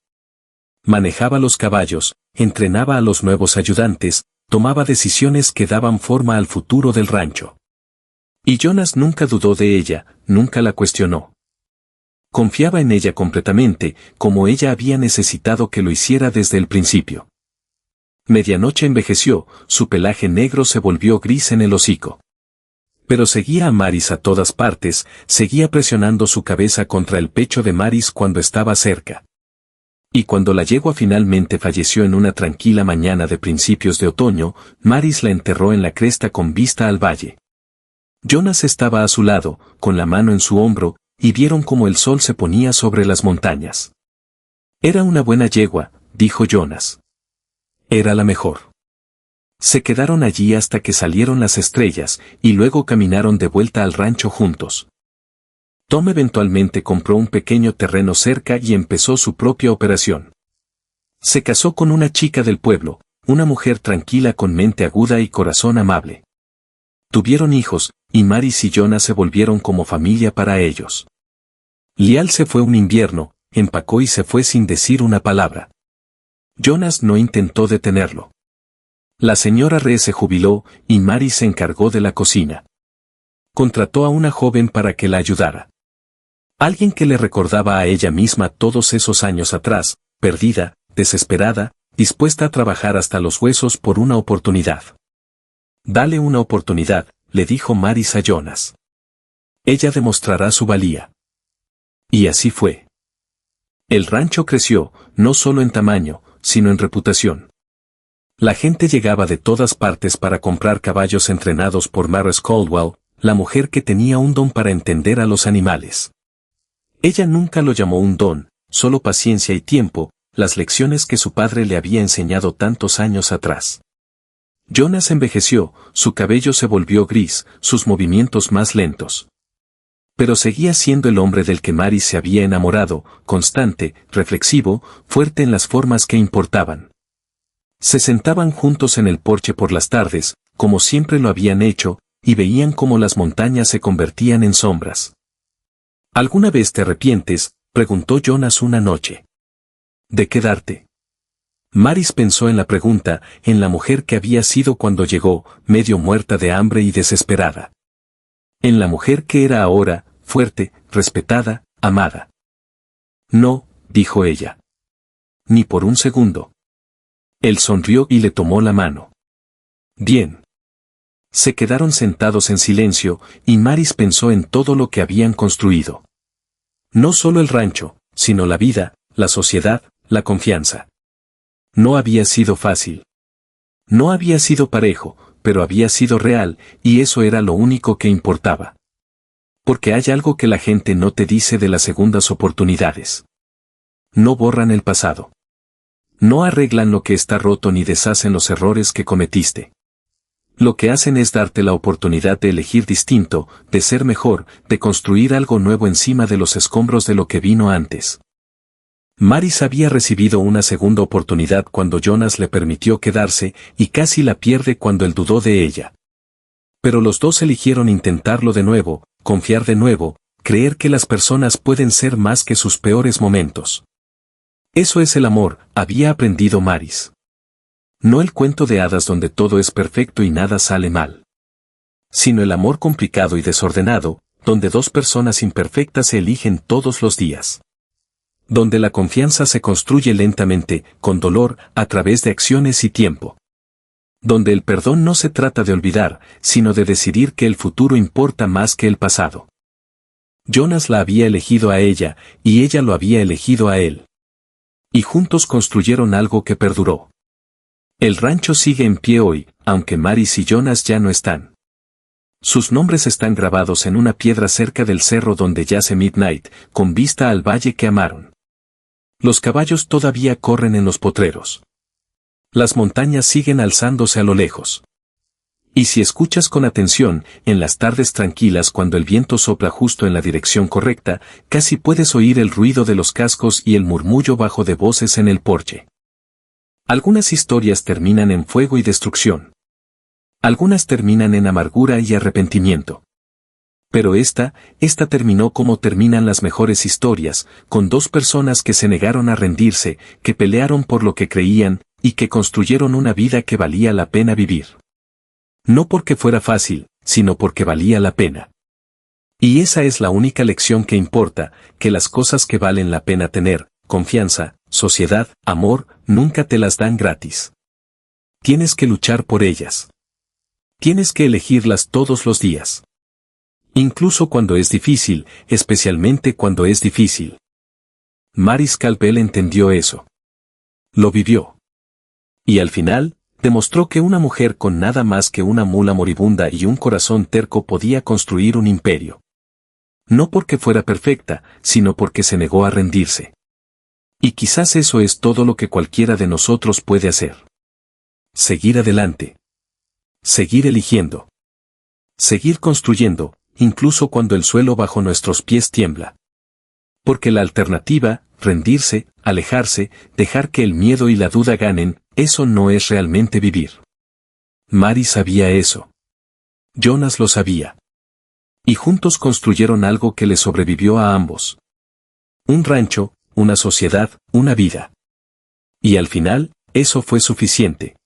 Manejaba los caballos, entrenaba a los nuevos ayudantes, tomaba decisiones que daban forma al futuro del rancho. Y Jonas nunca dudó de ella, nunca la cuestionó. Confiaba en ella completamente, como ella había necesitado que lo hiciera desde el principio. Medianoche envejeció, su pelaje negro se volvió gris en el hocico. Pero seguía a Maris a todas partes, seguía presionando su cabeza contra el pecho de Maris cuando estaba cerca. Y cuando la yegua finalmente falleció en una tranquila mañana de principios de otoño, Maris la enterró en la cresta con vista al valle. Jonas estaba a su lado, con la mano en su hombro, y vieron cómo el sol se ponía sobre las montañas. Era una buena yegua, dijo Jonas. Era la mejor. Se quedaron allí hasta que salieron las estrellas, y luego caminaron de vuelta al rancho juntos. Tom eventualmente compró un pequeño terreno cerca y empezó su propia operación. Se casó con una chica del pueblo, una mujer tranquila con mente aguda y corazón amable. Tuvieron hijos, y Maris y Jonas se volvieron como familia para ellos. Lial se fue un invierno, empacó y se fue sin decir una palabra. Jonas no intentó detenerlo. La señora Rhee se jubiló, y Maris se encargó de la cocina. Contrató a una joven para que la ayudara. Alguien que le recordaba a ella misma todos esos años atrás, perdida, desesperada, dispuesta a trabajar hasta los huesos por una oportunidad. Dale una oportunidad, le dijo Maris a Jonas. Ella demostrará su valía. Y así fue. El rancho creció, no solo en tamaño, sino en reputación. La gente llegaba de todas partes para comprar caballos entrenados por Maris Caldwell, la mujer que tenía un don para entender a los animales. Ella nunca lo llamó un don, solo paciencia y tiempo, las lecciones que su padre le había enseñado tantos años atrás. Jonas envejeció, su cabello se volvió gris, sus movimientos más lentos. Pero seguía siendo el hombre del que Maris se había enamorado, constante, reflexivo, fuerte en las formas que importaban. Se sentaban juntos en el porche por las tardes, como siempre lo habían hecho, y veían cómo las montañas se convertían en sombras. ¿Alguna vez te arrepientes?, preguntó Jonas una noche. ¿De quedarte? Maris pensó en la pregunta, en la mujer que había sido cuando llegó, medio muerta de hambre y desesperada. En la mujer que era ahora, fuerte, respetada, amada. No, dijo ella. Ni por un segundo. Él sonrió y le tomó la mano. Bien. Se quedaron sentados en silencio, y Maris pensó en todo lo que habían construido. No solo el rancho, sino la vida, la sociedad, la confianza. No había sido fácil. No había sido parejo, pero había sido real, y eso era lo único que importaba. Porque hay algo que la gente no te dice de las segundas oportunidades. No borran el pasado. No arreglan lo que está roto ni deshacen los errores que cometiste. Lo que hacen es darte la oportunidad de elegir distinto, de ser mejor, de construir algo nuevo encima de los escombros de lo que vino antes. Maris había recibido una segunda oportunidad cuando Jonas le permitió quedarse, y casi la pierde cuando él dudó de ella. Pero los dos eligieron intentarlo de nuevo, confiar de nuevo, creer que las personas pueden ser más que sus peores momentos. Eso es el amor, había aprendido Maris. No el cuento de hadas donde todo es perfecto y nada sale mal. Sino el amor complicado y desordenado, donde dos personas imperfectas se eligen todos los días. Donde la confianza se construye lentamente, con dolor, a través de acciones y tiempo. Donde el perdón no se trata de olvidar, sino de decidir que el futuro importa más que el pasado. Jonas la había elegido a ella, y ella lo había elegido a él. Y juntos construyeron algo que perduró. El rancho sigue en pie hoy, aunque Maris y Jonas ya no están. Sus nombres están grabados en una piedra cerca del cerro donde yace Midnight, con vista al valle que amaron. Los caballos todavía corren en los potreros. Las montañas siguen alzándose a lo lejos. Y si escuchas con atención, en las tardes tranquilas cuando el viento sopla justo en la dirección correcta, casi puedes oír el ruido de los cascos y el murmullo bajo de voces en el porche. Algunas historias terminan en fuego y destrucción. Algunas terminan en amargura y arrepentimiento. Pero esta terminó como terminan las mejores historias, con dos personas que se negaron a rendirse, que pelearon por lo que creían, y que construyeron una vida que valía la pena vivir. No porque fuera fácil, sino porque valía la pena. Y esa es la única lección que importa, que las cosas que valen la pena tener, confianza, sociedad, amor, nunca te las dan gratis. Tienes que luchar por ellas. Tienes que elegirlas todos los días. Incluso cuando es difícil, especialmente cuando es difícil. Maris Calvel entendió eso. Lo vivió. Y al final, demostró que una mujer con nada más que una mula moribunda y un corazón terco podía construir un imperio. No porque fuera perfecta, sino porque se negó a rendirse. Y quizás eso es todo lo que cualquiera de nosotros puede hacer. Seguir adelante. Seguir eligiendo. Seguir construyendo, incluso cuando el suelo bajo nuestros pies tiembla. Porque la alternativa, rendirse, alejarse, dejar que el miedo y la duda ganen, eso no es realmente vivir. Mari sabía eso. Jonas lo sabía. Y juntos construyeron algo que le sobrevivió a ambos. Un rancho, una sociedad, una vida. Y al final, eso fue suficiente.